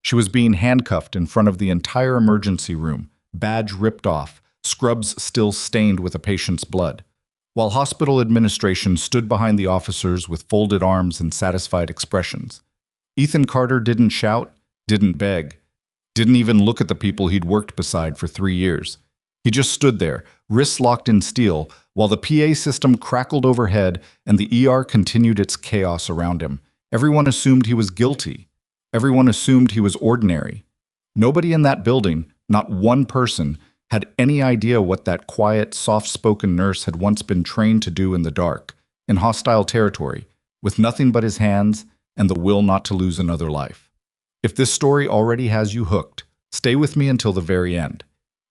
She was being handcuffed in front of the entire emergency room, badge ripped off, scrubs still stained with a patient's blood. While hospital administration stood behind the officers with folded arms and satisfied expressions. Ethan Carter didn't shout, didn't beg, didn't even look at the people he'd worked beside for 3 years. He just stood there, wrists locked in steel, while the PA system crackled overhead and the ER continued its chaos around him. Everyone assumed he was guilty. Everyone assumed he was ordinary. Nobody in that building, not one person, had any idea what that quiet, soft-spoken nurse had once been trained to do in the dark, in hostile territory, with nothing but his hands and the will not to lose another life. If this story already has you hooked, stay with me until the very end.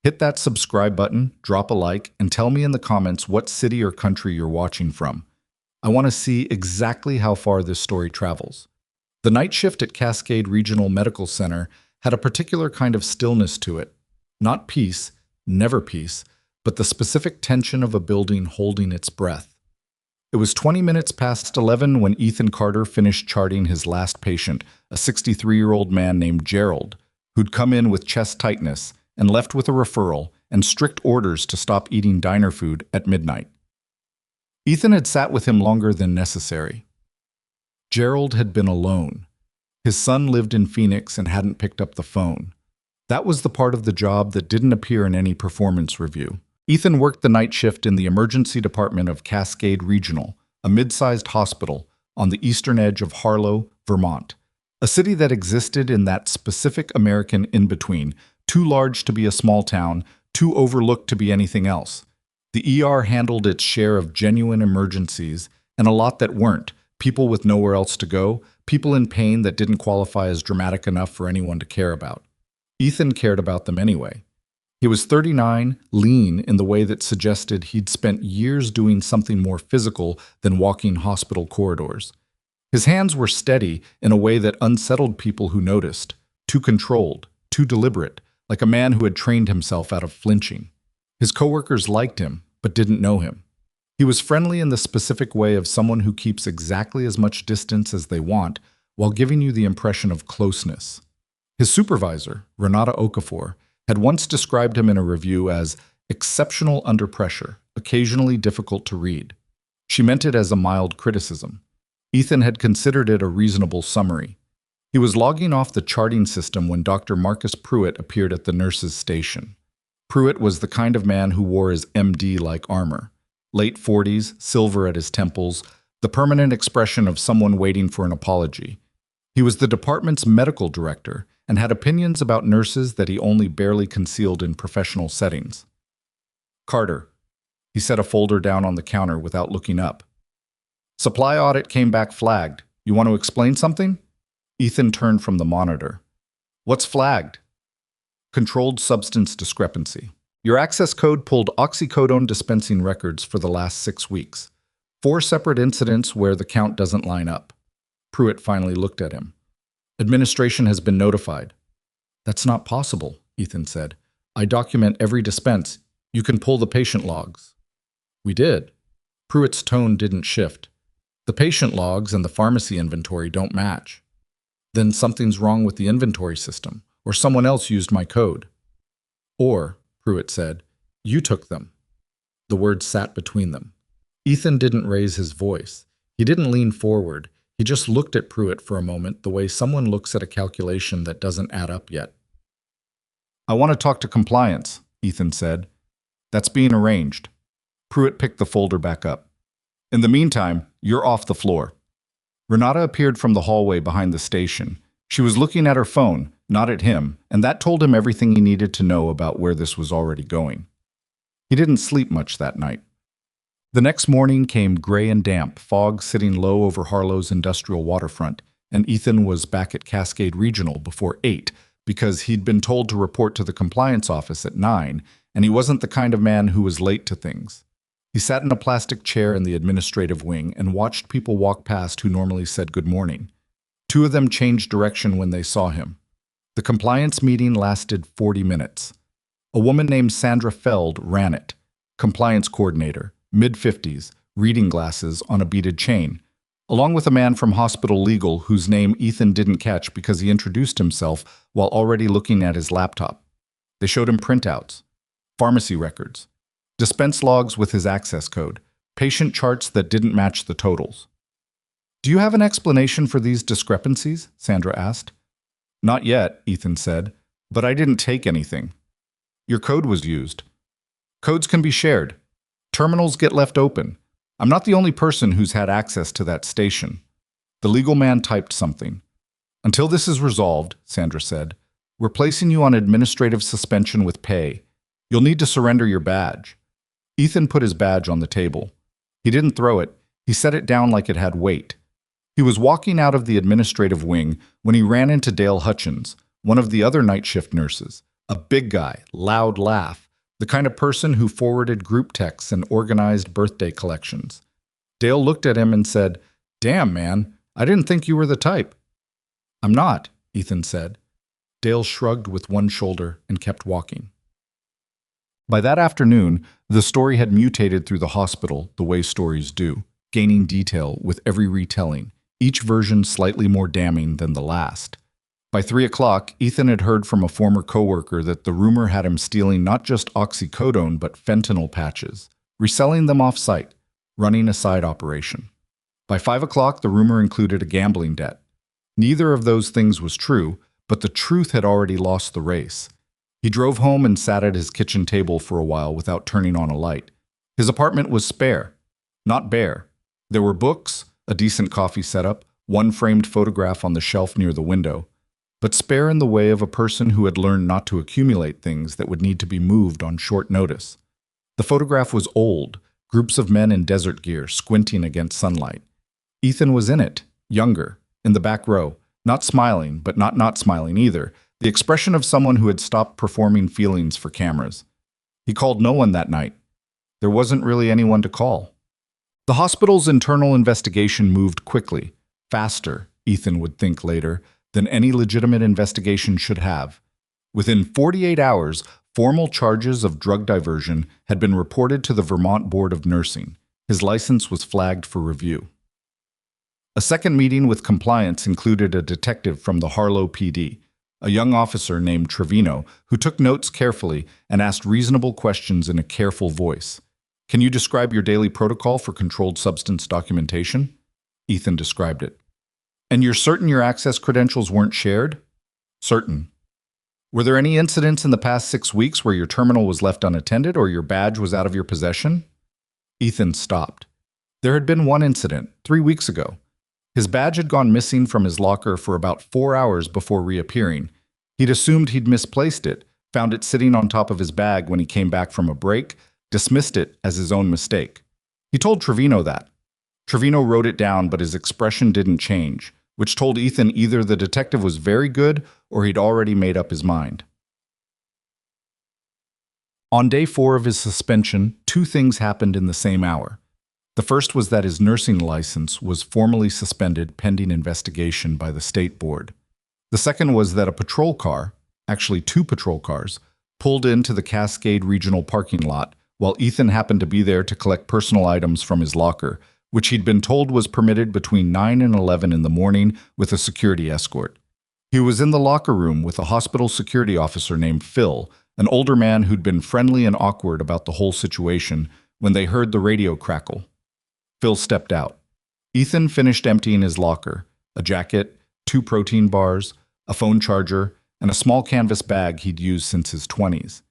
Hit that subscribe button, drop a like, and tell me in the comments what city or country you're watching from. I want to see exactly how far this story travels. The night shift at Cascade Regional Medical Center had a particular kind of stillness to it. Not peace, never peace, but the specific tension of a building holding its breath. It was 20 minutes past 11 when Ethan Carter finished charting his last patient, a 63-year-old man named Gerald, who'd come in with chest tightness and left with a referral and strict orders to stop eating diner food at midnight. Ethan had sat with him longer than necessary. Gerald had been alone. His son lived in Phoenix and hadn't picked up the phone. That was the part of the job that didn't appear in any performance review. Ethan worked the night shift in the emergency department of Cascade Regional, a mid-sized hospital on the eastern edge of Harlow, Vermont, a city that existed in that specific American in-between, too large to be a small town, too overlooked to be anything else. The ER handled its share of genuine emergencies, and a lot that weren't, people with nowhere else to go, people in pain that didn't qualify as dramatic enough for anyone to care about. Ethan cared about them anyway. He was 39, lean in the way that suggested he'd spent years doing something more physical than walking hospital corridors. His hands were steady in a way that unsettled people who noticed, too controlled, too deliberate, like a man who had trained himself out of flinching. His coworkers liked him, but didn't know him. He was friendly in the specific way of someone who keeps exactly as much distance as they want while giving you the impression of closeness. His supervisor, Renata Okafor, had once described him in a review as exceptional under pressure, occasionally difficult to read. She meant it as a mild criticism. Ethan had considered it a reasonable summary. He was logging off the charting system when Dr. Marcus Pruitt appeared at the nurse's station. Pruitt was the kind of man who wore his MD-like armor. Late 40s, silver at his temples, the permanent expression of someone waiting for an apology. He was the department's medical director and had opinions about nurses that he only barely concealed in professional settings. Carter. He set a folder down on the counter without looking up. Supply audit came back flagged. You want to explain something? Ethan turned from the monitor. What's flagged? Controlled substance discrepancy. Your access code pulled oxycodone dispensing records for the last 6 weeks. 4 separate incidents where the count doesn't line up. Pruitt finally looked at him. Administration has been notified. That's not possible, Ethan said. I document every dispense. You can pull the patient logs. We did. Pruitt's tone didn't shift. The patient logs and the pharmacy inventory don't match. Then something's wrong with the inventory system, or someone else used my code. Or, Pruitt said, you took them. The words sat between them. Ethan didn't raise his voice. He didn't lean forward. He just looked at Pruitt for a moment the way someone looks at a calculation that doesn't add up yet. I want to talk to compliance, Ethan said. That's being arranged. Pruitt picked the folder back up. In the meantime, you're off the floor. Renata appeared from the hallway behind the station. She was looking at her phone, not at him, and that told him everything he needed to know about where this was already going. He didn't sleep much that night. The next morning came gray and damp, fog sitting low over Harlow's industrial waterfront, and Ethan was back at Cascade Regional before 8 because he'd been told to report to the compliance office at 9, and he wasn't the kind of man who was late to things. He sat in a plastic chair in the administrative wing and watched people walk past who normally said good morning. 2 of them changed direction when they saw him. The compliance meeting lasted 40 minutes. A woman named Sandra Feld ran it, compliance coordinator, mid-50s, reading glasses on a beaded chain. along with a man from Hospital Legal whose name Ethan didn't catch because he introduced himself while already looking at his laptop. They showed him printouts, pharmacy records, dispense logs with his access code, patient charts that didn't match the totals. "Do you have an explanation for these discrepancies?" Sandra asked. "Not yet," Ethan said, "but I didn't take anything. Your code was used. Codes can be shared. Terminals get left open. I'm not the only person who's had access to that station." The legal man typed something. "Until this is resolved," Sandra said, "we're placing you on administrative suspension with pay. You'll need to surrender your badge." Ethan put his badge on the table. He didn't throw it. He set it down like it had weight. He was walking out of the administrative wing when he ran into Dale Hutchins, one of the other night shift nurses, a big guy, loud laugh, the kind of person who forwarded group texts and organized birthday collections. Dale looked at him and said, "Damn, man, I didn't think you were the type." "I'm not," Ethan said. Dale shrugged with one shoulder and kept walking. By that afternoon, the story had mutated through the hospital the way stories do, gaining detail with every retelling, each version slightly more damning than the last. By 3 o'clock, Ethan had heard from a former coworker that the rumor had him stealing not just oxycodone but fentanyl patches, reselling them off-site, running a side operation. By 5 o'clock, the rumor included a gambling debt. Neither of those things was true, but the truth had already lost the race. He drove home and sat at his kitchen table for a while without turning on a light. His apartment was spare, not bare. There were books, a decent coffee setup, one framed photograph on the shelf near the window, but spare in the way of a person who had learned not to accumulate things that would need to be moved on short notice. The photograph was old, groups of men in desert gear squinting against sunlight. Ethan was in it, younger, in the back row, not smiling, but not smiling either, the expression of someone who had stopped performing feelings for cameras. He called no one that night. There wasn't really anyone to call. The hospital's internal investigation moved quickly, faster, Ethan would think later, than any legitimate investigation should have. Within 48 hours, formal charges of drug diversion had been reported to the Vermont Board of Nursing. His license was flagged for review. A second meeting with compliance included a detective from the Harlow PD, a young officer named Trevino, who took notes carefully and asked reasonable questions in a careful voice. "Can you describe your daily protocol for controlled substance documentation?" Ethan described it. "And you're certain your access credentials weren't shared?" "Certain." "Were there any incidents in the past 6 weeks where your terminal was left unattended or your badge was out of your possession?" Ethan stopped. There had been one incident, 3 weeks ago. His badge had gone missing from his locker for about 4 hours before reappearing. He'd assumed he'd misplaced it, found it sitting on top of his bag when he came back from a break, dismissed it as his own mistake. He told Trevino that. Trevino wrote it down, but his expression didn't change, which told Ethan either the detective was very good or he'd already made up his mind. On day 4 of his suspension, 2 things happened in the same hour. The first was that his nursing license was formally suspended pending investigation by the state board. The second was that a patrol car, actually 2 patrol cars, pulled into the Cascade Regional parking lot while Ethan happened to be there to collect personal items from his locker, which he'd been told was permitted between 9 and 11 in the morning with a security escort. He was in the locker room with a hospital security officer named Phil, an older man who'd been friendly and awkward about the whole situation, when they heard the radio crackle. Phil stepped out. Ethan finished emptying his locker, a jacket, 2 protein bars, a phone charger, and a small canvas bag he'd used since his 20s.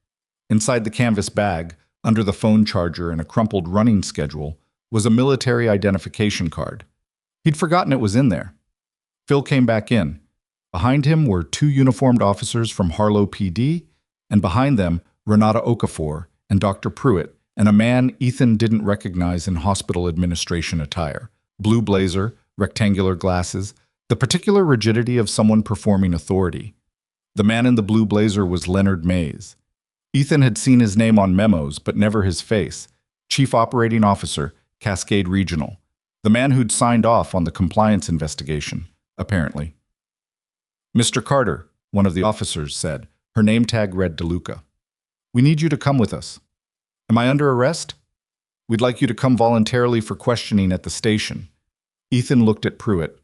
Inside the canvas bag, under the phone charger and a crumpled running schedule, was a military identification card. He'd forgotten it was in there. Phil came back in. Behind him were 2 uniformed officers from Harlow PD, and behind them, Renata Okafor and Dr. Pruitt, and a man Ethan didn't recognize in hospital administration attire. Blue blazer, rectangular glasses, the particular rigidity of someone performing authority. The man in the blue blazer was Leonard Mays. Ethan had seen his name on memos, but never his face. Chief Operating Officer, Cascade Regional. The man who'd signed off on the compliance investigation, apparently. "Mr. Carter," one of the officers said. Her name tag read DeLuca. "We need you to come with us." "Am I under arrest?" "We'd like you to come voluntarily for questioning at the station." Ethan looked at Pruitt.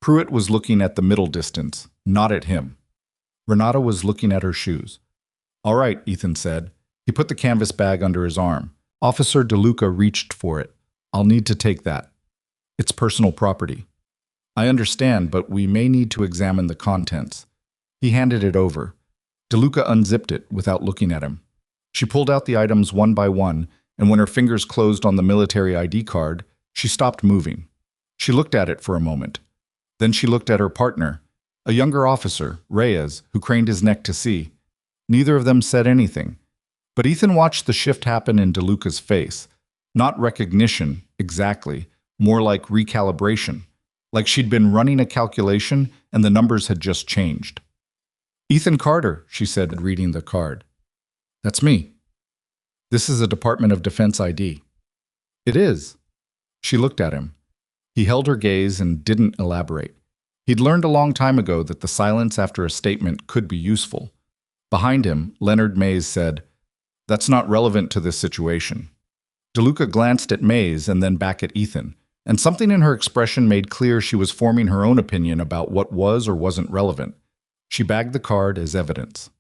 Pruitt was looking at the middle distance, not at him. Renata was looking at her shoes. All right, Ethan said. He put the canvas bag under his arm. Officer DeLuca reached for it. I'll need to take that. It's personal property. I understand, but we may need to examine the contents. He handed it over. DeLuca unzipped it without looking at him. She pulled out the items one by one, and when her fingers closed on the military ID card, she stopped moving. She looked at it for a moment. Then she looked at her partner, a younger officer, Reyes, who craned his neck to see. Neither of them said anything. But Ethan watched the shift happen in DeLuca's face. Not recognition, exactly, more like recalibration. Like she'd been running a calculation and the numbers had just changed. Ethan Carter, she said, reading the card. That's me. This is a Department of Defense ID. It is. She looked at him. He held her gaze and didn't elaborate. He'd learned a long time ago that the silence after a statement could be useful. Behind him, Leonard Mays said, That's not relevant to this situation. DeLuca glanced at Mays and then back at Ethan, and something in her expression made clear she was forming her own opinion about what was or wasn't relevant. She bagged the card as evidence.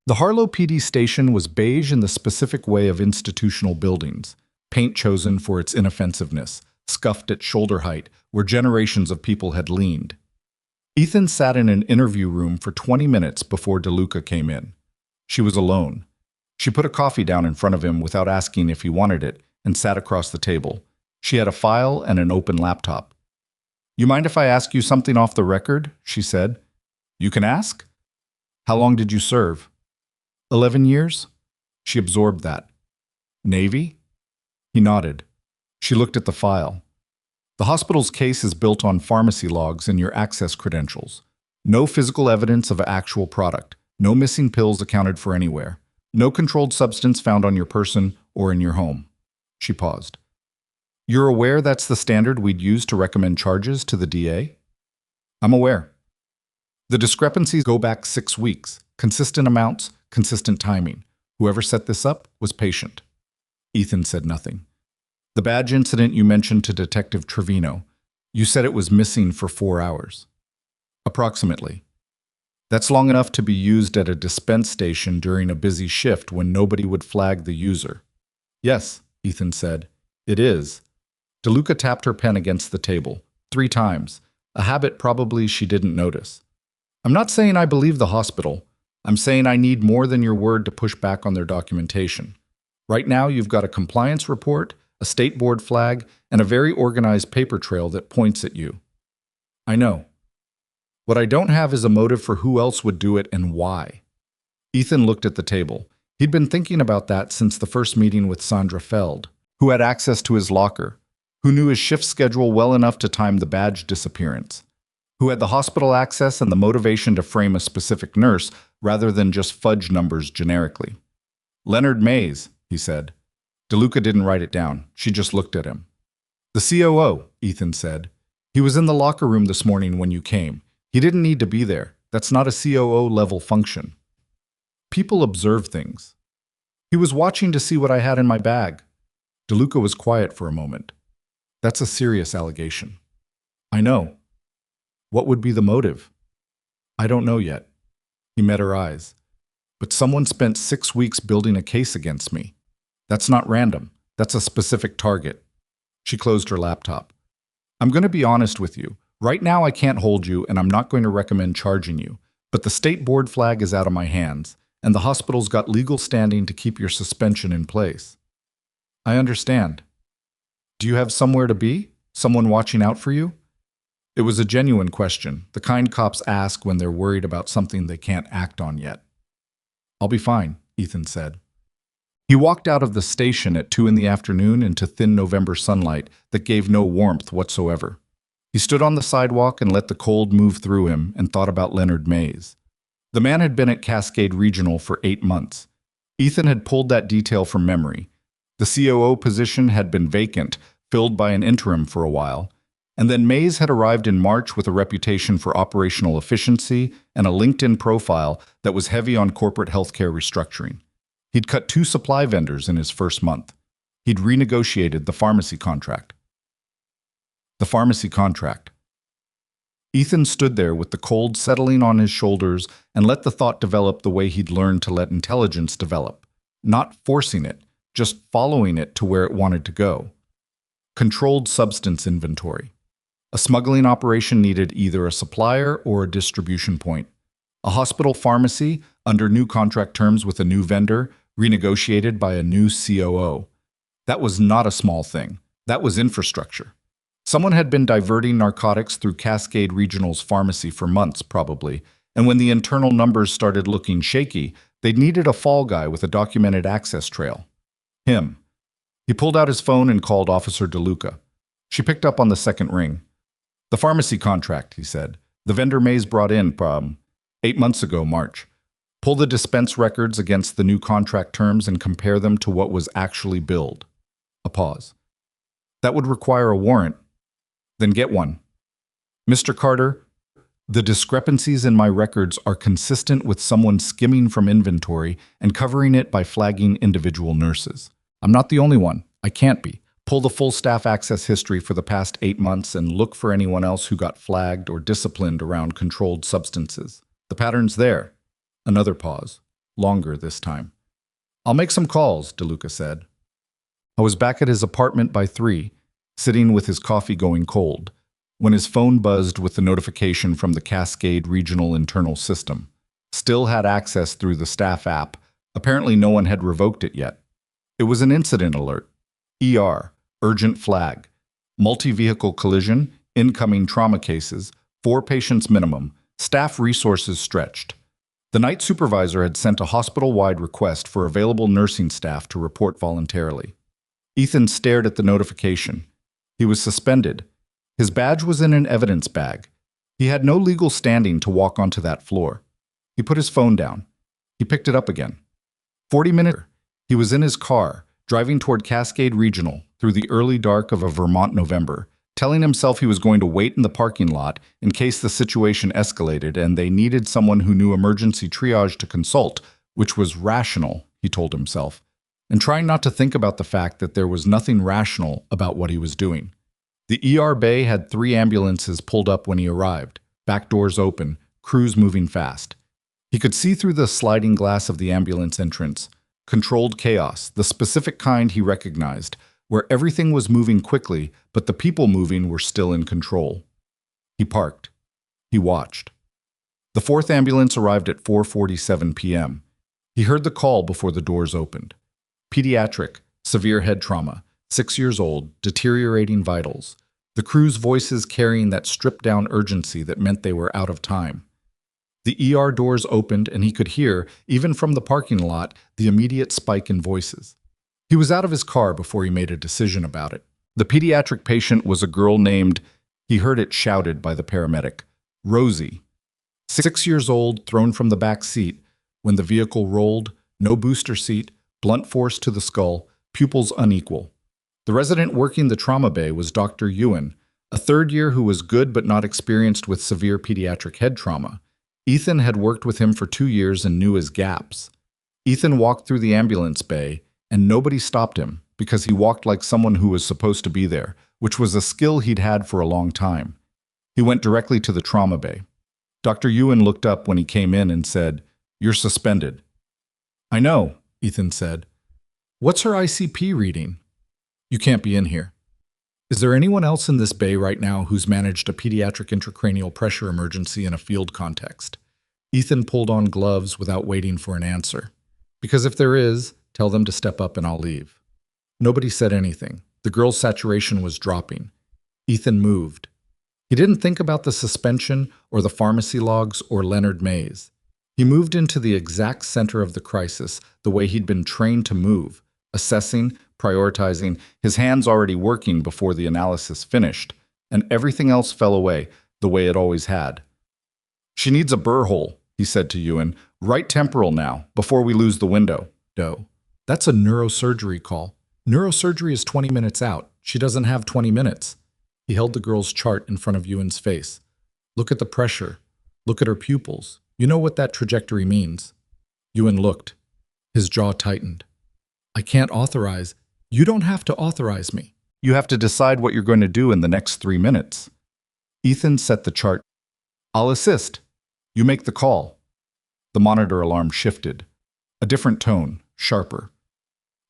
The Harlow PD station was beige in the specific way of institutional buildings, paint chosen for its inoffensiveness, scuffed at shoulder height, where generations of people had leaned. Ethan sat in an interview room for 20 minutes before DeLuca came in. She was alone. She put a coffee down in front of him without asking if he wanted it and sat across the table. She had a file and an open laptop. You mind if I ask you something off the record? She said. You can ask? How long did you serve? 11 years? She absorbed that. Navy? He nodded. She looked at the file. The hospital's case is built on pharmacy logs and your access credentials. No physical evidence of actual product. No missing pills accounted for anywhere. No controlled substance found on your person or in your home. She paused. You're aware that's the standard we'd use to recommend charges to the DA? I'm aware. The discrepancies go back 6 weeks. Consistent amounts, consistent timing. Whoever set this up was patient. Ethan said nothing. The badge incident you mentioned to Detective Trevino, you said it was missing for 4 hours. Approximately. That's long enough to be used at a dispense station during a busy shift when nobody would flag the user. Yes, Ethan said. It is. DeLuca tapped her pen against the table, 3 times, a habit probably she didn't notice. I'm not saying I believe the hospital. I'm saying I need more than your word to push back on their documentation. Right now you've got a compliance report, a state board flag, and a very organized paper trail that points at you. I know. What I don't have is a motive for who else would do it and why. Ethan looked at the table. He'd been thinking about that since the first meeting with Sandra Feld, who had access to his locker, who knew his shift schedule well enough to time the badge disappearance, who had the hospital access and the motivation to frame a specific nurse rather than just fudge numbers generically. Leonard Mays, he said. DeLuca didn't write it down. She just looked at him. The COO, Ethan said. He was in the locker room this morning when you came. He didn't need to be there. That's not a COO-level function. People observe things. He was watching to see what I had in my bag. DeLuca was quiet for a moment. That's a serious allegation. I know. What would be the motive? I don't know yet. He met her eyes. But someone spent 6 weeks building a case against me. That's not random. That's a specific target. She closed her laptop. I'm going to be honest with you. Right now I can't hold you and I'm not going to recommend charging you. But the state board flag is out of my hands, and the hospital's got legal standing to keep your suspension in place. I understand. Do you have somewhere to be? Someone watching out for you? It was a genuine question, the kind cops ask when they're worried about something they can't act on yet. I'll be fine, Ethan said. He walked out of the station at 2 in the afternoon into thin November sunlight that gave no warmth whatsoever. He stood on the sidewalk and let the cold move through him and thought about Leonard Mays. The man had been at Cascade Regional for 8 months. Ethan had pulled that detail from memory. The COO position had been vacant, filled by an interim for a while, and then Mays had arrived in March with a reputation for operational efficiency and a LinkedIn profile that was heavy on corporate healthcare restructuring. He'd cut 2 supply vendors in his first month. He'd renegotiated the pharmacy contract. The pharmacy contract. Ethan stood there with the cold settling on his shoulders and let the thought develop the way he'd learned to let intelligence develop, not forcing it, just following it to where it wanted to go. Controlled substance inventory. A smuggling operation needed either a supplier or a distribution point. A hospital pharmacy, under new contract terms with a new vendor, renegotiated by a new COO. That was not a small thing. That was infrastructure. Someone had been diverting narcotics through Cascade Regional's pharmacy for months, probably, and when the internal numbers started looking shaky, they needed a fall guy with a documented access trail. Him. He pulled out his phone and called Officer DeLuca. She picked up on the second ring. The pharmacy contract, he said. The vendor Mays brought in 8 months ago, March. Pull the dispense records against the new contract terms and compare them to what was actually billed. A pause. That would require a warrant. Then get one. Mr. Carter, the discrepancies in my records are consistent with someone skimming from inventory and covering it by flagging individual nurses. I'm not the only one. I can't be. Pull the full staff access history for the past 8 months and look for anyone else who got flagged or disciplined around controlled substances. The pattern's there. Another pause. Longer this time. I'll make some calls, DeLuca said. I was back at his apartment by 3, sitting with his coffee going cold, when his phone buzzed with the notification from the Cascade Regional Internal System. Still had access through the staff app. Apparently no one had revoked it yet. It was an incident alert. ER, urgent flag. Multi-vehicle collision, incoming trauma cases, 4 patients minimum, staff resources stretched. The night supervisor had sent a hospital-wide request for available nursing staff to report voluntarily. Ethan stared at the notification. He was suspended. His badge was in an evidence bag. He had no legal standing to walk onto that floor. He put his phone down. He picked it up again. 40 minutes later, he was in his car, driving toward Cascade Regional through the early dark of a Vermont November, telling himself he was going to wait in the parking lot in case the situation escalated and they needed someone who knew emergency triage to consult, which was rational, he told himself, and trying not to think about the fact that there was nothing rational about what he was doing. The ER bay had 3 ambulances pulled up when he arrived, back doors open, crews moving fast. He could see through the sliding glass of the ambulance entrance. Controlled chaos, the specific kind he recognized, where everything was moving quickly, but the people moving were still in control. He parked. He watched. The 4th ambulance arrived at 4:47 p.m. He heard the call before the doors opened. Pediatric, severe head trauma, 6 years old, deteriorating vitals. The crew's voices carrying that stripped-down urgency that meant they were out of time. The ER doors opened and he could hear, even from the parking lot, the immediate spike in voices. He was out of his car before he made a decision about it. The pediatric patient was a girl named, he heard it shouted by the paramedic, Rosie. 6 years old, thrown from the back seat. When the vehicle rolled, no booster seat, blunt force to the skull, pupils unequal. The resident working the trauma bay was Dr. Ewan, a 3rd year who was good but not experienced with severe pediatric head trauma. Ethan had worked with him for 2 years and knew his gaps. Ethan walked through the ambulance bay, and nobody stopped him because he walked like someone who was supposed to be there, which was a skill he'd had for a long time. He went directly to the trauma bay. Dr. Ewan looked up when he came in and said, "You're suspended." "I know," Ethan said. "What's her ICP reading?" "You can't be in here." "Is there anyone else in this bay right now who's managed a pediatric intracranial pressure emergency in a field context?" Ethan pulled on gloves without waiting for an answer. "Because if there is, tell them to step up and I'll leave." Nobody said anything. The girl's saturation was dropping. Ethan moved. He didn't think about the suspension or the pharmacy logs or Leonard Mays. He moved into the exact center of the crisis, the way he'd been trained to move, assessing, prioritizing, his hands already working before the analysis finished, and everything else fell away, the way it always had. "She needs a burr hole," he said to Ewan. "Right temporal now, before we lose the window." "Doe. That's a neurosurgery call. Neurosurgery is 20 minutes out. She doesn't have 20 minutes. He held the girl's chart in front of Ewan's face. "Look at the pressure. Look at her pupils. You know what that trajectory means." Ewan looked. His jaw tightened. "I can't authorize." "You don't have to authorize me. You have to decide what you're going to do in the next 3 minutes. Ethan set the chart. I'll assist. You make the call. The monitor alarm shifted. A different tone, sharper.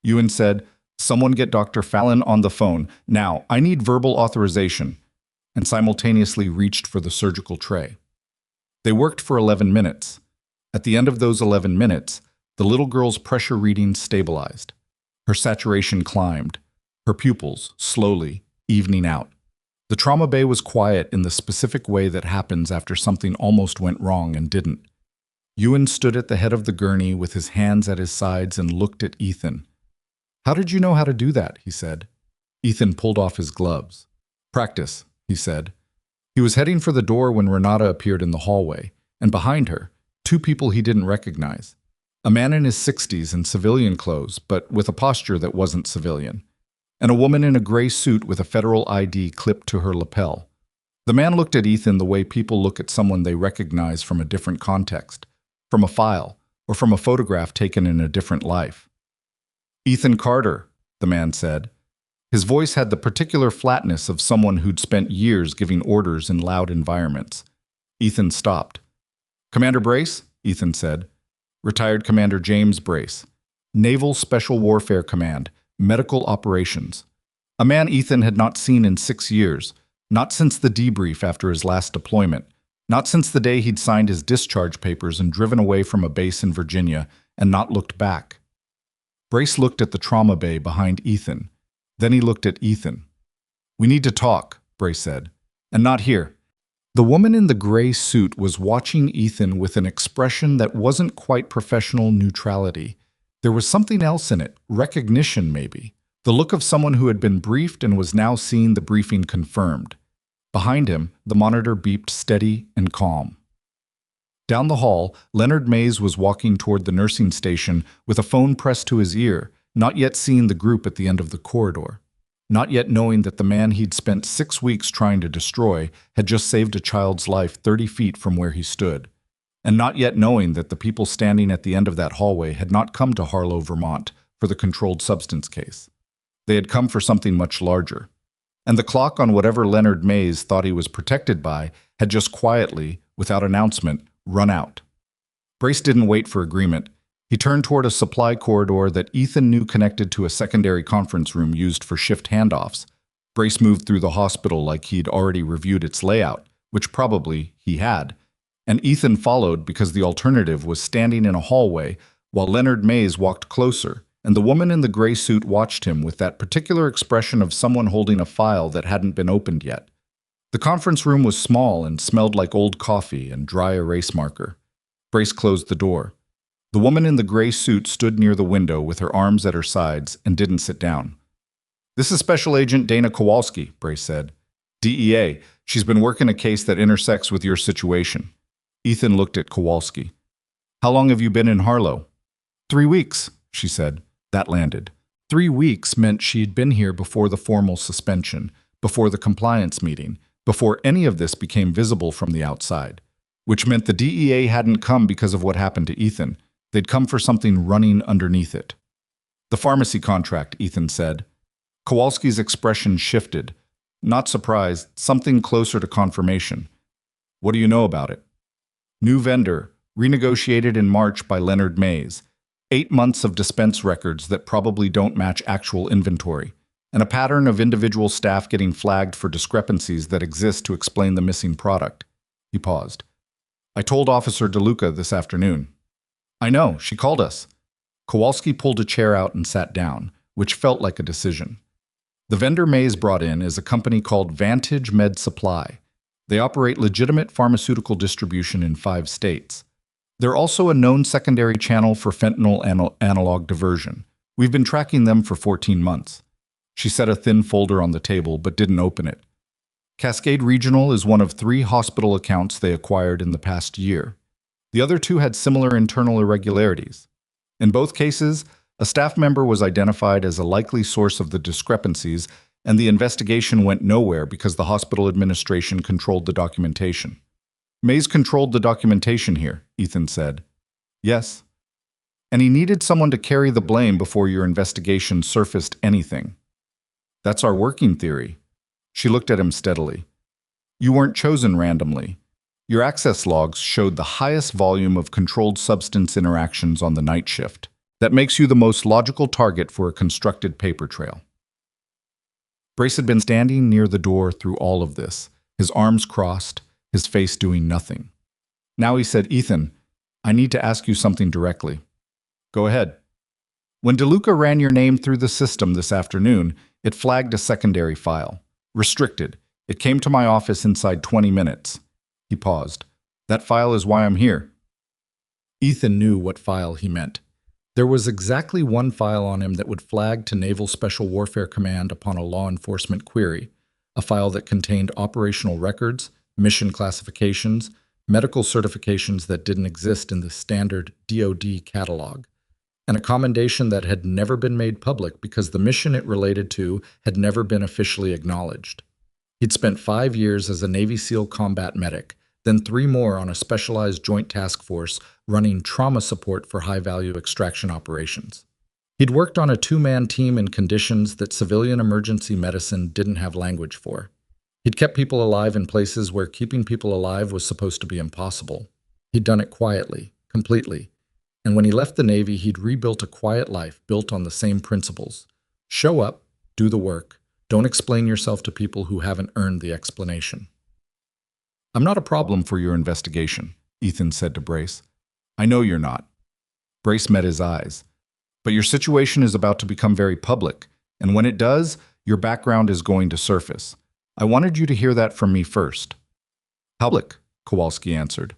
Ewan said, someone get Dr. Fallon on the phone. Now, I need verbal authorization. And simultaneously reached for the surgical tray. They worked for 11 minutes. At the end of those 11 minutes, the little girl's pressure reading stabilized. Her saturation climbed, her pupils slowly evening out. The trauma bay was quiet in the specific way that happens after something almost went wrong and didn't. Ewan stood at the head of the gurney with his hands at his sides and looked at Ethan. How did you know how to do that? He said. Ethan pulled off his gloves. Practice, he said. He was heading for the door when Renata appeared in the hallway, and behind her, two people he didn't recognize. A man in his 60s in civilian clothes, but with a posture that wasn't civilian, and a woman in a gray suit with a federal ID clipped to her lapel. The man looked at Ethan the way people look at someone they recognize from a different context, from a file, or from a photograph taken in a different life. Ethan Carter, the man said. His voice had the particular flatness of someone who'd spent years giving orders in loud environments. Ethan stopped. Commander Brace, Ethan said. Retired Commander James Brace. Naval Special Warfare Command, Medical Operations. A man Ethan had not seen in 6 years, not since the debrief after his last deployment, not since the day he'd signed his discharge papers and driven away from a base in Virginia and not looked back. Brace looked at the trauma bay behind Ethan. Then he looked at Ethan. We need to talk, Brace said. And not here. The woman in the gray suit was watching Ethan with an expression that wasn't quite professional neutrality. There was something else in it, recognition maybe. The look of someone who had been briefed and was now seeing the briefing confirmed. Behind him, the monitor beeped steady and calm. Down the hall, Leonard Mays was walking toward the nursing station with a phone pressed to his ear, not yet seeing the group at the end of the corridor, not yet knowing that the man he'd spent 6 weeks trying to destroy had just saved a child's life 30 feet from where he stood, and not yet knowing that the people standing at the end of that hallway had not come to Harlow, Vermont, for the controlled substance case. They had come for something much larger. And the clock on whatever Leonard Mays thought he was protected by had just quietly, without announcement, run out. Brace didn't wait for agreement. He turned toward a supply corridor that Ethan knew connected to a secondary conference room used for shift handoffs. Brace moved through the hospital like he'd already reviewed its layout, which probably he had, and Ethan followed because the alternative was standing in a hallway while Leonard Mays walked closer, and the woman in the gray suit watched him with that particular expression of someone holding a file that hadn't been opened yet. The conference room was small and smelled like old coffee and dry erase marker. Brace closed the door. The woman in the gray suit stood near the window with her arms at her sides and didn't sit down. This is Special Agent Dana Kowalski, Brace said. DEA, she's been working a case that intersects with your situation. Ethan looked at Kowalski. How long have you been in Harlow? 3 weeks, she said. That landed. 3 weeks meant she'd been here before the formal suspension, before the compliance meeting, before any of this became visible from the outside, which meant the DEA hadn't come because of what happened to Ethan. They'd come for something running underneath it. The pharmacy contract, Ethan said. Kowalski's expression shifted. Not surprised, something closer to confirmation. What do you know about it? New vendor, renegotiated in March by Leonard Mays. 8 months of dispense records that probably don't match actual inventory, and a pattern of individual staff getting flagged for discrepancies that exist to explain the missing product. He paused. I told Officer DeLuca this afternoon. I know, she called us. Kowalski pulled a chair out and sat down, which felt like a decision. The vendor Mays brought in is a company called Vantage Med Supply. They operate legitimate pharmaceutical distribution in 5 states. They're also a known secondary channel for fentanyl analog diversion. We've been tracking them for 14 months. She set a thin folder on the table but didn't open it. Cascade Regional is one of 3 hospital accounts they acquired in the past year. The other 2 had similar internal irregularities. In both cases, a staff member was identified as a likely source of the discrepancies, and the investigation went nowhere because the hospital administration controlled the documentation. Mays controlled the documentation here, Ethan said. Yes. And he needed someone to carry the blame before your investigation surfaced anything. That's our working theory. She looked at him steadily. You weren't chosen randomly. Your access logs showed the highest volume of controlled substance interactions on the night shift. That makes you the most logical target for a constructed paper trail. Brace had been standing near the door through all of this, his arms crossed, his face doing nothing. Now he said, Ethan, I need to ask you something directly. Go ahead. When DeLuca ran your name through the system this afternoon, it flagged a secondary file. Restricted. It came to my office inside 20 minutes. He paused. That file is why I'm here. Ethan knew what file he meant. There was exactly one file on him that would flag to Naval Special Warfare Command upon a law enforcement query, a file that contained operational records, mission classifications, medical certifications that didn't exist in the standard DoD catalog, and a commendation that had never been made public because the mission it related to had never been officially acknowledged. He'd spent 5 years as a Navy SEAL combat medic, then 3 more on a specialized joint task force running trauma support for high-value extraction operations. He'd worked on a 2-man team in conditions that civilian emergency medicine didn't have language for. He'd kept people alive in places where keeping people alive was supposed to be impossible. He'd done it quietly, completely. And when he left the Navy, he'd rebuilt a quiet life built on the same principles. Show up, do the work. Don't explain yourself to people who haven't earned the explanation. I'm not a problem for your investigation, Ethan said to Brace. I know you're not. Brace met his eyes. But your situation is about to become very public, and when it does, your background is going to surface. I wanted you to hear that from me first. Public, Kowalski answered.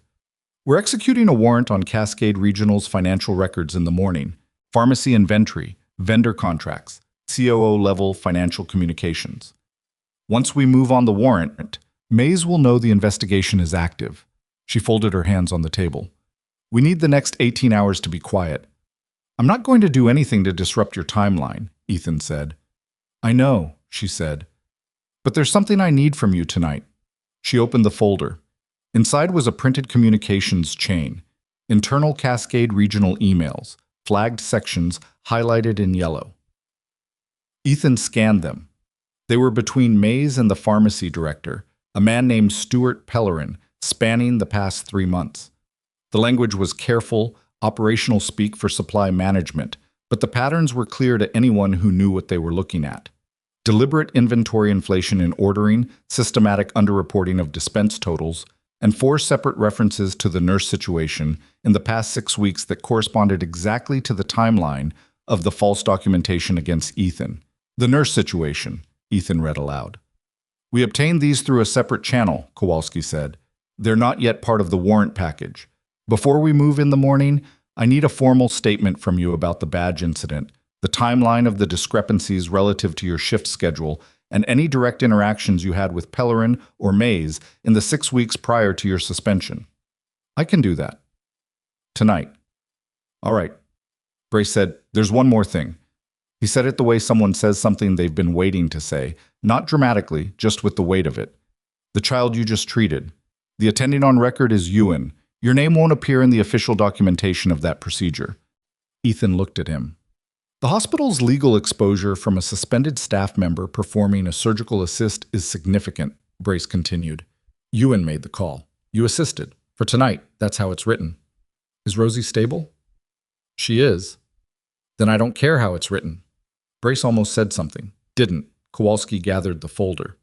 We're executing a warrant on Cascade Regional's financial records in the morning. Pharmacy inventory, vendor contracts, COO-level financial communications. Once we move on the warrant, Mays will know the investigation is active. She folded her hands on the table. We need the next 18 hours to be quiet. I'm not going to do anything to disrupt your timeline, Ethan said. I know, she said. But there's something I need from you tonight. She opened the folder. Inside was a printed communications chain. Internal Cascade Regional emails, flagged sections highlighted in yellow. Ethan scanned them. They were between Mays and the pharmacy director, a man named Stuart Pellerin, spanning the past 3 months. The language was careful, operational speak for supply management, but the patterns were clear to anyone who knew what they were looking at. Deliberate inventory inflation in ordering, systematic underreporting of dispense totals, and 4 separate references to the nurse situation in the past 6 weeks that corresponded exactly to the timeline of the false documentation against Ethan. The nurse situation, Ethan read aloud. We obtained these through a separate channel, Kowalski said. They're not yet part of the warrant package. Before we move in the morning, I need a formal statement from you about the badge incident, the timeline of the discrepancies relative to your shift schedule, and any direct interactions you had with Pellerin or Mays in the 6 weeks prior to your suspension. I can do that. Tonight. All right. Brace said, there's one more thing. He said it the way someone says something they've been waiting to say, not dramatically, just with the weight of it. The child you just treated. The attending on record is Ewan. Your name won't appear in the official documentation of that procedure. Ethan looked at him. The hospital's legal exposure from a suspended staff member performing a surgical assist is significant, Brace continued. Ewan made the call. You assisted. For tonight, that's how it's written. Is Rosie stable? She is. Then I don't care how it's written. Brace almost said something. Didn't. Kowalski gathered the folder.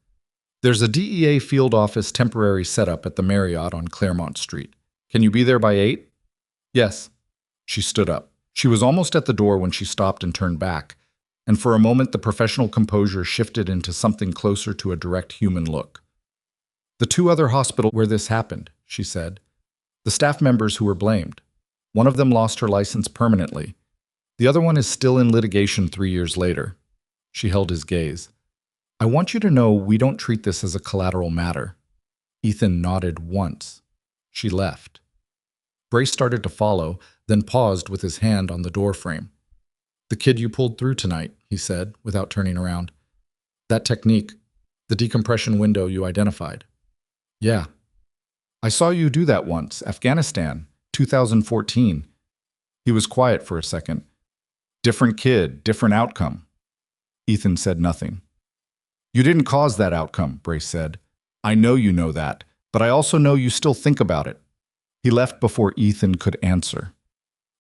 There's a DEA field office temporary setup at the Marriott on Claremont Street. Can you be there by 8? Yes. She stood up. She was almost at the door when she stopped and turned back, and for a moment the professional composure shifted into something closer to a direct human look. The 2 other hospitals where this happened, she said. The staff members who were blamed. One of them lost her license permanently. The other one is still in litigation 3 years later. She held his gaze. I want you to know we don't treat this as a collateral matter. Ethan nodded once. She left. Brace started to follow, then paused with his hand on the doorframe. The kid you pulled through tonight, he said, without turning around. That technique, the decompression window you identified. Yeah. I saw you do that once, Afghanistan, 2014. He was quiet for a second. Different kid, different outcome. Ethan said nothing. You didn't cause that outcome, Brace said. I know you know that, but I also know you still think about it. He left before Ethan could answer.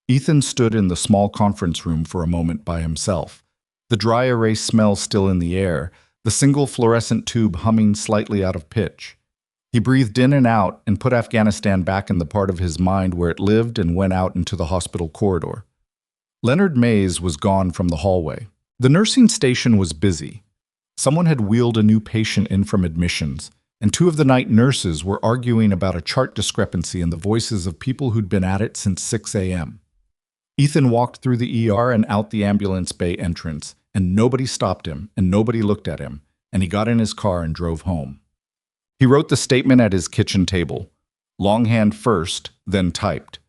Ethan stood in the small conference room for a moment by himself, the dry erase smell still in the air, the single fluorescent tube humming slightly out of pitch. He breathed in and out and put Afghanistan back in the part of his mind where it lived and went out into the hospital corridor. Leonard Mays was gone from the hallway. The nursing station was busy. Someone had wheeled a new patient in from admissions, and two of the night nurses were arguing about a chart discrepancy in the voices of people who'd been at it since 6 a.m. Ethan walked through the ER and out the ambulance bay entrance, and nobody stopped him, and nobody looked at him, and he got in his car and drove home. He wrote the statement at his kitchen table, longhand first, then typed.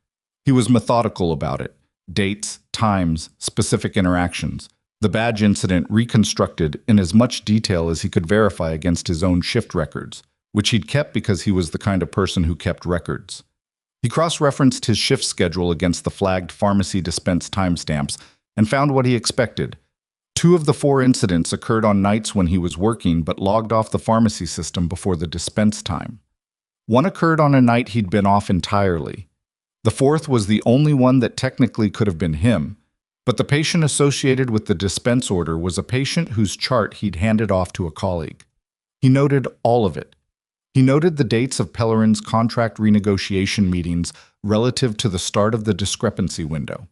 He was methodical about it, dates, times, specific interactions, the badge incident reconstructed in as much detail as he could verify against his own shift records, which he'd kept because he was the kind of person who kept records. He cross-referenced his shift schedule against the flagged pharmacy dispense timestamps and found what he expected. 2 of the 4 incidents occurred on nights when he was working but logged off the pharmacy system before the dispense time. 1 occurred on a night he'd been off entirely. The 4th was the only one that technically could have been him, but the patient associated with the dispense order was a patient whose chart he'd handed off to a colleague. He noted all of it. He noted the dates of Pellerin's contract renegotiation meetings relative to the start of the discrepancy window.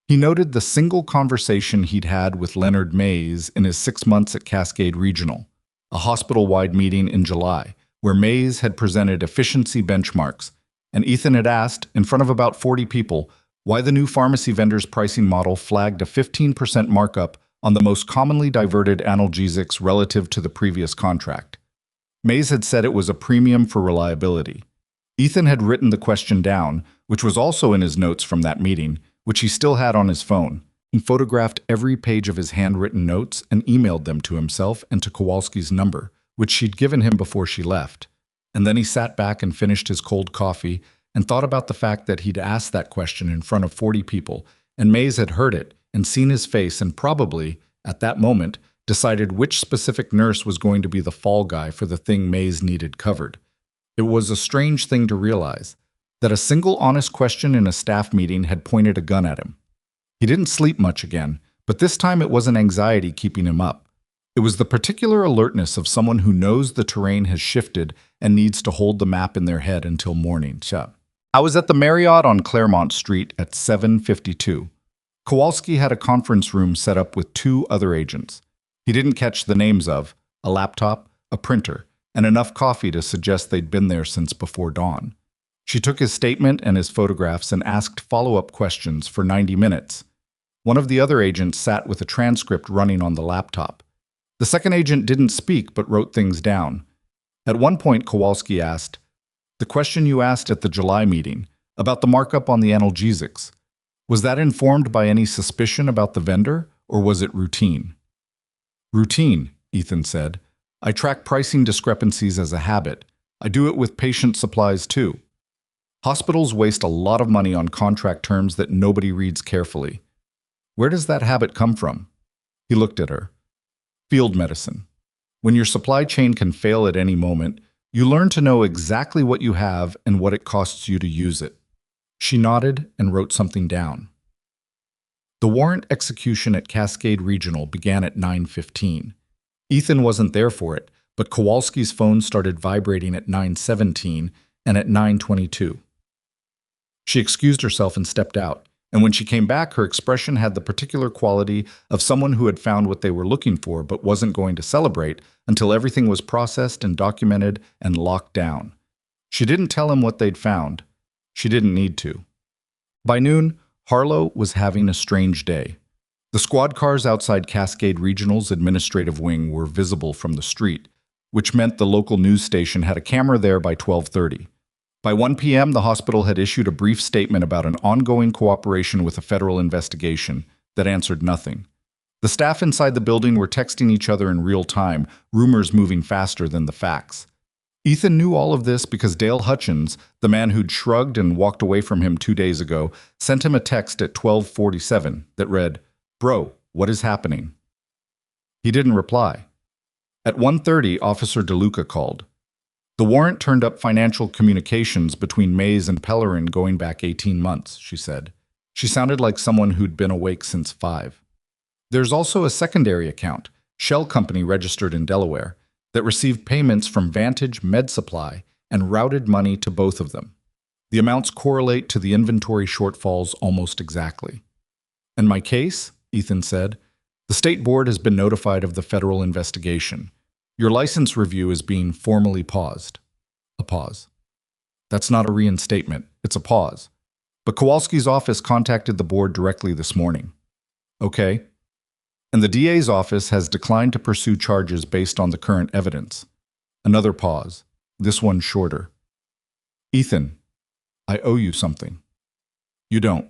He noted the single conversation he'd had with Leonard Mays in his 6 months at Cascade Regional, a hospital-wide meeting in July, where Mays had presented efficiency benchmarks, and Ethan had asked, in front of about 40 people, why the new pharmacy vendor's pricing model flagged a 15% markup on the most commonly diverted analgesics relative to the previous contract. Mays had said it was a premium for reliability. Ethan had written the question down, which was also in his notes from that meeting, which he still had on his phone. He photographed every page of his handwritten notes and emailed them to himself and to Kowalski's number, which she'd given him before she left. And then he sat back and finished his cold coffee and thought about the fact that he'd asked that question in front of 40 people, and Mays had heard it and seen his face and probably, at that moment, decided which specific nurse was going to be the fall guy for the thing Mays needed covered. It was a strange thing to realize, that a single honest question in a staff meeting had pointed a gun at him. He didn't sleep much again, but this time it wasn't anxiety keeping him up. It was the particular alertness of someone who knows the terrain has shifted and needs to hold the map in their head until morning. I was at the Marriott on Claremont Street at 7:52. Kowalski had a conference room set up with 2 other agents. He didn't catch the names of a laptop, a printer, and enough coffee to suggest they'd been there since before dawn. She took his statement and his photographs and asked follow-up questions for 90 minutes. One of the other agents sat with a transcript running on the laptop. The second agent didn't speak but wrote things down. At one point, Kowalski asked, "The question you asked at the July meeting, about the markup on the analgesics, was that informed by any suspicion about the vendor, or was it routine?" "Routine," Ethan said. "I track pricing discrepancies as a habit. I do it with patient supplies too. Hospitals waste a lot of money on contract terms that nobody reads carefully. Where does that habit come from?" He looked at her. "Field medicine. When your supply chain can fail at any moment, you learn to know exactly what you have and what it costs you to use it." She nodded and wrote something down. The warrant execution at Cascade Regional began at 9:15. Ethan wasn't there for it, but Kowalski's phone started vibrating at 9:17 and at 9:22. She excused herself and stepped out, and when she came back, her expression had the particular quality of someone who had found what they were looking for but wasn't going to celebrate until everything was processed and documented and locked down. She didn't tell him what they'd found. She didn't need to. By noon, Harlow was having a strange day. The squad cars outside Cascade Regional's administrative wing were visible from the street, which meant the local news station had a camera there by 12:30. By 1 p.m., the hospital had issued a brief statement about an ongoing cooperation with a federal investigation that answered nothing. The staff inside the building were texting each other in real time, rumors moving faster than the facts. Ethan knew all of this because Dale Hutchins, the man who'd shrugged and walked away from him 2 days ago, sent him a text at 12:47 that read, "Bro, what is happening?" He didn't reply. At 1:30, Officer DeLuca called. The warrant turned up financial communications between Mays and Pellerin going back 18 months, she said. She sounded like someone who'd been awake since 5. There's also a secondary account, Shell Company registered in Delaware, that received payments from Vantage Med Supply and routed money to both of them. The amounts correlate to the inventory shortfalls almost exactly. And my case, Ethan said, the state board has been notified of the federal investigation. Your license review is being formally paused. A pause. That's not a reinstatement, it's a pause. But Kowalski's office contacted the board directly this morning. Okay. And the DA's office has declined to pursue charges based on the current evidence. Another pause, this one shorter. Ethan, I owe you something. You don't.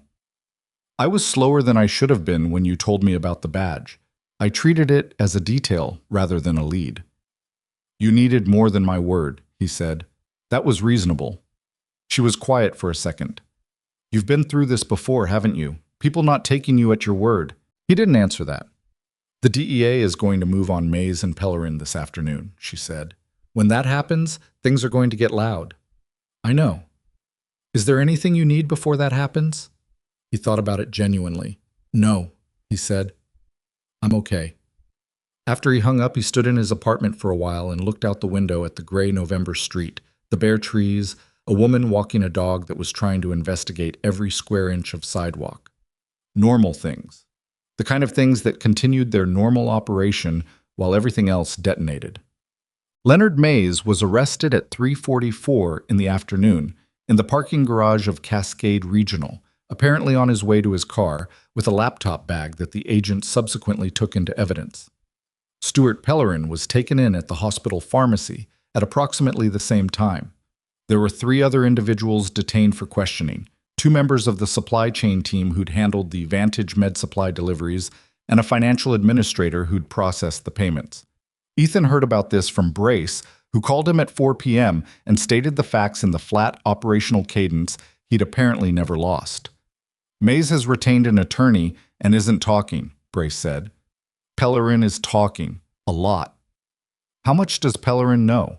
I was slower than I should have been when you told me about the badge. I treated it as a detail rather than a lead. You needed more than my word, he said. That was reasonable. She was quiet for a second. You've been through this before, haven't you? People not taking you at your word. He didn't answer that. The DEA is going to move on Mays and Pellerin this afternoon, she said. When that happens, things are going to get loud. I know. Is there anything you need before that happens? He thought about it genuinely. No, he said. I'm okay. After he hung up, he stood in his apartment for a while and looked out the window at the gray November street, the bare trees, a woman walking a dog that was trying to investigate every square inch of sidewalk. Normal things. The kind of things that continued their normal operation while everything else detonated. Leonard Mays was arrested at 3:44 in the afternoon in the parking garage of Cascade Regional, apparently on his way to his car with a laptop bag that the agent subsequently took into evidence. Stuart Pellerin was taken in at the hospital pharmacy at approximately the same time. There were 3 other individuals detained for questioning, 2 members of the supply chain team who'd handled the Vantage Med Supply deliveries, and a financial administrator who'd processed the payments. Ethan heard about this from Brace, who called him at 4 p.m. and stated the facts in the flat operational cadence he'd apparently never lost. Mays has retained an attorney and isn't talking, Brace said. Pellerin is talking. A lot. How much does Pellerin know?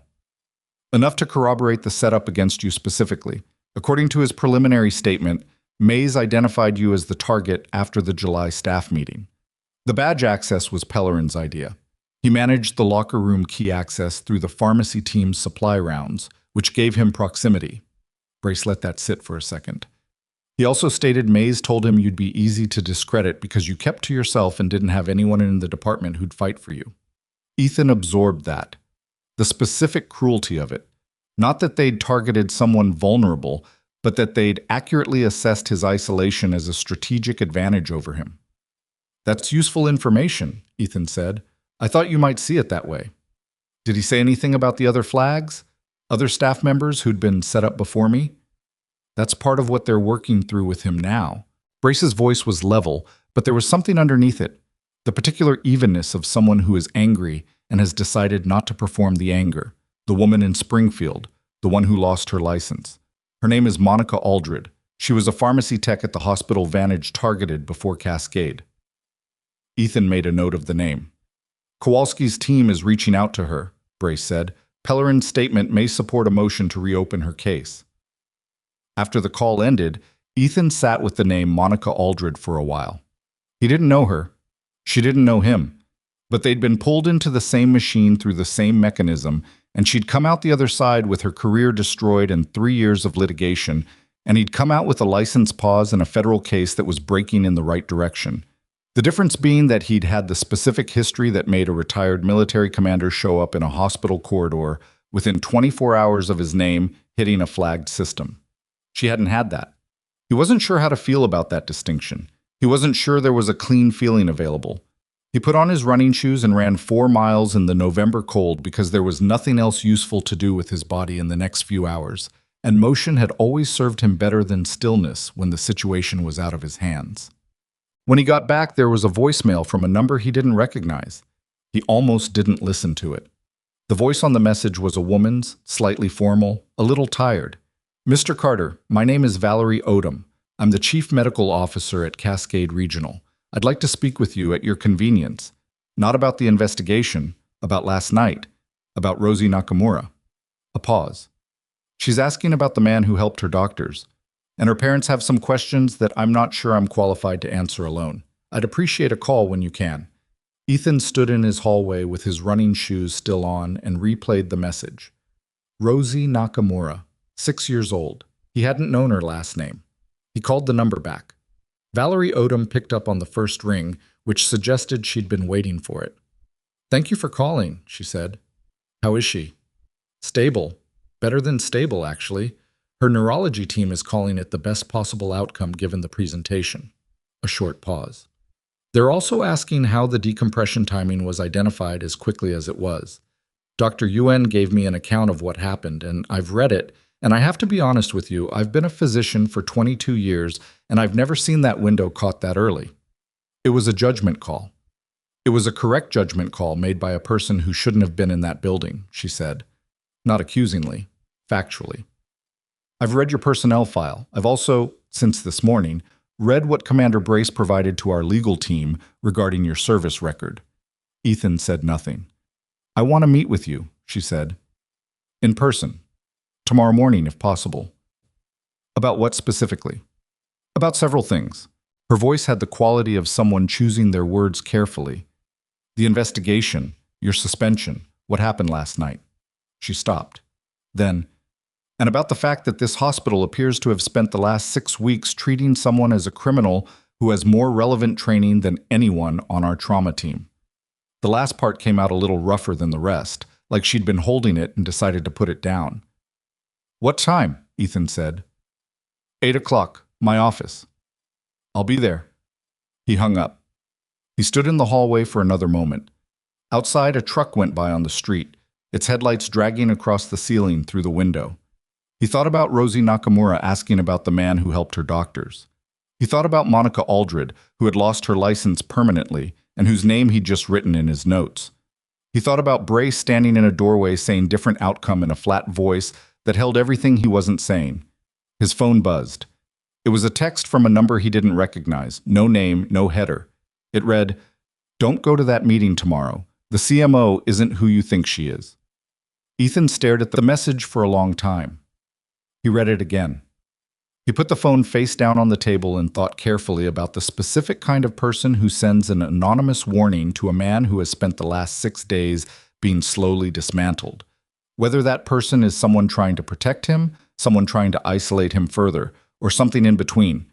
Enough to corroborate the setup against you specifically. According to his preliminary statement, Mays identified you as the target after the July staff meeting. The badge access was Pellerin's idea. He managed the locker room key access through the pharmacy team's supply rounds, which gave him proximity. Brace let that sit for a second. He also stated Mays told him you'd be easy to discredit because you kept to yourself and didn't have anyone in the department who'd fight for you. Ethan absorbed that. The specific cruelty of it. Not that they'd targeted someone vulnerable, but that they'd accurately assessed his isolation as a strategic advantage over him. That's useful information, Ethan said. I thought you might see it that way. Did he say anything about the other flags? Other staff members who'd been set up before me? That's part of what they're working through with him now. Brace's voice was level, but there was something underneath it. The particular evenness of someone who is angry and has decided not to perform the anger. The woman in Springfield, the one who lost her license. Her name is Monica Aldred. She was a pharmacy tech at the hospital Vantage targeted before Cascade. Ethan made a note of the name. Kowalski's team is reaching out to her, Brace said. Pellerin's statement may support a motion to reopen her case. After the call ended, Ethan sat with the name Monica Aldred for a while. He didn't know her. She didn't know him. But they'd been pulled into the same machine through the same mechanism, and she'd come out the other side with her career destroyed and 3 years of litigation, and he'd come out with a license pause and a federal case that was breaking in the right direction. The difference being that he'd had the specific history that made a retired military commander show up in a hospital corridor within 24 hours of his name hitting a flagged system. She hadn't had that. He wasn't sure how to feel about that distinction. He wasn't sure there was a clean feeling available. He put on his running shoes and ran 4 miles in the November cold because there was nothing else useful to do with his body in the next few hours, and motion had always served him better than stillness when the situation was out of his hands. When he got back, there was a voicemail from a number he didn't recognize. He almost didn't listen to it. The voice on the message was a woman's, slightly formal, a little tired. Mr. Carter, my name is Valerie Odom. I'm the Chief Medical Officer at Cascade Regional. I'd like to speak with you at your convenience. Not about the investigation, About last night? About Rosie Nakamura? A pause. She's asking about the man who helped her doctors, and her parents have some questions that I'm not sure I'm qualified to answer alone. I'd appreciate a call when you can. Ethan stood in his hallway with his running shoes still on and replayed the message. Rosie Nakamura, 6 years old. He hadn't known her last name. He called the number back. Valerie Odom picked up on the first ring, which suggested she'd been waiting for it. "Thank you for calling," she said. "How is she?" "Stable. Better than stable, actually. Her neurology team is calling it the best possible outcome given the presentation." A short pause. "They're also asking how the decompression timing was identified as quickly as it was. Dr. Yuen gave me an account of what happened, and I've read it, and I have to be honest with you, I've been a physician for 22 years, and I've never seen that window caught that early. It was a judgment call. It was a correct judgment call made by a person who shouldn't have been in that building," she said. Not accusingly, factually. "I've read your personnel file. I've also, since this morning, read what Commander Brace provided to our legal team regarding your service record." Ethan said nothing. "I want to meet with you," she said. "In person. Tomorrow morning, if possible." "About what specifically?" "About several things." Her voice had the quality of someone choosing their words carefully. "The investigation, your suspension, what happened last night." She stopped. Then, "And about the fact that this hospital appears to have spent the last 6 weeks treating someone as a criminal who has more relevant training than anyone on our trauma team." The last part came out a little rougher than the rest, like she'd been holding it and decided to put it down. "What time?" Ethan said. 8 o'clock, my office." "I'll be there." He hung up. He stood in the hallway for another moment. Outside, a truck went by on the street, its headlights dragging across the ceiling through the window. He thought about Rosie Nakamura asking about the man who helped her doctors. He thought about Monica Aldred, who had lost her license permanently and whose name he'd just written in his notes. He thought about Brace standing in a doorway saying different outcome in a flat voice that held everything he wasn't saying. His phone buzzed. It was a text from a number he didn't recognize, no name, no header. It read, "Don't go to that meeting tomorrow. The CMO isn't who you think she is." Ethan stared at the message for a long time. He read it again. He put the phone face down on the table and thought carefully about the specific kind of person who sends an anonymous warning to a man who has spent the last 6 days being slowly dismantled. Whether that person is someone trying to protect him, someone trying to isolate him further, or something in between.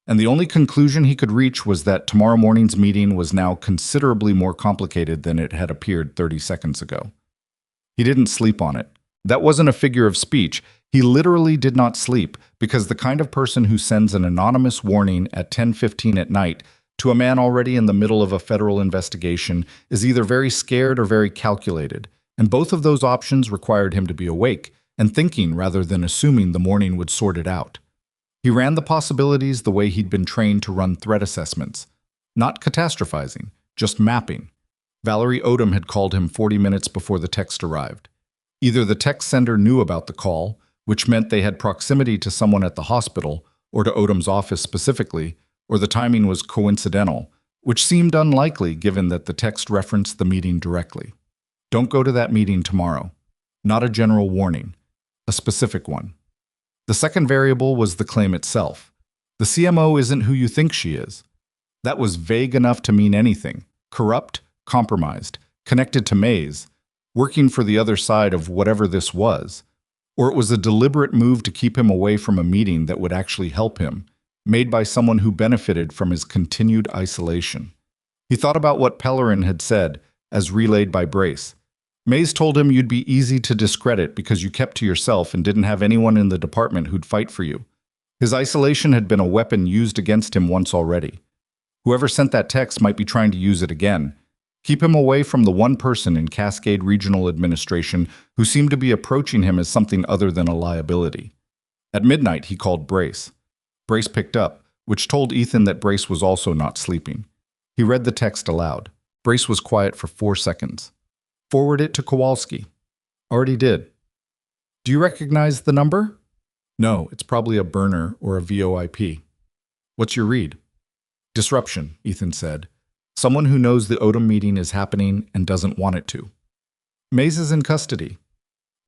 And the only conclusion he could reach was that tomorrow morning's meeting was now considerably more complicated than it had appeared 30 seconds ago. He didn't sleep on it. That wasn't a figure of speech. He literally did not sleep, because the kind of person who sends an anonymous warning at 10:15 at night to a man already in the middle of a federal investigation is either very scared or very calculated, and both of those options required him to be awake and thinking rather than assuming the morning would sort it out. He ran the possibilities the way he'd been trained to run threat assessments. Not catastrophizing, just mapping. Valerie Odom had called him 40 minutes before the text arrived. Either the text sender knew about the call, which meant they had proximity to someone at the hospital, or to Odom's office specifically, or the timing was coincidental, which seemed unlikely given that the text referenced the meeting directly. Don't go to that meeting tomorrow. Not a general warning, a specific one. The second variable was the claim itself. The CMO isn't who you think she is. That was vague enough to mean anything. Corrupt, compromised, connected to Mays, working for the other side of whatever this was. Or it was a deliberate move to keep him away from a meeting that would actually help him, made by someone who benefited from his continued isolation. He thought about what Pellerin had said, as relayed by Brace. Mays told him you'd be easy to discredit because you kept to yourself and didn't have anyone in the department who'd fight for you. His isolation had been a weapon used against him once already. Whoever sent that text might be trying to use it again. Keep him away from the one person in Cascade Regional Administration who seemed to be approaching him as something other than a liability. At midnight, he called Brace. Brace picked up, which told Ethan that Brace was also not sleeping. He read the text aloud. Brace was quiet for 4 seconds. Forward it to Kowalski. Already did. Do you recognize the number? No, it's probably a burner or a VoIP. What's your read? Disruption, Ethan said. Someone who knows the Odom meeting is happening and doesn't want it to. Maze is in custody.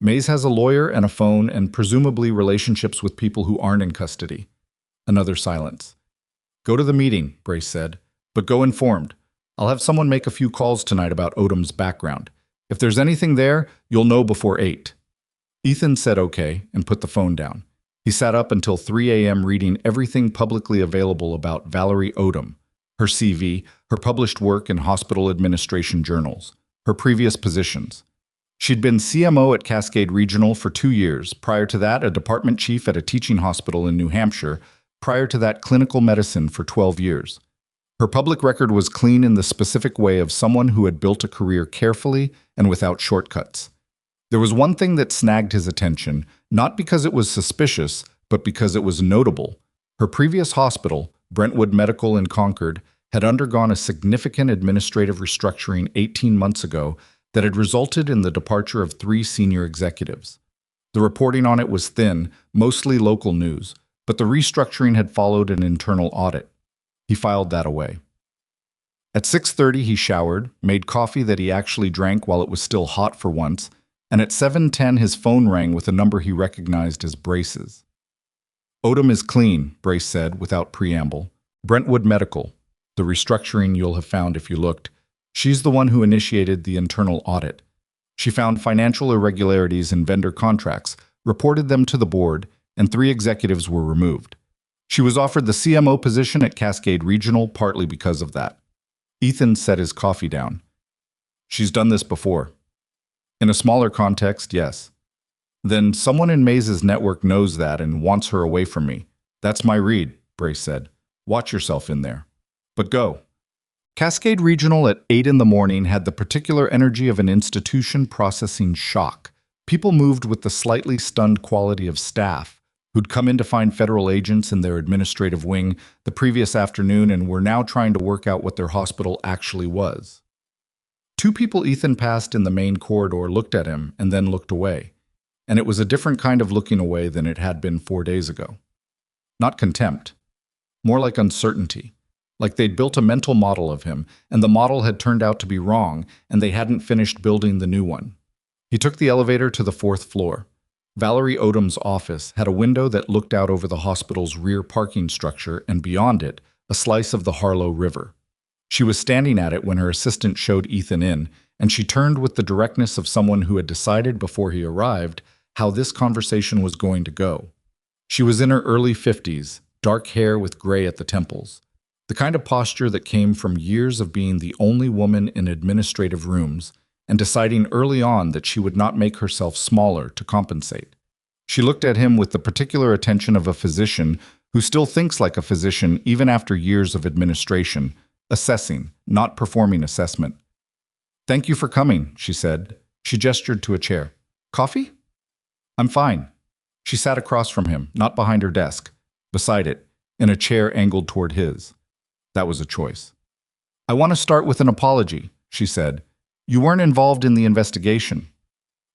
Maze has a lawyer and a phone and presumably relationships with people who aren't in custody. Another silence. Go to the meeting, Brace said, but go informed. I'll have someone make a few calls tonight about Odom's background. If there's anything there, you'll know before 8. Ethan said okay and put the phone down. He sat up until 3 a.m. reading everything publicly available about Valerie Odom, her CV, her published work in hospital administration journals, her previous positions. She'd been CMO at Cascade Regional for 2 years, prior to that a department chief at a teaching hospital in New Hampshire, prior to that clinical medicine for 12 years. Her public record was clean in the specific way of someone who had built a career carefully and without shortcuts. There was one thing that snagged his attention, not because it was suspicious, but because it was notable. Her previous hospital, Brentwood Medical in Concord, had undergone a significant administrative restructuring 18 months ago that had resulted in the departure of 3 senior executives. The reporting on it was thin, mostly local news, but the restructuring had followed an internal audit. He filed that away. At 6:30 he showered, made coffee that he actually drank while it was still hot for once, and at 7:10 his phone rang with a number he recognized as Brace's. Odom is clean, Brace said without preamble. Brentwood Medical, the restructuring you'll have found if you looked. She's the one who initiated the internal audit. She found financial irregularities in vendor contracts, reported them to the board, and 3 executives were removed. She was offered the CMO position at Cascade Regional partly because of that. Ethan set his coffee down. She's done this before. In a smaller context, yes. Then someone in Maze's network knows that and wants her away from me. That's my read, Brace said. Watch yourself in there. But go. Cascade Regional at 8 in the morning had the particular energy of an institution processing shock. People moved with the slightly stunned quality of staff who'd come in to find federal agents in their administrative wing the previous afternoon and were now trying to work out what their hospital actually was. 2 people Ethan passed in the main corridor looked at him and then looked away, and it was a different kind of looking away than it had been 4 days ago. Not contempt, more like uncertainty, like they'd built a mental model of him, and the model had turned out to be wrong, and they hadn't finished building the new one. He took the elevator to the 4th floor. Valerie Odom's office had a window that looked out over the hospital's rear parking structure and beyond it, a slice of the Harlow River. She was standing at it when her assistant showed Ethan in, and she turned with the directness of someone who had decided before he arrived how this conversation was going to go. She was in her early 50s, dark hair with gray at the temples, the kind of posture that came from years of being the only woman in administrative rooms and deciding early on that she would not make herself smaller to compensate. She looked at him with the particular attention of a physician who still thinks like a physician even after years of administration, assessing, not performing assessment. "Thank you for coming," she said. She gestured to a chair. "Coffee?" "I'm fine." She sat across from him, not behind her desk, beside it, in a chair angled toward his. That was a choice. "I want to start with an apology," she said. "You weren't involved in the investigation."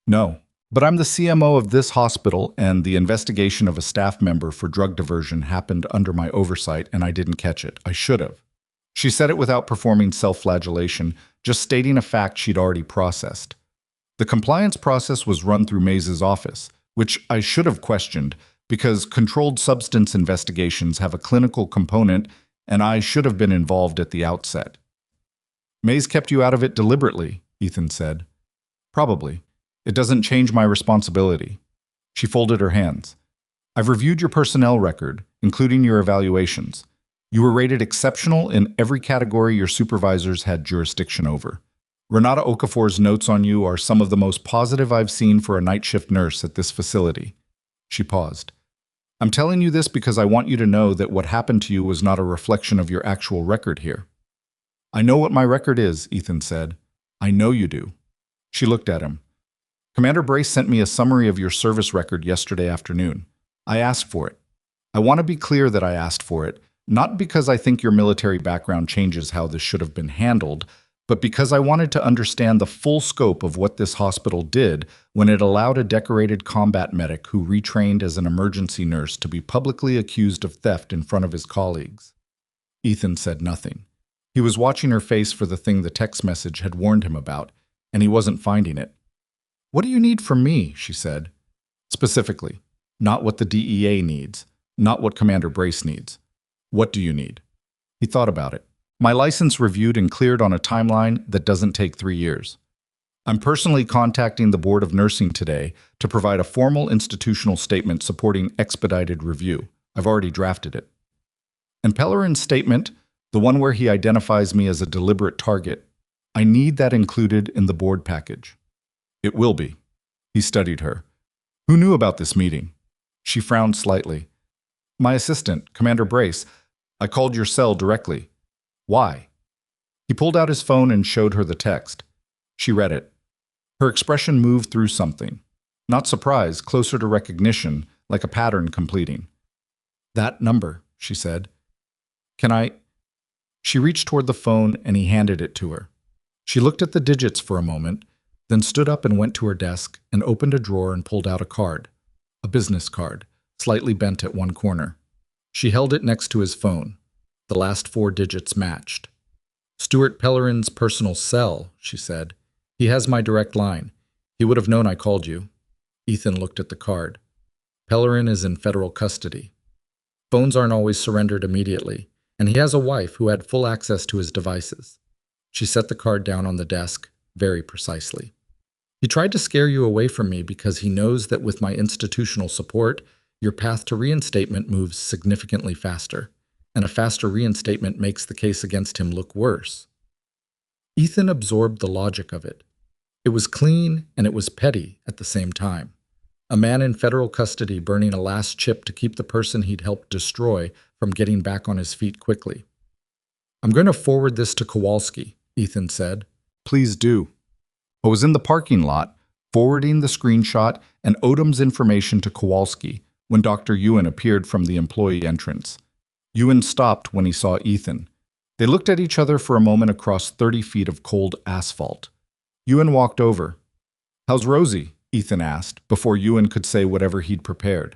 "No, but I'm the CMO of this hospital, and the investigation of a staff member for drug diversion happened under my oversight, and I didn't catch it. I should have." She said it without performing self-flagellation, just stating a fact she'd already processed. The compliance process was run through Maze's office, which I should have questioned, because controlled substance investigations have a clinical component, and I should have been involved at the outset. "Maze kept you out of it deliberately," Ethan said. "Probably. It doesn't change my responsibility." She folded her hands. "I've reviewed your personnel record, including your evaluations. You were rated exceptional in every category your supervisors had jurisdiction over. Renata Okafor's notes on you are some of the most positive I've seen for a night shift nurse at this facility." She paused. "I'm telling you this because I want you to know that what happened to you was not a reflection of your actual record here." "I know what my record is," Ethan said. "I know you do." She looked at him. "Commander Brace sent me a summary of your service record yesterday afternoon. I asked for it. I want to be clear that I asked for it, not because I think your military background changes how this should have been handled, but because I wanted to understand the full scope of what this hospital did when it allowed a decorated combat medic who retrained as an emergency nurse to be publicly accused of theft in front of his colleagues." Ethan said nothing. He was watching her face for the thing the text message had warned him about, and he wasn't finding it. "What do you need from me?" she said. Specifically, not what the DEA needs, not what Commander Brace needs. What do you need? He thought about it. My license reviewed and cleared on a timeline that doesn't take 3 years. I'm personally contacting the Board of Nursing today to provide a formal institutional statement supporting expedited review. I've already drafted it. And Pellerin's statement, the one where he identifies me as a deliberate target, I need that included in the board package. It will be. He studied her. Who knew about this meeting? She frowned slightly. My assistant, Commander Brace. I called your cell directly. Why? He pulled out his phone and showed her the text. She read it. Her expression moved through something. Not surprise, closer to recognition, like a pattern completing. That number, she said. Can I? She reached toward the phone and he handed it to her. She looked at the digits for a moment, then stood up and went to her desk and opened a drawer and pulled out a card. A business card, slightly bent at one corner. She held it next to his phone. The last 4 digits matched. Stuart Pellerin's personal cell, she said. He has my direct line. He would have known I called you. Ethan looked at the card. Pellerin is in federal custody. Phones aren't always surrendered immediately, and he has a wife who had full access to his devices. She set the card down on the desk, very precisely. He tried to scare you away from me because he knows that with my institutional support, your path to reinstatement moves significantly faster, and a faster reinstatement makes the case against him look worse. Ethan absorbed the logic of it. It was clean and it was petty at the same time. A man in federal custody burning a last chip to keep the person he'd helped destroy from getting back on his feet quickly. I'm going to forward this to Kowalski, Ethan said. Please do. I was in the parking lot, forwarding the screenshot and Odom's information to Kowalski when Dr. Ewan appeared from the employee entrance. Ewan stopped when he saw Ethan. They looked at each other for a moment across 30 feet of cold asphalt. Ewan walked over. How's Rosie? Ethan asked, before Ewan could say whatever he'd prepared.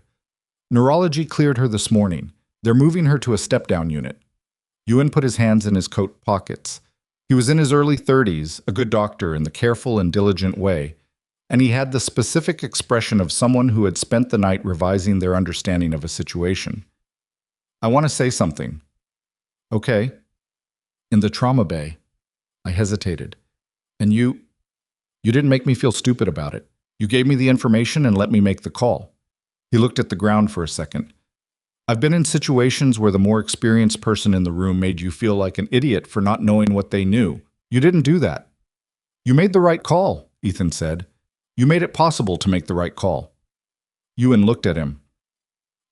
Neurology cleared her this morning. They're moving her to a step-down unit. Ewan put his hands in his coat pockets. He was in his early 30s, a good doctor in the careful and diligent way, and he had the specific expression of someone who had spent the night revising their understanding of a situation. I want to say something. Okay. In the trauma bay. I hesitated. And you didn't make me feel stupid about it. You gave me the information and let me make the call. He looked at the ground for a second. I've been in situations where the more experienced person in the room made you feel like an idiot for not knowing what they knew. You didn't do that. You made the right call, Ethan said. You made it possible to make the right call. Ewan looked at him.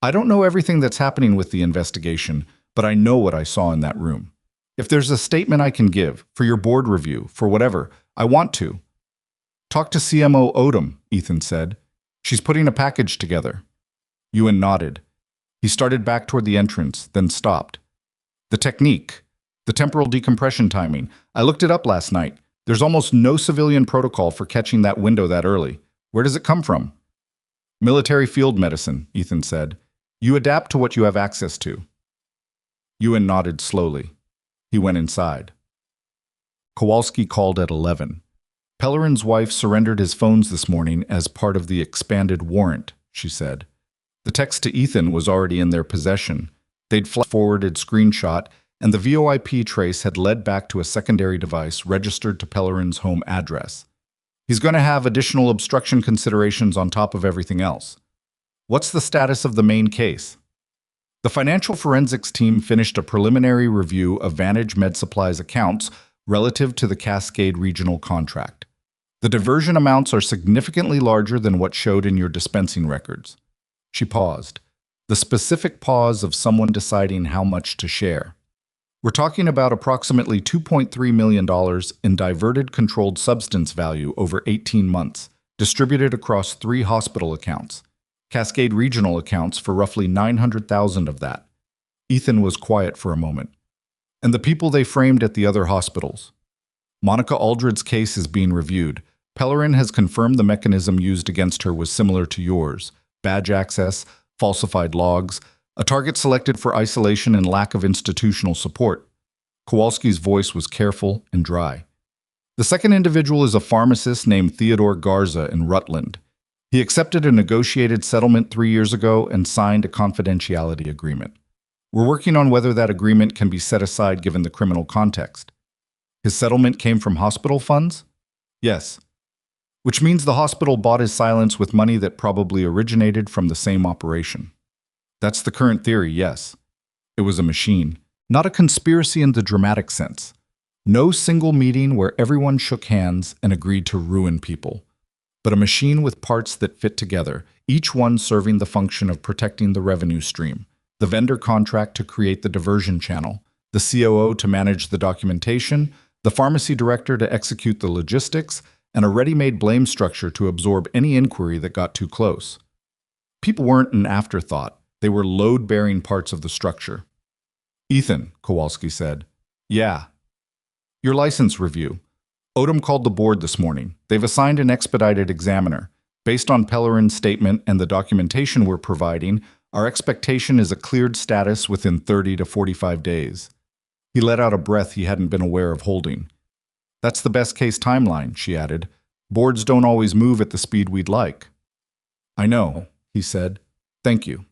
I don't know everything that's happening with the investigation, but I know what I saw in that room. If there's a statement I can give, for your board review, for whatever, I want to. Talk to CMO Odom, Ethan said. She's putting a package together. Ewan nodded. He started back toward the entrance, then stopped. The technique, the temporal decompression timing, I looked it up last night. There's almost no civilian protocol for catching that window that early. Where does it come from? Military field medicine, Ethan said. You adapt to what you have access to. Ewan nodded slowly. He went inside. Kowalski called at 11. Pellerin's wife surrendered his phones this morning as part of the expanded warrant, she said. The text to Ethan was already in their possession. They'd forwarded screenshot, and the VoIP trace had led back to a secondary device registered to Pellerin's home address. He's going to have additional obstruction considerations on top of everything else. What's the status of the main case? The financial forensics team finished a preliminary review of Vantage Med Supply's accounts relative to the Cascade Regional contract. The diversion amounts are significantly larger than what showed in your dispensing records. She paused, the specific pause of someone deciding how much to share. We're talking about approximately $2.3 million in diverted controlled substance value over 18 months, distributed across 3 hospital accounts. Cascade Regional accounts for roughly $900,000 of that. Ethan was quiet for a moment. And the people they framed at the other hospitals. Monica Aldred's case is being reviewed. Pellerin has confirmed the mechanism used against her was similar to yours. Badge access, falsified logs, a target selected for isolation and lack of institutional support. Kowalski's voice was careful and dry. The second individual is a pharmacist named Theodore Garza in Rutland. He accepted a negotiated settlement 3 years ago and signed a confidentiality agreement. We're working on whether that agreement can be set aside given the criminal context. His settlement came from hospital funds? Yes. Which means the hospital bought his silence with money that probably originated from the same operation. That's the current theory, yes. It was a machine, not a conspiracy in the dramatic sense. No single meeting where everyone shook hands and agreed to ruin people, but a machine with parts that fit together, each one serving the function of protecting the revenue stream, the vendor contract to create the diversion channel, the COO to manage the documentation, the pharmacy director to execute the logistics, and a ready-made blame structure to absorb any inquiry that got too close. People weren't an afterthought. They were load-bearing parts of the structure. Ethan, Kowalski said. Yeah. Your license review. Odom called the board this morning. They've assigned an expedited examiner. Based on Pellerin's statement and the documentation we're providing, our expectation is a cleared status within 30 to 45 days. He let out a breath he hadn't been aware of holding. That's the best-case timeline, she added. Boards don't always move at the speed we'd like. I know, he said. Thank you.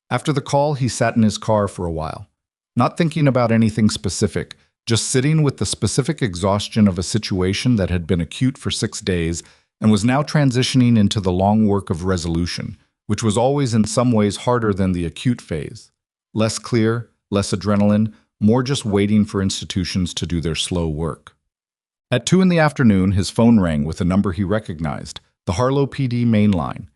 After the call, he sat in his car for a while, not thinking about anything specific, just sitting with the specific exhaustion of a situation that had been acute for 6 days and was now transitioning into the long work of resolution, which was always in some ways harder than the acute phase. Less clear, less adrenaline, more just waiting for institutions to do their slow work. At 2 in the afternoon, his phone rang with a number he recognized, the Harlow PD main line.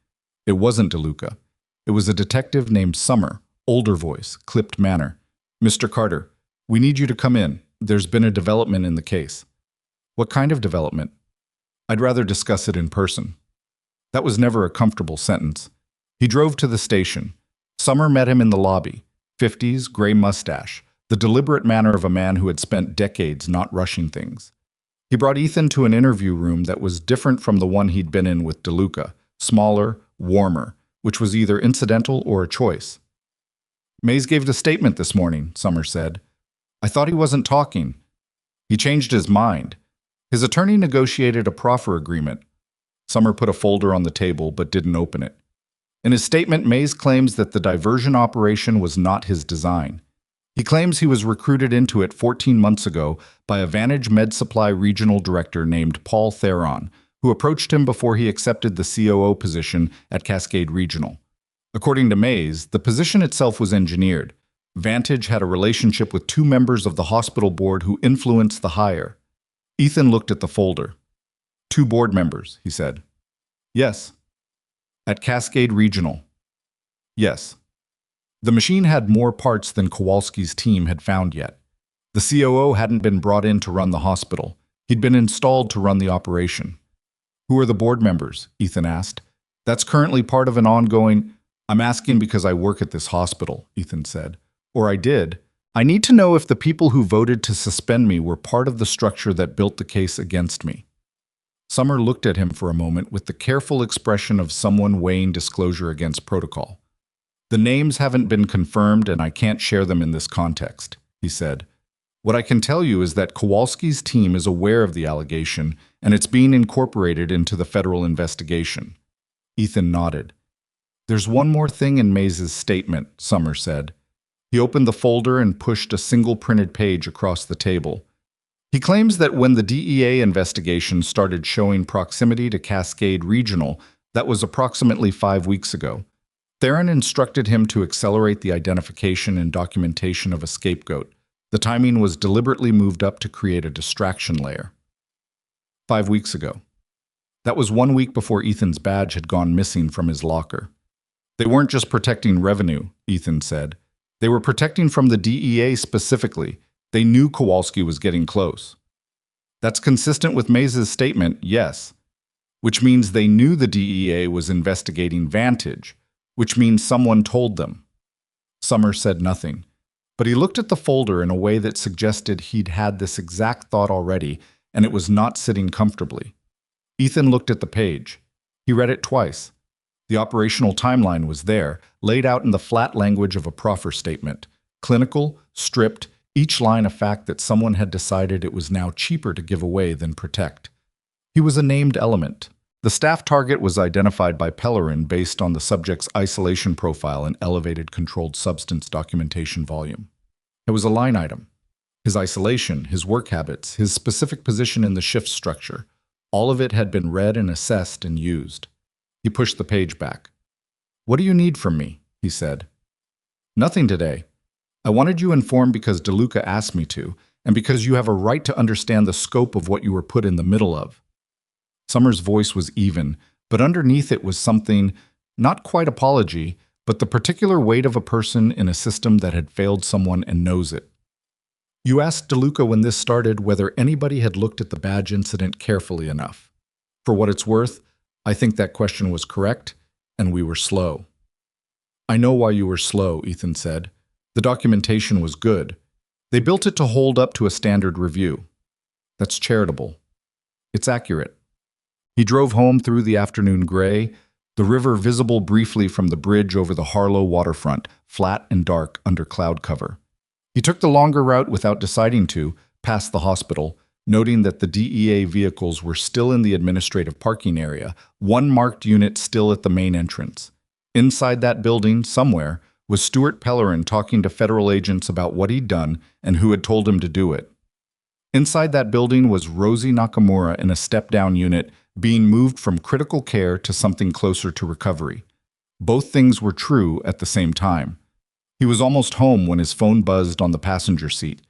It wasn't DeLuca. It was a detective named Summer, older voice, clipped manner. Mr. Carter, we need you to come in. There's been a development in the case. What kind of development? I'd rather discuss it in person. That was never a comfortable sentence. He drove to the station. Summer met him in the lobby. 50s, gray mustache, the deliberate manner of a man who had spent decades not rushing things. He brought Ethan to an interview room that was different from the one he'd been in with DeLuca, smaller, warmer, which was either incidental or a choice. Mays gave the statement this morning, Summer said. I thought he wasn't talking. He changed his mind. His attorney negotiated a proffer agreement. Summer put a folder on the table but didn't open it. In his statement, Mays claims that the diversion operation was not his design. He claims he was recruited into it 14 months ago by a Vantage Med Supply regional director named Paul Theron, who approached him before he accepted the COO position at Cascade Regional. According to Mays, the position itself was engineered. Vantage had a relationship with 2 members of the hospital board who influenced the hire. Ethan looked at the folder. 2 board members, he said. Yes. At Cascade Regional. Yes. The machine had more parts than Kowalski's team had found yet. The COO hadn't been brought in to run the hospital. He'd been installed to run the operation. Who are the board members? Ethan asked. That's currently part of an ongoing... I'm asking because I work at this hospital, Ethan said. Or I did. I need to know if the people who voted to suspend me were part of the structure that built the case against me. Summer looked at him for a moment with the careful expression of someone weighing disclosure against protocol. The names haven't been confirmed and I can't share them in this context, he said. What I can tell you is that Kowalski's team is aware of the allegation and it's being incorporated into the federal investigation. Ethan nodded. There's one more thing in Mays' statement, Summer said. He opened the folder and pushed a single printed page across the table. He claims that when the DEA investigation started showing proximity to Cascade Regional, that was approximately 5 weeks ago. Theron instructed him to accelerate the identification and documentation of a scapegoat. The timing was deliberately moved up to create a distraction layer. 5 weeks ago. That was 1 week before Ethan's badge had gone missing from his locker. They weren't just protecting revenue, Ethan said. They were protecting from the DEA specifically. They knew Kowalski was getting close. That's consistent with Mays' statement, yes. Which means they knew the DEA was investigating Vantage, which means someone told them. Summer said nothing, but he looked at the folder in a way that suggested he'd had this exact thought already and it was not sitting comfortably. Ethan looked at the page. He read it twice. The operational timeline was there, laid out in the flat language of a proffer statement. Clinical, stripped, each line a fact that someone had decided it was now cheaper to give away than protect. He was a named element. The staff target was identified by Pellerin based on the subject's isolation profile and elevated controlled substance documentation volume. It was a line item. His isolation, his work habits, his specific position in the shift structure, all of it had been read and assessed and used. He pushed the page back. "What do you need from me?" he said. "Nothing today. I wanted you informed because DeLuca asked me to, and because you have a right to understand the scope of what you were put in the middle of." Summer's voice was even, but underneath it was something, not quite apology, but the particular weight of a person in a system that had failed someone and knows it. "You asked DeLuca when this started whether anybody had looked at the badge incident carefully enough. For what it's worth, I think that question was correct, and we were slow." "I know why you were slow," Ethan said. "The documentation was good. They built it to hold up to a standard review. That's charitable. It's accurate." He drove home through the afternoon gray, the river visible briefly from the bridge over the Harlow waterfront, flat and dark under cloud cover. He took the longer route without deciding to, past the hospital, noting that the DEA vehicles were still in the administrative parking area, one marked unit still at the main entrance. Inside that building, somewhere, was Stuart Pellerin talking to federal agents about what he'd done and who had told him to do it. Inside that building was Rosie Nakamura in a step-down unit, being moved from critical care to something closer to recovery. Both things were true at the same time. He was almost home when his phone buzzed on the passenger seat.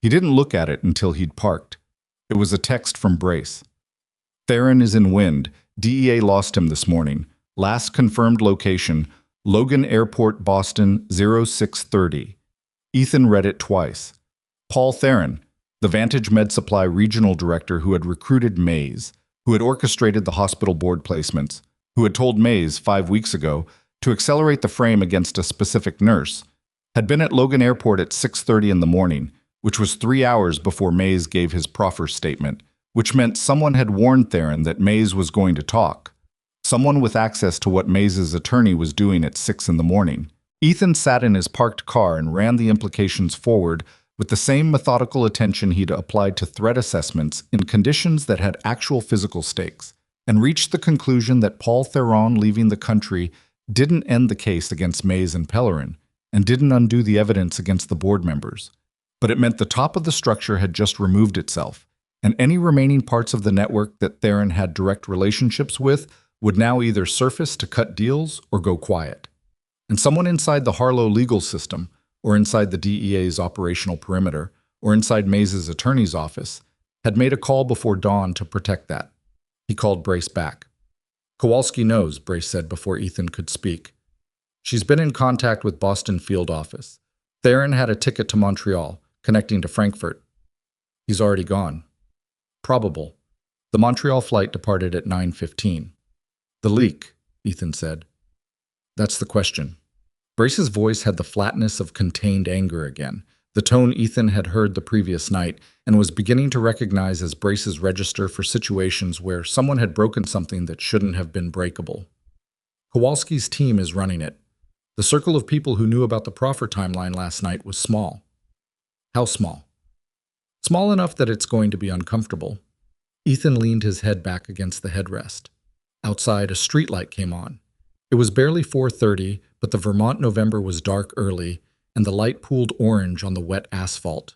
He didn't look at it until he'd parked. It was a text from Brace. "Theron is in wind. DEA lost him this morning. Last confirmed location, Logan Airport, Boston, 0630. Ethan read it twice. Paul Theron, the Vantage Med Supply regional director who had recruited Mays, who had orchestrated the hospital board placements, who had told Mays 5 weeks ago to accelerate the frame against a specific nurse, had been at Logan Airport at 6:30 in the morning, which was 3 hours before Mays gave his proffer statement, which meant someone had warned Theron that Mays was going to talk. Someone with access to what Mays' attorney was doing at 6 in the morning. Ethan sat in his parked car and ran the implications forward with the same methodical attention he'd applied to threat assessments in conditions that had actual physical stakes, and reached the conclusion that Paul Theron leaving the country didn't end the case against Mays and Pellerin, and didn't undo the evidence against the board members. But it meant the top of the structure had just removed itself, and any remaining parts of the network that Theron had direct relationships with would now either surface to cut deals or go quiet. And someone inside the Harlow legal system, or inside the DEA's operational perimeter, or inside Mays' attorney's office, had made a call before dawn to protect that. He called Brace back. "Kowalski knows," Brace said before Ethan could speak. "She's been in contact with Boston field office. Theron had a ticket to Montreal, connecting to Frankfurt. He's already gone. Probable. The Montreal flight departed at 9:15. "The leak," Ethan said. "That's the question." Brace's voice had the flatness of contained anger again, the tone Ethan had heard the previous night and was beginning to recognize as Brace's register for situations where someone had broken something that shouldn't have been breakable. "Kowalski's team is running it. The circle of people who knew about the proffer timeline last night was small." "How small?" "Small enough that it's going to be uncomfortable." Ethan leaned his head back against the headrest. Outside, a streetlight came on. It was barely 4:30, but the Vermont November was dark early, and the light pooled orange on the wet asphalt.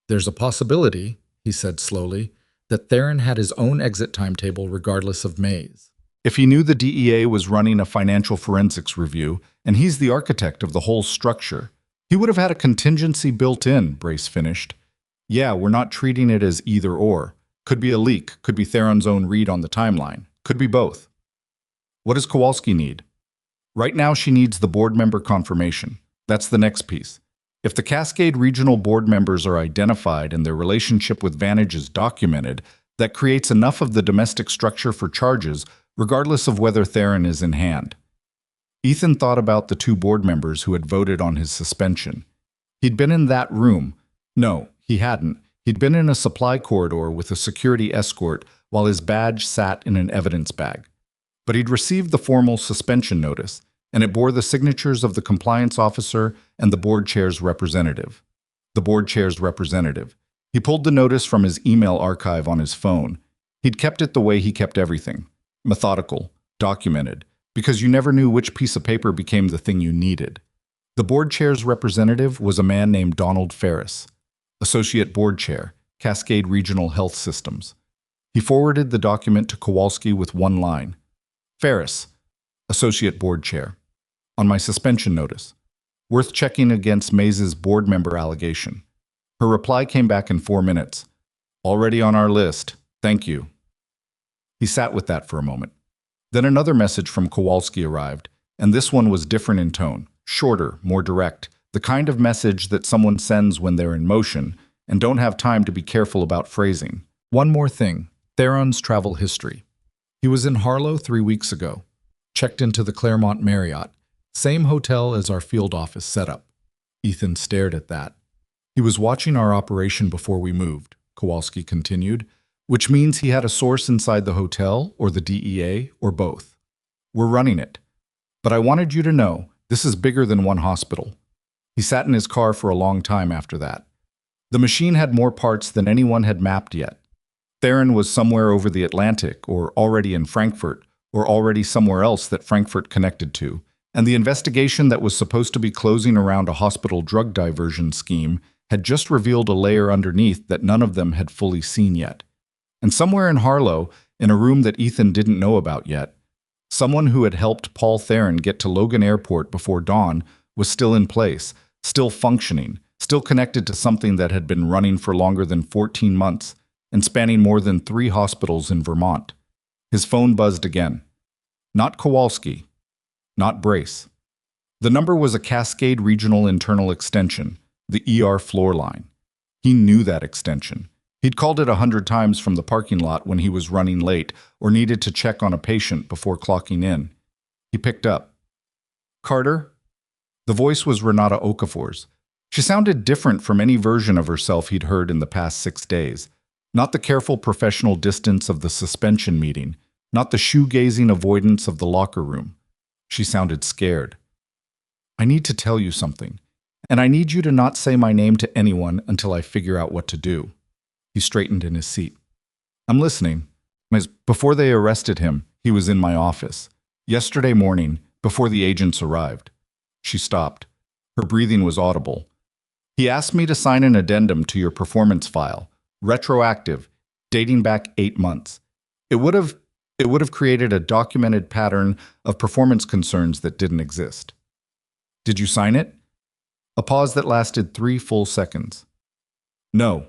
"There's a possibility," he said slowly, "that Theron had his own exit timetable regardless of Mays. If he knew the DEA was running a financial forensics review, and he's the architect of the whole structure, he would have had a contingency built in," Brace finished. "Yeah, we're not treating it as either or. Could be a leak, could be Theron's own read on the timeline, could be both." "What does Kowalski need?" "Right now she needs the board member confirmation. That's the next piece. If the Cascade Regional board members are identified and their relationship with Vantage is documented, that creates enough of the domestic structure for charges, regardless of whether Theron is in hand." Ethan thought about the 2 board members who had voted on his suspension. He'd been in that room. No, he hadn't. He'd been in a supply corridor with a security escort while his badge sat in an evidence bag. But he'd received the formal suspension notice, and it bore the signatures of the compliance officer and the board chair's representative. The board chair's representative. He pulled the notice from his email archive on his phone. He'd kept it the way he kept everything. Methodical, documented, because you never knew which piece of paper became the thing you needed. The board chair's representative was a man named Donald Ferris, Associate Board Chair, Cascade Regional Health Systems. He forwarded the document to Kowalski with one line. Ferris, Associate Board Chair. On my suspension notice. Worth checking against Mays's board member allegation. Her reply came back in 4 minutes. Already on our list. Thank you. He sat with that for a moment. Then another message from Kowalski arrived, and this one was different in tone, shorter, more direct, the kind of message that someone sends when they're in motion and don't have time to be careful about phrasing. One more thing, Theron's travel history. He was in Harlow 3 weeks ago, checked into the Claremont Marriott, same hotel as our field office setup. Ethan stared at that. He was watching our operation before we moved, Kowalski continued, which means he had a source inside the hotel or the DEA or both. We're running it. But I wanted you to know, this is bigger than one hospital. He sat in his car for a long time after that. The machine had more parts than anyone had mapped yet. Theron was somewhere over the Atlantic, or already in Frankfurt, or already somewhere else that Frankfurt connected to, and the investigation that was supposed to be closing around a hospital drug diversion scheme had just revealed a layer underneath that none of them had fully seen yet. And somewhere in Harlow, in a room that Ethan didn't know about yet, someone who had helped Paul Theron get to Logan Airport before dawn was still in place, still functioning, still connected to something that had been running for longer than 14 months and spanning more than 3 hospitals in Vermont. His phone buzzed again. Not Kowalski. Not Brace. The number was a Cascade Regional Internal Extension, the ER floor line. He knew that extension. He'd called it 100 times from the parking lot when he was running late or needed to check on a patient before clocking in. He picked up. Carter? The voice was Renata Okafor's. She sounded different from any version of herself he'd heard in the past 6 days. Not the careful professional distance of the suspension meeting, not the shoe-gazing avoidance of the locker room. She sounded scared. I need to tell you something, and I need you to not say my name to anyone until I figure out what to do. He straightened in his seat. I'm listening. Before they arrested him, he was in my office. Yesterday morning, before the agents arrived. She stopped. Her breathing was audible. He asked me to sign an addendum to your performance file, retroactive, dating back 8 months. It would have created a documented pattern of performance concerns that didn't exist. Did you sign it? A pause that lasted 3 full seconds. No.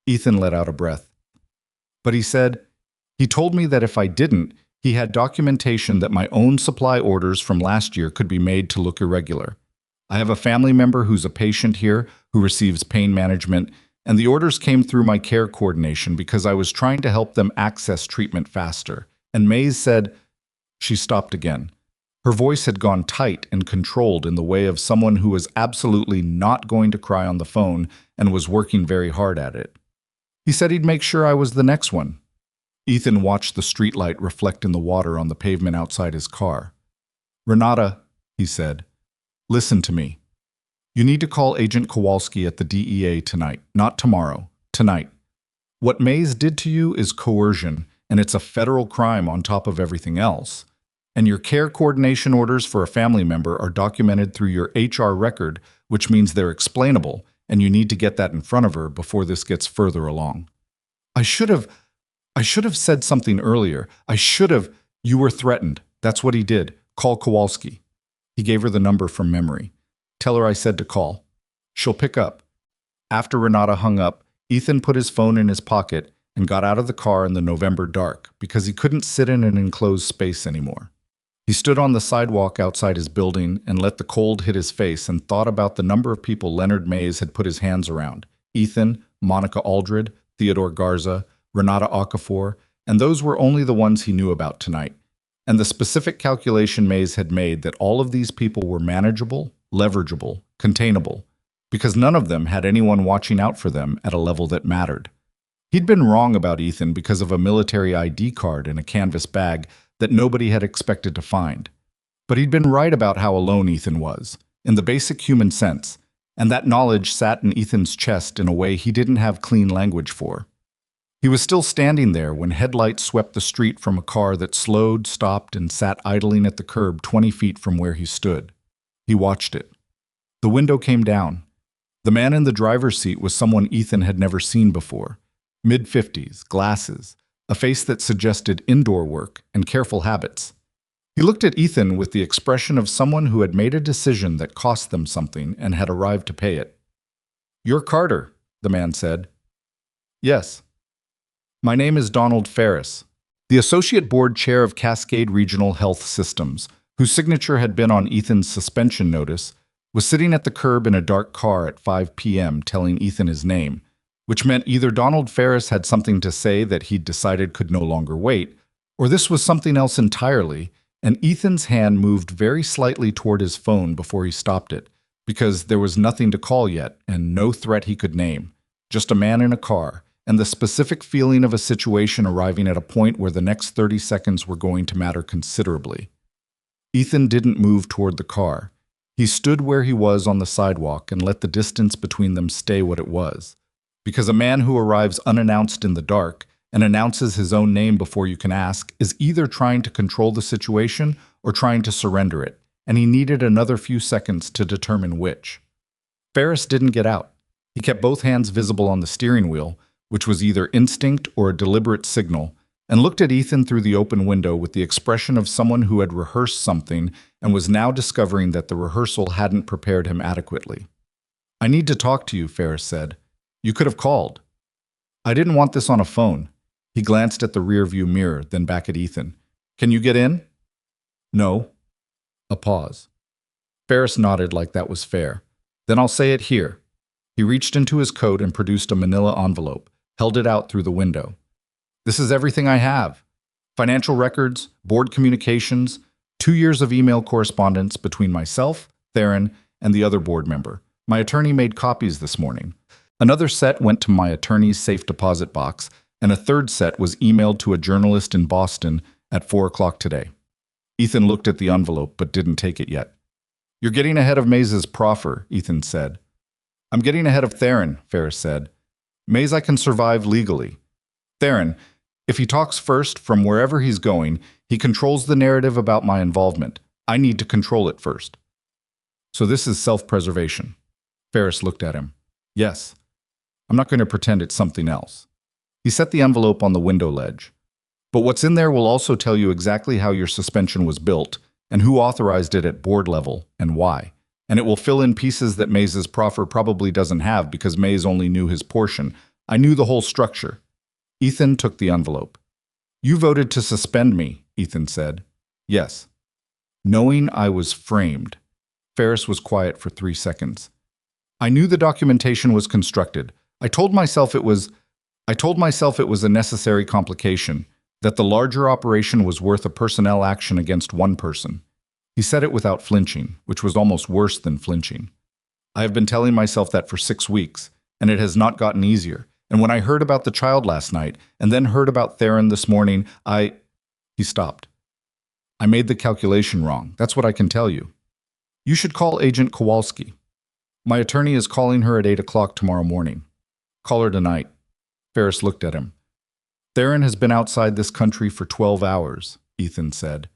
Ethan let out a breath. But he told me that if I didn't, he had documentation that my own supply orders from last year could be made to look irregular. I have a family member who's a patient here who receives pain management, and the orders came through my care coordination because I was trying to help them access treatment faster. And Mays said, she stopped again. Her voice had gone tight and controlled in the way of someone who was absolutely not going to cry on the phone and was working very hard at it. He said he'd make sure I was the next one. Ethan watched the streetlight reflect in the water on the pavement outside his car. Renata, he said, listen to me. You need to call Agent Kowalski at the DEA tonight, not tomorrow, tonight. What Mays did to you is coercion, and it's a federal crime on top of everything else. And your care coordination orders for a family member are documented through your HR record, which means they're explainable, and you need to get that in front of her before this gets further along. I should have said something earlier. You were threatened. That's what he did. Call Kowalski. He gave her the number from memory. Tell her I said to call. She'll pick up. After Renata hung up, Ethan put his phone in his pocket and got out of the car in the November dark because he couldn't sit in an enclosed space anymore. He stood on the sidewalk outside his building and let the cold hit his face and thought about the number of people Leonard Mays had put his hands around. Ethan, Monica Aldred, Theodore Garza, Renata Okafor, and those were only the ones he knew about tonight. And the specific calculation Mays had made that all of these people were manageable, leverageable, containable, because none of them had anyone watching out for them at a level that mattered. He'd been wrong about Ethan because of a military ID card in a canvas bag that nobody had expected to find. But he'd been right about how alone Ethan was, in the basic human sense, and that knowledge sat in Ethan's chest in a way he didn't have clean language for. He was still standing there when headlights swept the street from a car that slowed, stopped, and sat idling at the curb 20 feet from where he stood. He watched it. The window came down. The man in the driver's seat was someone Ethan had never seen before. Mid-50s, glasses, a face that suggested indoor work and careful habits. He looked at Ethan with the expression of someone who had made a decision that cost them something and had arrived to pay it. "You're Carter," the man said. "Yes. My name is Donald Ferris, the Associate Board Chair of Cascade Regional Health Systems, whose signature had been on Ethan's suspension notice, was sitting at the curb in a dark car at 5 p.m. telling Ethan his name, which meant either Donald Ferris had something to say that he'd decided could no longer wait, or this was something else entirely, and Ethan's hand moved very slightly toward his phone before he stopped it, because there was nothing to call yet and no threat he could name, just a man in a car, and the specific feeling of a situation arriving at a point where the next 30 seconds were going to matter considerably. Ethan didn't move toward the car. He stood where he was on the sidewalk and let the distance between them stay what it was. Because a man who arrives unannounced in the dark and announces his own name before you can ask is either trying to control the situation or trying to surrender it, and he needed another few seconds to determine which. Ferris didn't get out. He kept both hands visible on the steering wheel, which was either instinct or a deliberate signal, and looked at Ethan through the open window with the expression of someone who had rehearsed something and was now discovering that the rehearsal hadn't prepared him adequately. "I need to talk to you," Ferris said. "You could have called." "I didn't want this on a phone." He glanced at the rearview mirror, then back at Ethan. "Can you get in?" "No." A pause. Ferris nodded like that was fair. "Then I'll say it here." He reached into his coat and produced a manila envelope, held it out through the window. "This is everything I have. Financial records, board communications, 2 years of email correspondence between myself, Theron, and the other board member. My attorney made copies this morning. Another set went to my attorney's safe deposit box, and a third set was emailed to a journalist in Boston at 4 o'clock today." Ethan looked at the envelope but didn't take it yet. "You're getting ahead of Mays's proffer," Ethan said. "I'm getting ahead of Theron," Ferris said. "Mays I can survive legally. Theron, if he talks first from wherever he's going, he controls the narrative about my involvement. I need to control it first." "So this is self-preservation." Ferris looked at him. "Yes. I'm not going to pretend it's something else." He set the envelope on the window ledge. "But what's in there will also tell you exactly how your suspension was built and who authorized it at board level and why. And it will fill in pieces that Mays's proffer probably doesn't have because Mays only knew his portion. I knew the whole structure." Ethan took the envelope. "You voted to suspend me," Ethan said. "Yes." "Knowing I was framed." Ferris was quiet for 3 seconds. "I knew the documentation was constructed. I told myself it was a necessary complication, that the larger operation was worth a personnel action against one person." He said it without flinching, which was almost worse than flinching. "I have been telling myself that for 6 weeks, and it has not gotten easier. And when I heard about the child last night, and then heard about Theron this morning, He stopped. "I made the calculation wrong, that's what I can tell you. You should call Agent Kowalski. My attorney is calling her at 8 o'clock tomorrow morning. Call her tonight." Ferris looked at him. "Theron has been outside this country for 12 hours, Ethan said.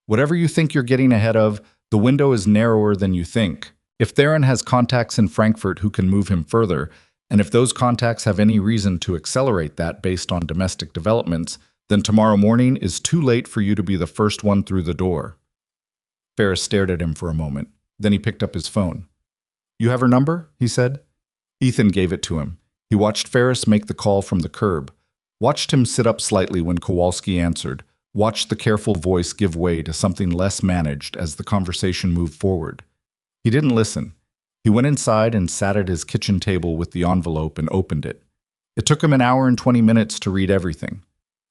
"Whatever you think you're getting ahead of, the window is narrower than you think. If Theron has contacts in Frankfurt who can move him further, and if those contacts have any reason to accelerate that based on domestic developments, then tomorrow morning is too late for you to be the first one through the door." Ferris stared at him for a moment. Then he picked up his phone. "You have her number?" he said. Ethan gave it to him. He watched Ferris make the call from the curb, watched him sit up slightly when Kowalski answered, watched the careful voice give way to something less managed as the conversation moved forward. He didn't listen. He went inside and sat at his kitchen table with the envelope and opened it. It took him an hour and 20 minutes to read everything.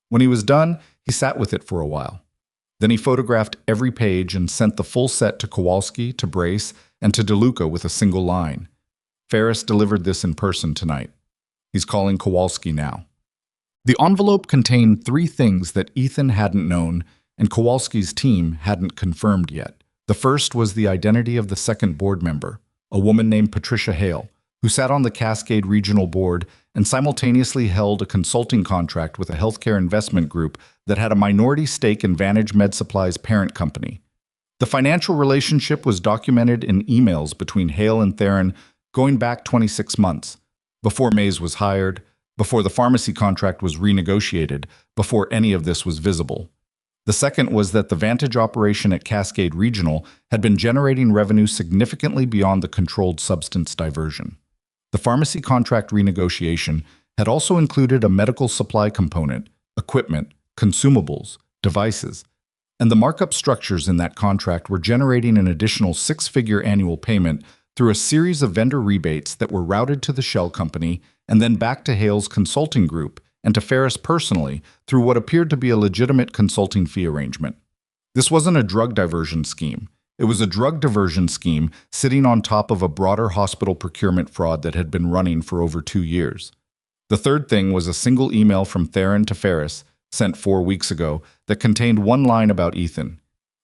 When he was done, he sat with it for a while. Then he photographed every page and sent the full set to Kowalski, to Brace, and to DeLuca with a single line. Ferris delivered this in person tonight. He's calling Kowalski now. The envelope contained 3 things that Ethan hadn't known and Kowalski's team hadn't confirmed yet. The first was the identity of the second board member, a woman named Patricia Hale, who sat on the Cascade Regional Board and simultaneously held a consulting contract with a healthcare investment group that had a minority stake in Vantage Med Supply's parent company. The financial relationship was documented in emails between Hale and Theron going back 26 months, before Mays was hired, before the pharmacy contract was renegotiated, before any of this was visible. The second was that the Vantage operation at Cascade Regional had been generating revenue significantly beyond the controlled substance diversion. The pharmacy contract renegotiation had also included a medical supply component, equipment, consumables, devices, and the markup structures in that contract were generating an additional six-figure annual payment through a series of vendor rebates that were routed to the shell company and then back to Hale's consulting group and to Ferris personally through what appeared to be a legitimate consulting fee arrangement. This wasn't a drug diversion scheme. It was a drug diversion scheme sitting on top of a broader hospital procurement fraud that had been running for over 2 years. The third thing was a single email from Theron to Ferris, sent 4 weeks ago, that contained one line about Ethan.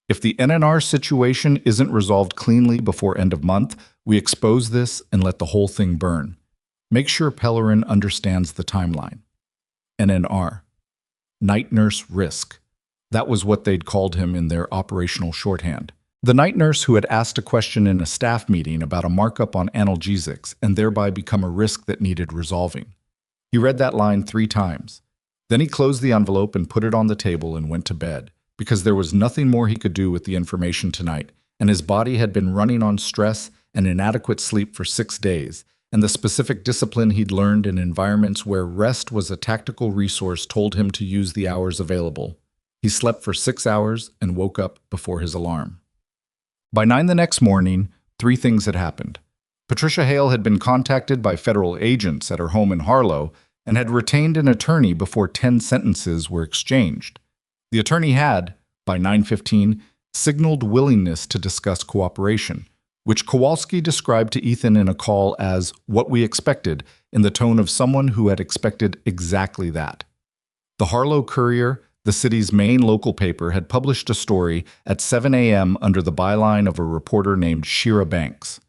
If the NNR situation isn't resolved cleanly before end of month, we expose this and let the whole thing burn. Make sure Pellerin understands the timeline. NNR. Night Nurse Risk. That was what they'd called him in their operational shorthand. The night nurse who had asked a question in a staff meeting about a markup on analgesics and thereby become a risk that needed resolving. He read that line 3 times. Then he closed the envelope and put it on the table and went to bed, because there was nothing more he could do with the information tonight, and his body had been running on stress and inadequate sleep for 6 days, and the specific discipline he'd learned in environments where rest was a tactical resource told him to use the hours available. He slept for 6 hours and woke up before his alarm. By 9 the next morning, 3 things had happened. Patricia Hale had been contacted by federal agents at her home in Harlow and had retained an attorney before 10 sentences were exchanged. The attorney had, by 9:15, signaled willingness to discuss cooperation, which Kowalski described to Ethan in a call as what we expected, in the tone of someone who had expected exactly that. The Harlow Courier, the city's main local paper, had published a story at 7 a.m. under the byline of a reporter named Shira Banks.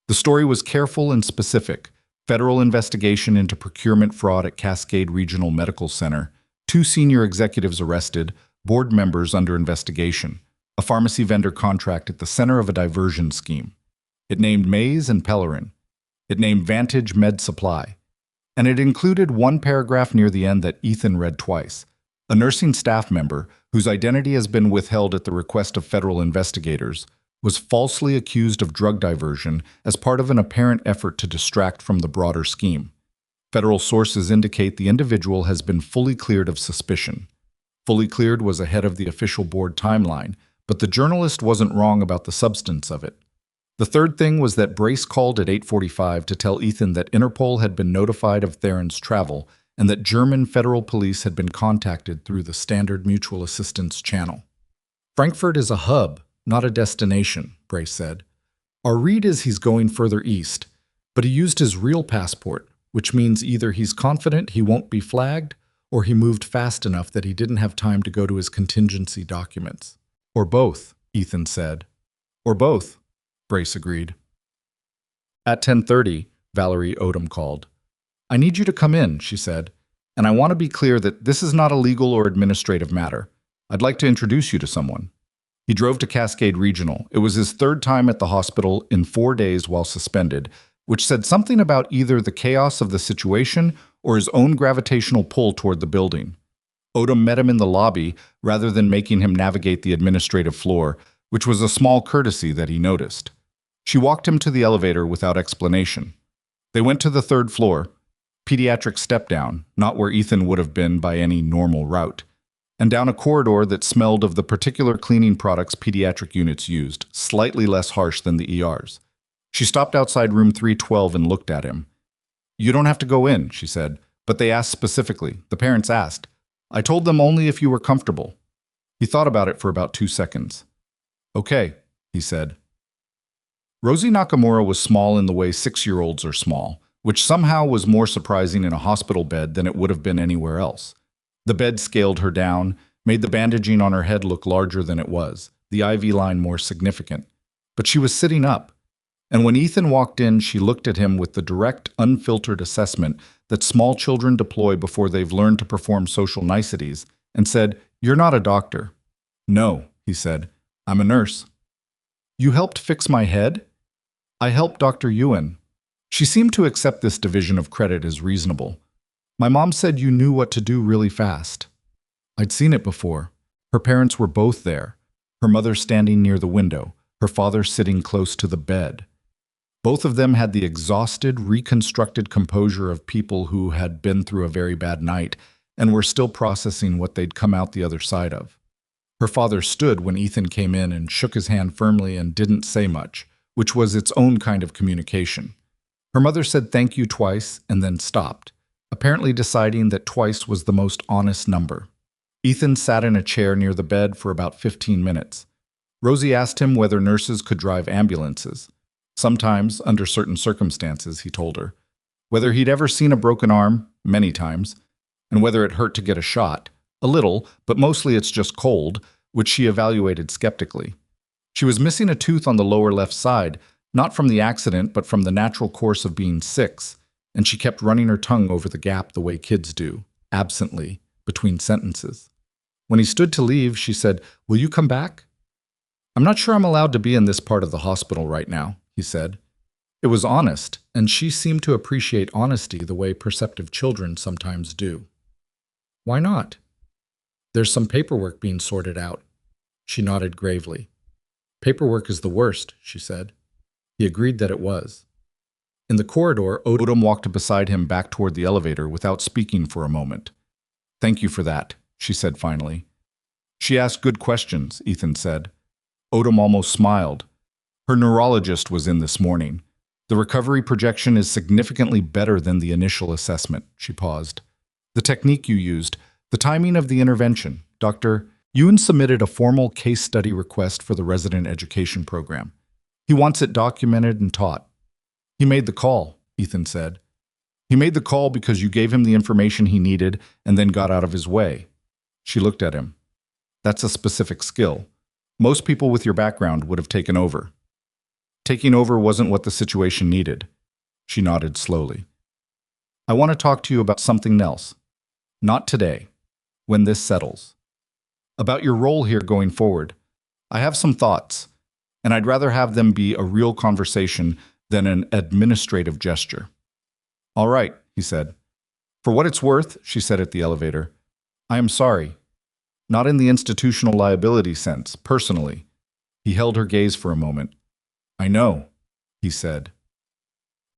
The story was careful and specific. Federal investigation into procurement fraud at Cascade Regional Medical Center, 2 senior executives arrested, board members under investigation, a pharmacy vendor contract at the center of a diversion scheme. It named Mays and Pellerin. It named Vantage Med Supply. And it included one paragraph near the end that Ethan read twice. A nursing staff member, whose identity has been withheld at the request of federal investigators, was falsely accused of drug diversion as part of an apparent effort to distract from the broader scheme. Federal sources indicate the individual has been fully cleared of suspicion. Fully cleared was ahead of the official board timeline, but the journalist wasn't wrong about the substance of it. The third thing was that Brace called at 8:45 to tell Ethan that Interpol had been notified of Theron's travel and that German federal police had been contacted through the standard mutual assistance channel. Frankfurt is a hub, not a destination, Brace said. Our read is he's going further east, but he used his real passport, which means either he's confident he won't be flagged or he moved fast enough that he didn't have time to go to his contingency documents. Or both, Ethan said. Or both, Brace agreed. At 10:30, Valerie Odom called. I need you to come in, she said, and I want to be clear that this is not a legal or administrative matter. I'd like to introduce you to someone. He drove to Cascade Regional. It was his 3rd time at the hospital in 4 days while suspended, which said something about either the chaos of the situation or his own gravitational pull toward the building. Odom met him in the lobby rather than making him navigate the administrative floor, which was a small courtesy that he noticed. She walked him to the elevator without explanation. They went to the 3rd floor, pediatric step-down, not where Ethan would have been by any normal route, and down a corridor that smelled of the particular cleaning products pediatric units used, slightly less harsh than the ERs. She stopped outside room 312 and looked at him. You don't have to go in, she said, but they asked specifically. The parents asked. I told them only if you were comfortable. He thought about it for about 2 seconds. Okay, he said. Rosie Nakamura was small in the way 6-year-olds are small, which somehow was more surprising in a hospital bed than it would have been anywhere else. The bed scaled her down, made the bandaging on her head look larger than it was, the IV line more significant. But she was sitting up. And when Ethan walked in, she looked at him with the direct, unfiltered assessment that small children deploy before they've learned to perform social niceties, and said, "You're not a doctor." "No," he said. "I'm a nurse." "You helped fix my head?" "I helped Dr. Ewan." She seemed to accept this division of credit as reasonable. "My mom said you knew what to do really fast." I'd seen it before. Her parents were both there, her mother standing near the window, her father sitting close to the bed. Both of them had the exhausted, reconstructed composure of people who had been through a very bad night and were still processing what they'd come out the other side of. Her father stood when Ethan came in and shook his hand firmly and didn't say much, which was its own kind of communication. Her mother said thank you twice and then stopped, apparently deciding that twice was the most honest number. Ethan sat in a chair near the bed for about 15 minutes. Rosie asked him whether nurses could drive ambulances. Sometimes, under certain circumstances, he told her. Whether he'd ever seen a broken arm, many times, and whether it hurt to get a shot, a little, but mostly it's just cold, which she evaluated skeptically. She was missing a tooth on the lower left side, not from the accident, but from the natural course of being 6, and she kept running her tongue over the gap the way kids do, absently, between sentences. When he stood to leave, she said, "Will you come back?" "I'm not sure I'm allowed to be in this part of the hospital right now," he said. It was honest, and she seemed to appreciate honesty the way perceptive children sometimes do. "Why not?" "There's some paperwork being sorted out." She nodded gravely. "Paperwork is the worst," she said. He agreed that it was. In the corridor, Odom walked beside him back toward the elevator without speaking for a moment. "Thank you for that," she said finally. "She asked good questions," Ethan said. Odom almost smiled. "Her neurologist was in this morning. The recovery projection is significantly better than the initial assessment." She paused. "The technique you used, the timing of the intervention, Dr. Ewan submitted a formal case study request for the resident education program. He wants it documented and taught." "He made the call," Ethan said. "He made the call because you gave him the information he needed and then got out of his way." She looked at him. "That's a specific skill. Most people with your background would have taken over." "Taking over wasn't what the situation needed." She nodded slowly. "I want to talk to you about something else. Not today. When this settles. About your role here going forward. I have some thoughts, and I'd rather have them be a real conversation than an administrative gesture." "All right," he said. "For what it's worth," she said at the elevator, "I am sorry. Not in the institutional liability sense, personally." He held her gaze for a moment. "I know," he said.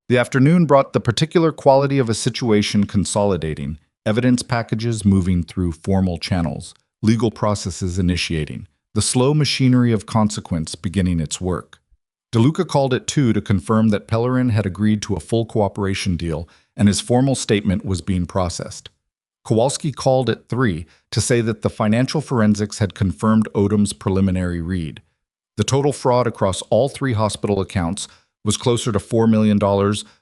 The afternoon brought the particular quality of a situation consolidating, evidence packages moving through formal channels, legal processes initiating, the slow machinery of consequence beginning its work. DeLuca called at 2 to confirm that Pellerin had agreed to a full cooperation deal and his formal statement was being processed. Kowalski called at 3 to say that the financial forensics had confirmed Odom's preliminary read. The total fraud across all 3 hospital accounts was closer to $4 million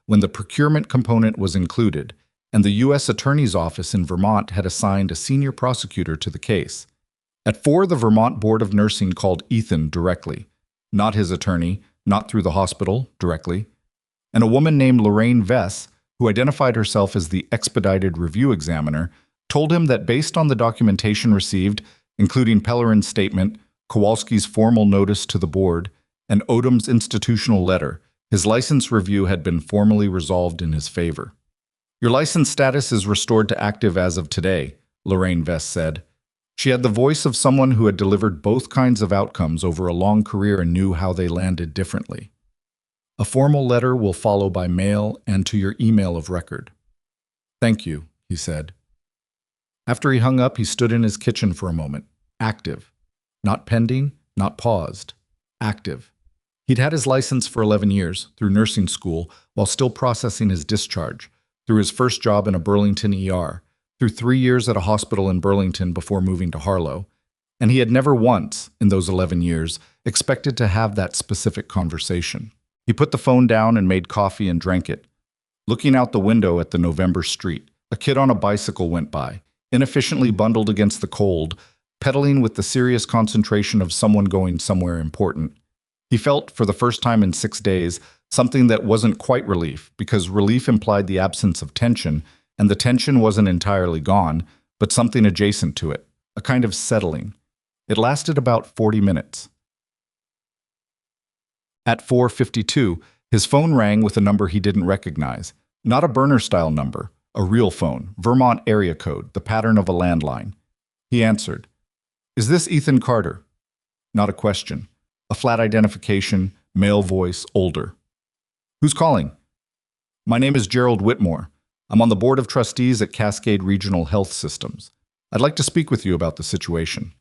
when the procurement component was included, and the U.S. Attorney's Office in Vermont had assigned a senior prosecutor to the case. At 4, the Vermont Board of Nursing called Ethan directly, not his attorney, not through the hospital, directly, and a woman named Lorraine Vess, who identified herself as the expedited review examiner, told him that based on the documentation received, including Pellerin's statement, Kowalski's formal notice to the board, and Odom's institutional letter, his license review had been formally resolved in his favor. "Your license status is restored to active as of today," Lorraine Vess said. She had the voice of someone who had delivered both kinds of outcomes over a long career and knew how they landed differently. "A formal letter will follow by mail and to your email of record." "Thank you," he said. After he hung up, he stood in his kitchen for a moment, active. Not pending, not paused. Active. He'd had his license for 11 years, through nursing school, while still processing his discharge, through his first job in a Burlington ER, through 3 years at a hospital in Burlington before moving to Harlow, and he had never once, in those 11 years, expected to have that specific conversation. He put the phone down and made coffee and drank it. Looking out the window at the November street, a kid on a bicycle went by, inefficiently bundled against the cold, pedaling with the serious concentration of someone going somewhere important. He felt, for the first time in 6 days, something that wasn't quite relief, because relief implied the absence of tension, and the tension wasn't entirely gone, but something adjacent to it, a kind of settling. It lasted about 40 minutes. At 4:52, his phone rang with a number he didn't recognize. Not a burner-style number, a real phone, Vermont area code, the pattern of a landline. He answered. "Is this Ethan Carter?" Not a question. A flat identification, male voice, older. "Who's calling?" "My name is Gerald Whitmore. I'm on the board of trustees at Cascade Regional Health Systems. I'd like to speak with you about the situation."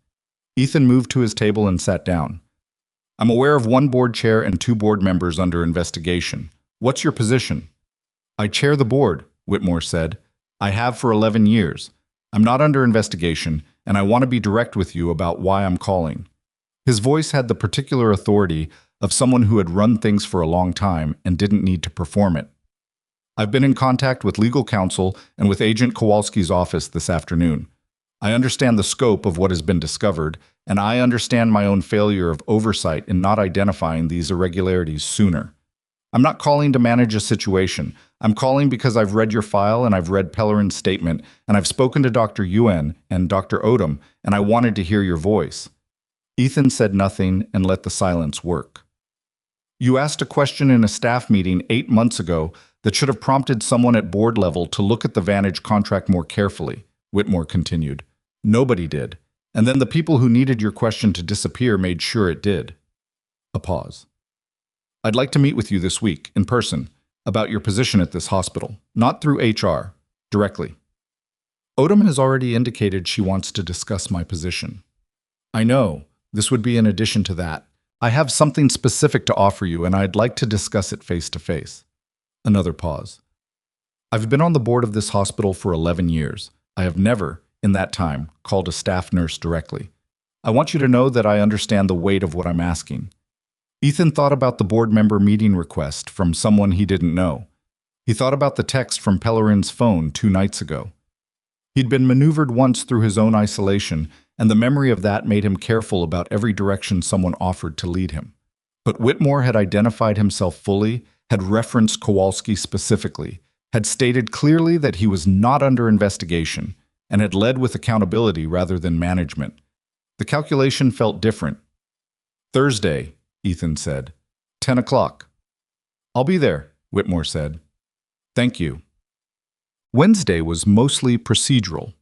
Ethan moved to his table and sat down. "I'm aware of one board chair and 2 board members under investigation. What's your position?" "I chair the board," Whitmore said. "I have for 11 years. I'm not under investigation, and I want to be direct with you about why I'm calling." His voice had the particular authority of someone who had run things for a long time and didn't need to perform it. "I've been in contact with legal counsel and with Agent Kowalski's office this afternoon. I understand the scope of what has been discovered, and I understand my own failure of oversight in not identifying these irregularities sooner. I'm not calling to manage a situation. I'm calling because I've read your file and I've read Pellerin's statement, and I've spoken to Dr. Yuen and Dr. Odom, and I wanted to hear your voice." Ethan said nothing and let the silence work. "You asked a question in a staff meeting 8 months ago that should have prompted someone at board level to look at the Vantage contract more carefully," Whitmore continued. "Nobody did. And then the people who needed your question to disappear made sure it did." A pause. "I'd like to meet with you this week, in person, about your position at this hospital, not through HR, directly." "Odom has already indicated she wants to discuss my position." "I know. This would be in addition to that. I have something specific to offer you, and I'd like to discuss it face to face." Another pause. "I've been on the board of this hospital for 11 years. I have never, in that time, called a staff nurse directly. I want you to know that I understand the weight of what I'm asking." Ethan thought about the board member meeting request from someone he didn't know. He thought about the text from Pellerin's phone 2 nights ago. He'd been maneuvered once through his own isolation, and the memory of that made him careful about every direction someone offered to lead him. But Whitmore had identified himself fully, had referenced Kowalski specifically, had stated clearly that he was not under investigation, and had led with accountability rather than management. The calculation felt different. "Thursday," Ethan said. 10 o'clock. "I'll be there," Whitmore said. "Thank you." Wednesday was mostly procedural.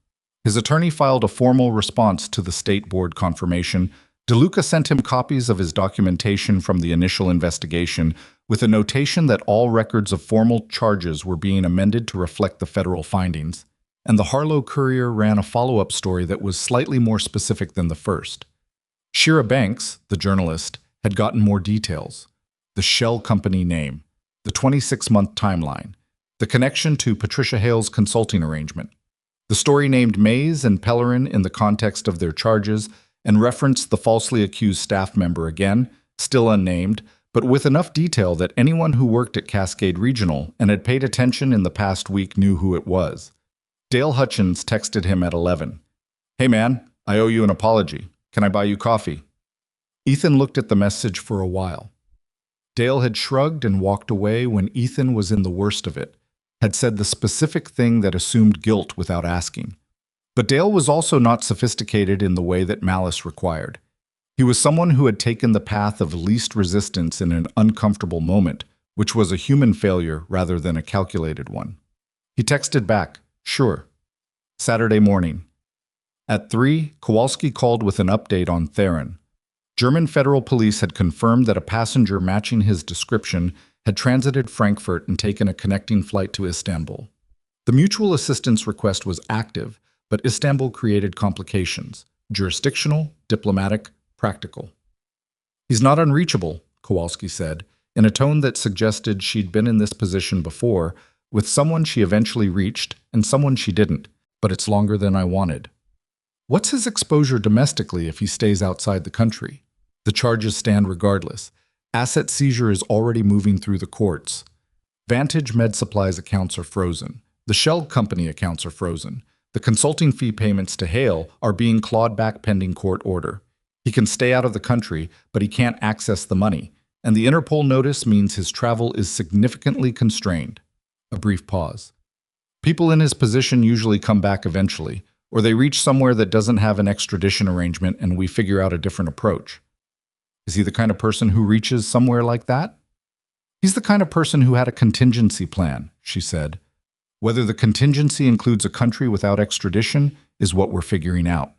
His attorney filed a formal response to the state board confirmation. DeLuca sent him copies of his documentation from the initial investigation with a notation that all records of formal charges were being amended to reflect the federal findings. And the Harlow Courier ran a follow-up story that was slightly more specific than the first. Shira Banks, the journalist, had gotten more details. The shell company name, the 26-month timeline, the connection to Patricia Hale's consulting arrangement. The story named Mays and Pellerin in the context of their charges and referenced the falsely accused staff member again, still unnamed, but with enough detail that anyone who worked at Cascade Regional and had paid attention in the past week knew who it was. Dale Hutchins texted him at 11. "Hey man, I owe you an apology. Can I buy you coffee?" Ethan looked at the message for a while. Dale had shrugged and walked away when Ethan was in the worst of it, had said the specific thing that assumed guilt without asking. But Dale was also not sophisticated in the way that malice required. He was someone who had taken the path of least resistance in an uncomfortable moment, which was a human failure rather than a calculated one. He texted back, "Sure." Saturday morning. At 3, Kowalski called with an update on Theron. German federal police had confirmed that a passenger matching his description had transited Frankfurt and taken a connecting flight to Istanbul. The mutual assistance request was active, but Istanbul created complications: jurisdictional, diplomatic, practical. "He's not unreachable," Kowalski said, in a tone that suggested she'd been in this position before, with someone she eventually reached and someone she didn't, but it's longer than I wanted. "What's his exposure domestically if he stays outside the country? The charges stand regardless. Asset seizure is already moving through the courts. Vantage Med Supply's accounts are frozen. The Shell Company accounts are frozen. The consulting fee payments to Hale are being clawed back pending court order. He can stay out of the country, but he can't access the money. and the Interpol notice means his travel is significantly constrained. A brief pause. People in his position usually come back eventually, or they reach somewhere that doesn't have an extradition arrangement and we figure out a different approach. Is he the kind of person who reaches somewhere like that? He's the kind of person who had a contingency plan, she said. Whether the contingency includes a country without extradition is what we're figuring out.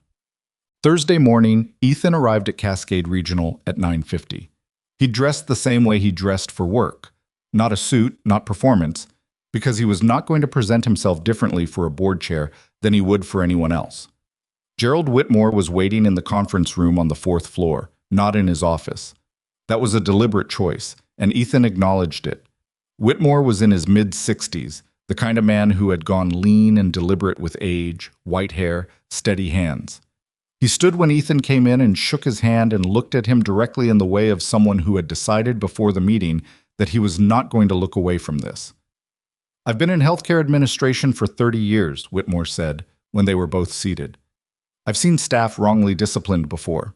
Thursday morning, Ethan arrived at Cascade Regional at 9:50. He dressed the same way he dressed for work. Not a suit, not performance, because he was not going to present himself differently for a board chair than he would for anyone else. Gerald Whitmore was waiting in the conference room on the 4th floor, not in his office. That was a deliberate choice, and Ethan acknowledged it. Whitmore was in his mid-60s, the kind of man who had gone lean and deliberate with age, white hair, steady hands. He stood when Ethan came in and shook his hand and looked at him directly in the way of someone who had decided before the meeting that he was not going to look away from this. "I've been in healthcare administration for 30 years, Whitmore said, when they were both seated. "I've seen staff wrongly disciplined before.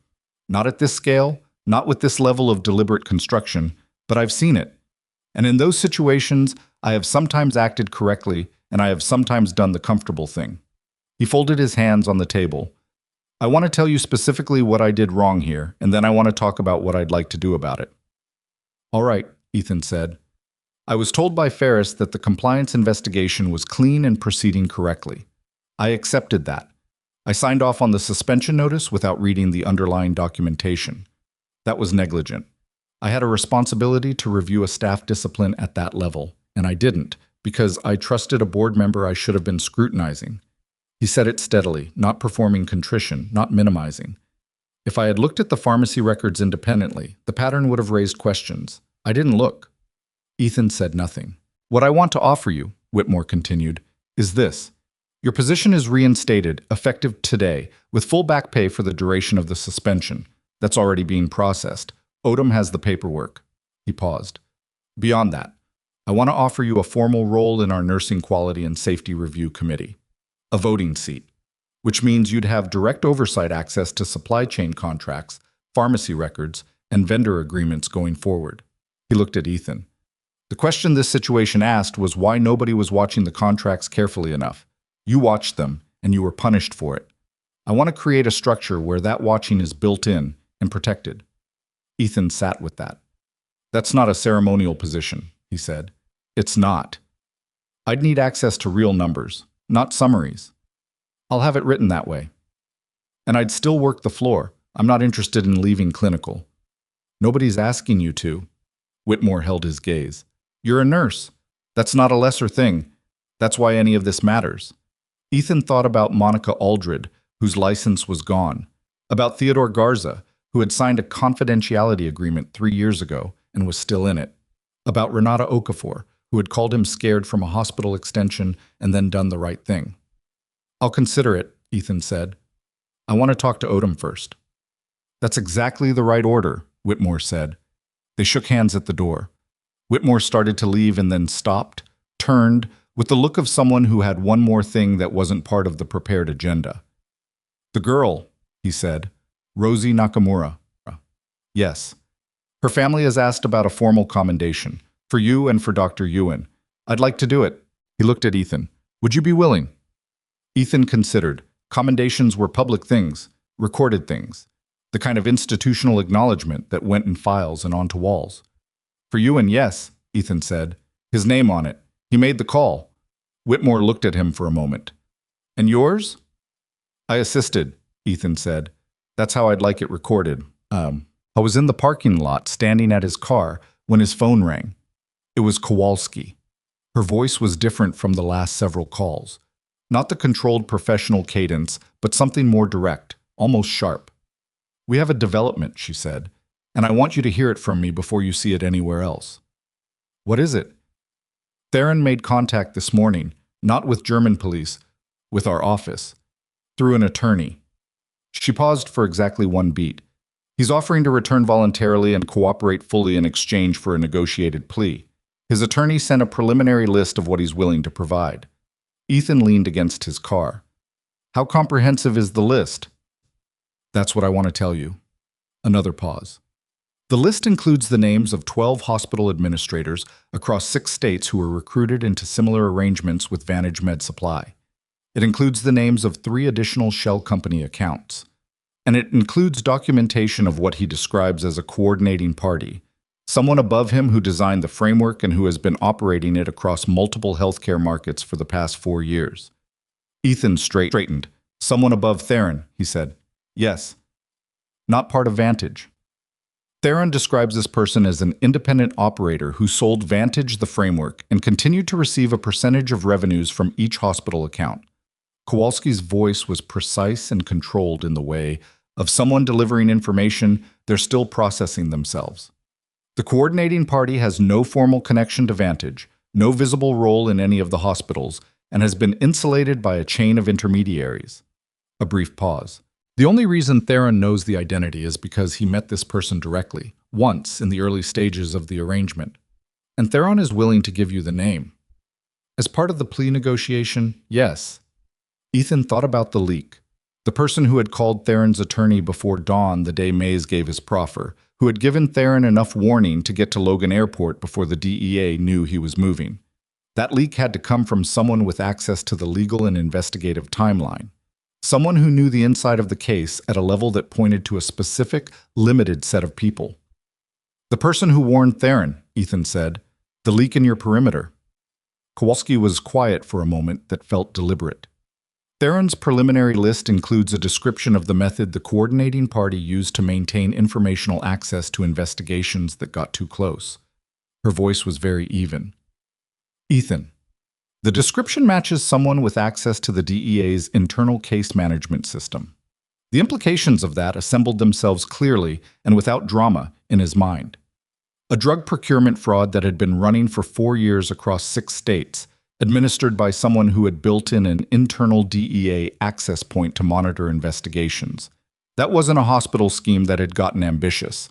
Not at this scale, not with this level of deliberate construction, but I've seen it. And in those situations, I have sometimes acted correctly, and I have sometimes done the comfortable thing." He folded his hands on the table. "I want to tell you specifically what I did wrong here, and then I want to talk about what I'd like to do about it." "All right," Ethan said. "I was told by Ferris that the compliance investigation was clean and proceeding correctly. I accepted that. I signed off on the suspension notice without reading the underlying documentation. That was negligent. I had a responsibility to review a staff discipline at that level, and I didn't, because I trusted a board member I should have been scrutinizing." He said it steadily, not performing contrition, not minimizing. "If I had looked at the pharmacy records independently, the pattern would have raised questions. I didn't look." Ethan said nothing. "What I want to offer you," Whitmore continued, "is this. Your position is reinstated, effective today, with full back pay for the duration of the suspension. That's already being processed. Odom has the paperwork." He paused. "Beyond that, I want to offer you a formal role in our Nursing Quality and Safety Review Committee. A voting seat, which means you'd have direct oversight access to supply chain contracts, pharmacy records, and vendor agreements going forward." He looked at Ethan. "The question this situation asked was why nobody was watching the contracts carefully enough. You watched them, and you were punished for it. I want to create a structure where that watching is built in and protected." Ethan sat with that. "That's not a ceremonial position," he said. "It's not. I'd need access to real numbers, not summaries. I'll have it written that way. And I'd still work the floor. I'm not interested in leaving clinical." "Nobody's asking you to." Whitmore held his gaze. "You're a nurse. That's not a lesser thing. That's why any of this matters." Ethan thought about Monica Aldred, whose license was gone, about Theodore Garza, who had signed a confidentiality agreement 3 years ago and was still in it, about Renata Okafor, who had called him scared from a hospital extension and then done the right thing. "I'll consider it," Ethan said. "I want to talk to Odom first." "That's exactly the right order," Whitmore said. They shook hands at the door. Whitmore started to leave and then stopped, turned, with the look of someone who had one more thing that wasn't part of the prepared agenda. "The girl," he said, "Rosie Nakamura." "Yes. Her family has asked about a formal commendation, for you and for Dr. Ewan. I'd like to do it." He looked at Ethan. "Would you be willing?" Ethan considered. Commendations were public things, recorded things, the kind of institutional acknowledgement that went in files and onto walls. "For Ewan, yes," Ethan said. "His name on it. He made the call." Whitmore looked at him for a moment. "And yours?" "I assisted," Ethan said. "That's how I'd like it recorded. I was in the parking lot standing at his car when his phone rang. It was Kowalski." Her voice was different from the last several calls. Not the controlled professional cadence, but something more direct, almost sharp. "We have a development," she said, "and I want you to hear it from me before you see it anywhere else." "What is it?" "Theron made contact this morning, not with German police, with our office, through an attorney." She paused for exactly one beat. "He's offering to return voluntarily and cooperate fully in exchange for a negotiated plea. His attorney sent a preliminary list of what he's willing to provide." Ethan leaned against his car. "How comprehensive is the list?" "That's what I want to tell you." Another pause. The list includes the names of 12 hospital administrators across 6 states who were recruited into similar arrangements with Vantage Med Supply. It includes the names of 3 additional shell company accounts. And it includes documentation of what he describes as a coordinating party, someone above him who designed the framework and who has been operating it across multiple healthcare markets for the past 4 years. Ethan straightened. Someone above Theron, he said. Yes. Not part of Vantage. Theron describes this person as an independent operator who sold Vantage the framework and continued to receive a percentage of revenues from each hospital account. Kowalski's voice was precise and controlled in the way of someone delivering information they're still processing themselves. The coordinating party has no formal connection to Vantage, no visible role in any of the hospitals, and has been insulated by a chain of intermediaries. A brief pause. The only reason Theron knows the identity is because he met this person directly, once in the early stages of the arrangement. And Theron is willing to give you the name. As part of the plea negotiation, yes. Ethan thought about the leak. The person who had called Theron's attorney before dawn the day Mays gave his proffer, who had given Theron enough warning to get to Logan Airport before the DEA knew he was moving. That leak had to come from someone with access to the legal and investigative timeline. Someone who knew the inside of the case at a level that pointed to a specific, limited set of people. The person who warned Theron, Ethan said, the leak in your perimeter. Kowalski was quiet for a moment that felt deliberate. Theron's preliminary list includes a description of the method the coordinating party used to maintain informational access to investigations that got too close. Her voice was very even. Ethan. The description matches someone with access to the DEA's internal case management system. The implications of that assembled themselves clearly and without drama in his mind. A drug procurement fraud that had been running for 4 years across 6 states, administered by someone who had built in an internal DEA access point to monitor investigations. That wasn't a hospital scheme that had gotten ambitious.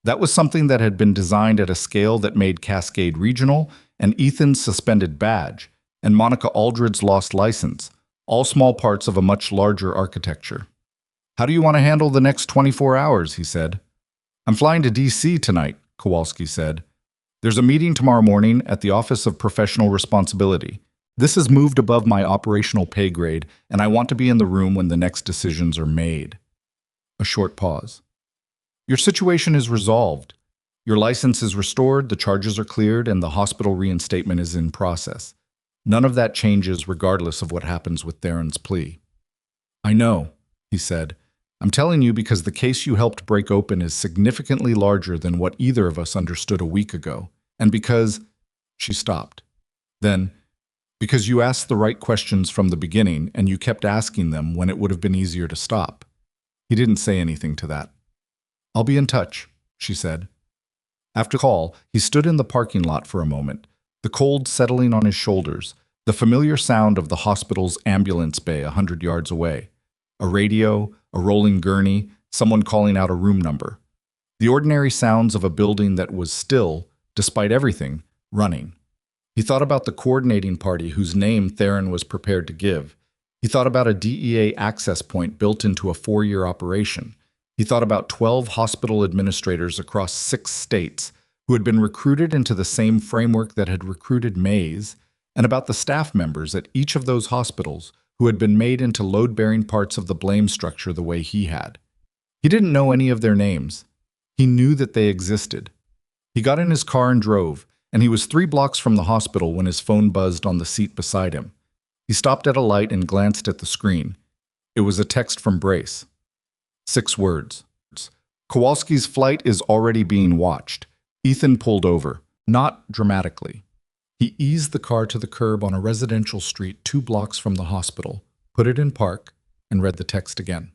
That was something that had been designed at a scale that made Cascade regional and Ethan's suspended badge, and Monica Aldred's lost license, all small parts of a much larger architecture. How do you want to handle the next 24 hours, he said. I'm flying to D.C. tonight, Kowalski said. There's a meeting tomorrow morning at the Office of Professional Responsibility. This has moved above my operational pay grade, and I want to be in the room when the next decisions are made. A short pause. Your situation is resolved. Your license is restored, the charges are cleared, and the hospital reinstatement is in process. None of that changes regardless of what happens with Theron's plea. I know, he said. I'm telling you because the case you helped break open is significantly larger than what either of us understood a week ago. And because... She stopped. Then, because you asked the right questions from the beginning and you kept asking them when it would have been easier to stop. He didn't say anything to that. I'll be in touch, she said. After the call, he stood in the parking lot for a moment, the cold settling on his shoulders, the familiar sound of the hospital's ambulance bay 100 yards away. A radio, a rolling gurney, someone calling out a room number. The ordinary sounds of a building that was still, despite everything, running. He thought about the coordinating party whose name Theron was prepared to give. He thought about a DEA access point built into a 4-year operation. He thought about 12 hospital administrators across 6 states who had been recruited into the same framework that had recruited Mays, and about the staff members at each of those hospitals who had been made into load-bearing parts of the blame structure the way he had. He didn't know any of their names. He knew that they existed. He got in his car and drove, and he was 3 blocks from the hospital when his phone buzzed on the seat beside him. He stopped at a light and glanced at the screen. It was a text from Brace. 6 words. Kowalski's flight is already being watched. Ethan pulled over, not dramatically. He eased the car to the curb on a residential street 2 blocks from the hospital, put it in park, and read the text again.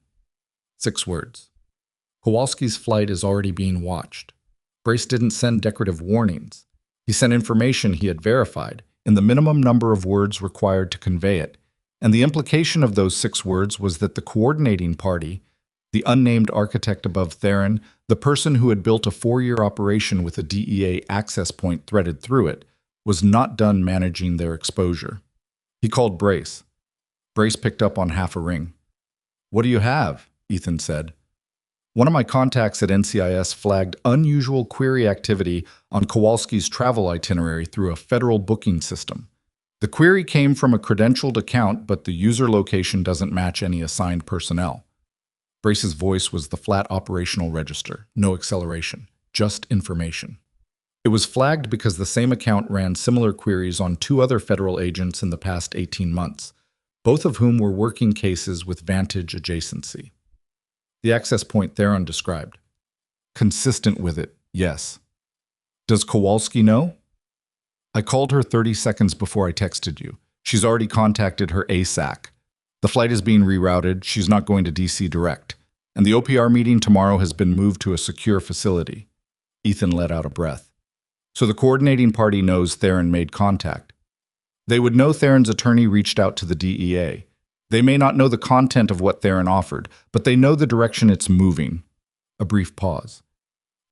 6 words. Kowalski's flight is already being watched. Brace didn't send decorative warnings. He sent information he had verified, in the minimum number of words required to convey it, and the implication of those 6 words was that the coordinating party, the unnamed architect above Theron, the person who had built a 4-year operation with a DEA access point threaded through it, was not done managing their exposure. He called Brace. Brace picked up on half a ring. What do you have? Ethan said. One of my contacts at NCIS flagged unusual query activity on Kowalski's travel itinerary through a federal booking system. The query came from a credentialed account, but the user location doesn't match any assigned personnel. Brace's voice was the flat operational register, no acceleration, just information. It was flagged because the same account ran similar queries on two other federal agents in the past 18 months, both of whom were working cases with Vantage adjacency. The access point Theron described. Consistent with it, yes. Does Kowalski know? I called her 30 seconds before I texted you. She's already contacted her ASAC. The flight is being rerouted, she's not going to DC direct. And the OPR meeting tomorrow has been moved to a secure facility. Ethan let out a breath. So the coordinating party knows Theron made contact. They would know Theron's attorney reached out to the DEA. They may not know the content of what Theron offered, but they know the direction it's moving. A brief pause.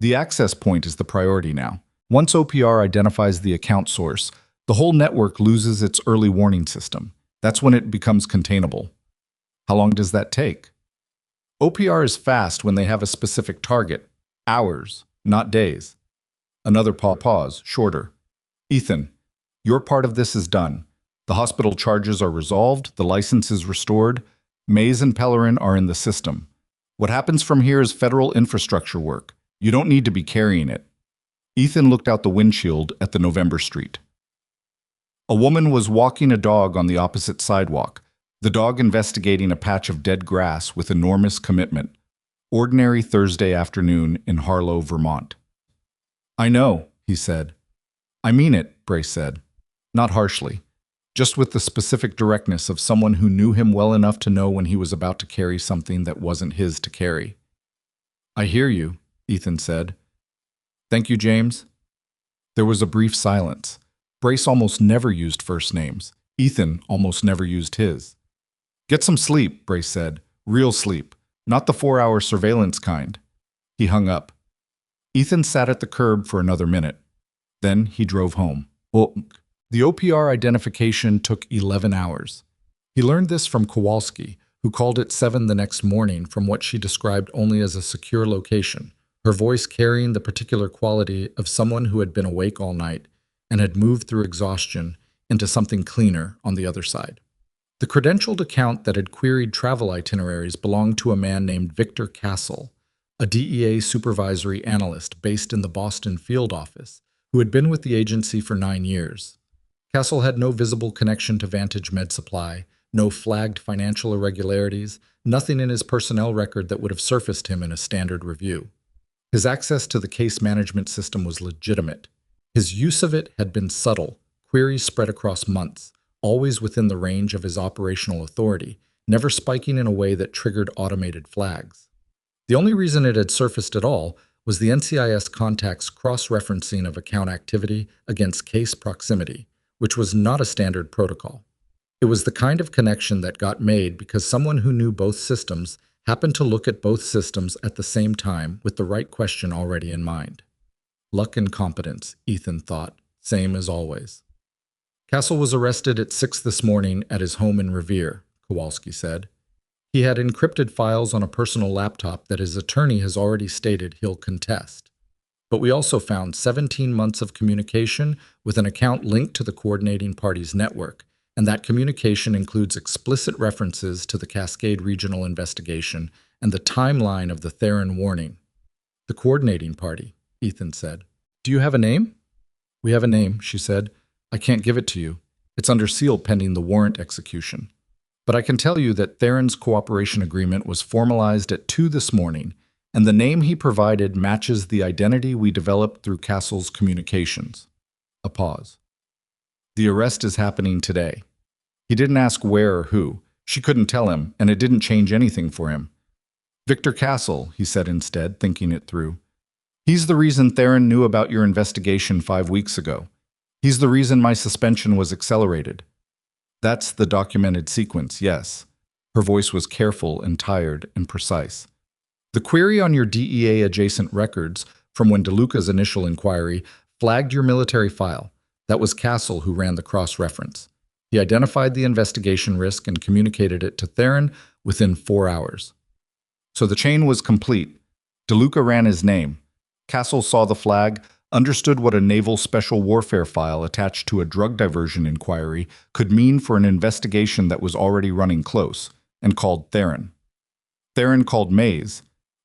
The access point is the priority now. Once OPR identifies the account source, the whole network loses its early warning system. That's when it becomes containable. How long does that take? OPR is fast when they have a specific target. Hours, not days. Another pause, shorter. Ethan, your part of this is done. The hospital charges are resolved, the license is restored, Mays and Pellerin are in the system. What happens from here is federal infrastructure work. You don't need to be carrying it. Ethan looked out the windshield at the November Street. A woman was walking a dog on the opposite sidewalk, the dog investigating a patch of dead grass with enormous commitment. Ordinary Thursday afternoon in Harlow, Vermont. I know, he said. I mean it, Brace said. Not harshly. Just with the specific directness of someone who knew him well enough to know when he was about to carry something that wasn't his to carry. I hear you, Ethan said. Thank you, James. There was a brief silence. Brace almost never used first names. Ethan almost never used his. Get some sleep, Brace said. Real sleep. Not the 4-hour surveillance kind. He hung up. Ethan sat at the curb for another minute. Then he drove home. The OPR identification took 11 hours. He learned this from Kowalski, who called at 7 the next morning from what she described only as a secure location, her voice carrying the particular quality of someone who had been awake all night and had moved through exhaustion into something cleaner on the other side. The credentialed account that had queried travel itineraries belonged to a man named Victor Castle, a DEA supervisory analyst based in the Boston field office, who had been with the agency for 9 years. Castle had no visible connection to Vantage Med Supply, no flagged financial irregularities, nothing in his personnel record that would have surfaced him in a standard review. His access to the case management system was legitimate. His use of it had been subtle, queries spread across months, always within the range of his operational authority, never spiking in a way that triggered automated flags. The only reason it had surfaced at all was the NCIS contact's cross-referencing of account activity against case proximity, which was not a standard protocol. It was the kind of connection that got made because someone who knew both systems happened to look at both systems at the same time with the right question already in mind. Luck and competence, Ethan thought, same as always. Castle was arrested at 6 this morning at his home in Revere, Kowalski said. He had encrypted files on a personal laptop that his attorney has already stated he'll contest. But we also found 17 months of communication with an account linked to the coordinating party's network, and that communication includes explicit references to the Cascade Regional investigation and the timeline of the Theron warning. The coordinating party, Ethan said. Do you have a name? We have a name, she said. I can't give it to you. It's under seal pending the warrant execution. But I can tell you that Theron's cooperation agreement was formalized at 2 this morning, and the name he provided matches the identity we developed through Castle's communications. A pause. The arrest is happening today. He didn't ask where or who. She couldn't tell him, and it didn't change anything for him. Victor Castle, he said instead, thinking it through. He's the reason Theron knew about your investigation 5 weeks ago. He's the reason my suspension was accelerated. That's the documented sequence, yes. Her voice was careful and tired and precise. The query on your DEA-adjacent records from when DeLuca's initial inquiry flagged your military file. That was Castle who ran the cross-reference. He identified the investigation risk and communicated it to Theron within 4 hours. So the chain was complete. DeLuca ran his name. Castle saw the flag, understood what a naval special warfare file attached to a drug diversion inquiry could mean for an investigation that was already running close, and called Theron. Theron called Mays.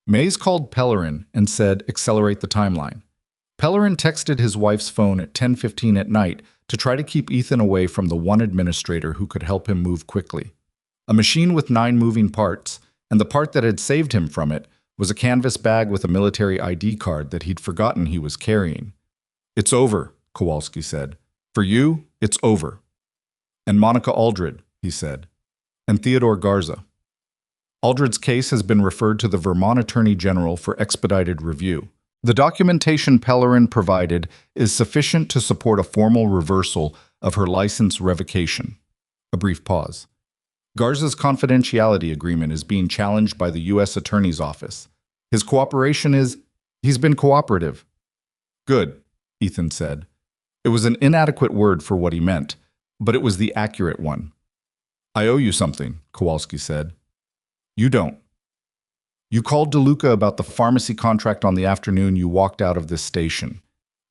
Mays called Pellerin and said, accelerate the timeline. Pellerin texted his wife's phone at 10:15 at night to try to keep Ethan away from the one administrator who could help him move quickly. A machine with 9 moving parts, and the part that had saved him from it was a canvas bag with a military ID card that he'd forgotten he was carrying. It's over, Kowalski said. For you, it's over. And Monica Aldred, he said. And Theodore Garza. Aldred's case has been referred to the Vermont Attorney General for expedited review. The documentation Pellerin provided is sufficient to support a formal reversal of her license revocation. A brief pause. Garza's confidentiality agreement is being challenged by the U.S. Attorney's Office. His cooperation is, he's been cooperative. Good, Ethan said. It was an inadequate word for what he meant, but it was the accurate one. I owe you something, Kowalski said. You don't. You called DeLuca about the pharmacy contract on the afternoon you walked out of this station.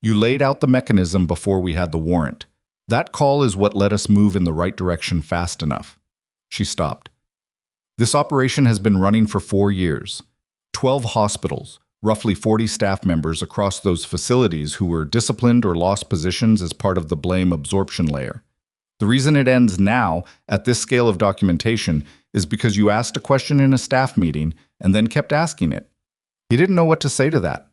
You laid out the mechanism before we had the warrant. That call is what let us move in the right direction fast enough. She stopped. This operation has been running for 4 years. 12 hospitals, roughly 40 staff members across those facilities who were disciplined or lost positions as part of the blame absorption layer. The reason it ends now, at this scale of documentation, is because you asked a question in a staff meeting and then kept asking it. He didn't know what to say to that.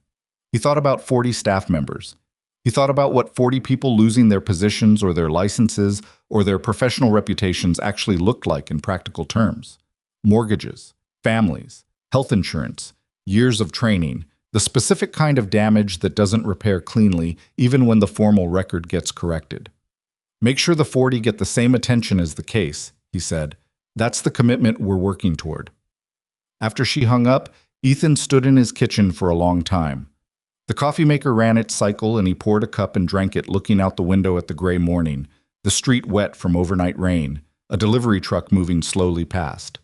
He thought about 40 staff members. He thought about what 40 people losing their positions or their licenses or their professional reputations actually looked like in practical terms. Mortgages, families, health insurance, years of training, the specific kind of damage that doesn't repair cleanly even when the formal record gets corrected. Make sure the 40 get the same attention as the case, he said. That's the commitment we're working toward. After she hung up, Ethan stood in his kitchen for a long time. The coffee maker ran its cycle and he poured a cup and drank it looking out the window at the gray morning, the street wet from overnight rain, a delivery truck moving slowly past.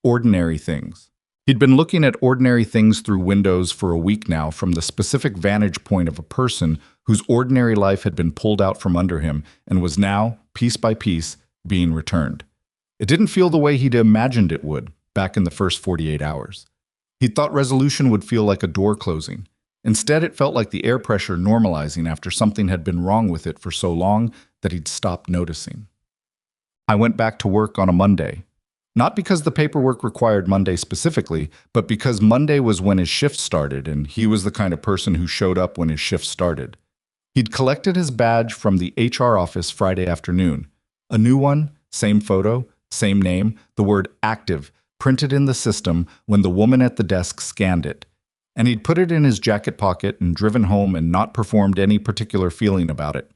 Ordinary things. He'd been looking at ordinary things through windows for a week now from the specific vantage point of a person whose ordinary life had been pulled out from under him and was now, piece by piece, being returned. It didn't feel the way he'd imagined it would, back in the first 48 hours. He'd thought resolution would feel like a door closing. Instead, it felt like the air pressure normalizing after something had been wrong with it for so long that he'd stopped noticing. I went back to work on a Monday. Not because the paperwork required Monday specifically, but because Monday was when his shift started, and he was the kind of person who showed up when his shift started. He'd collected his badge from the HR office Friday afternoon. A new one, same photo, same name, the word active, printed in the system when the woman at the desk scanned it. And he'd put it in his jacket pocket and driven home and not performed any particular feeling about it.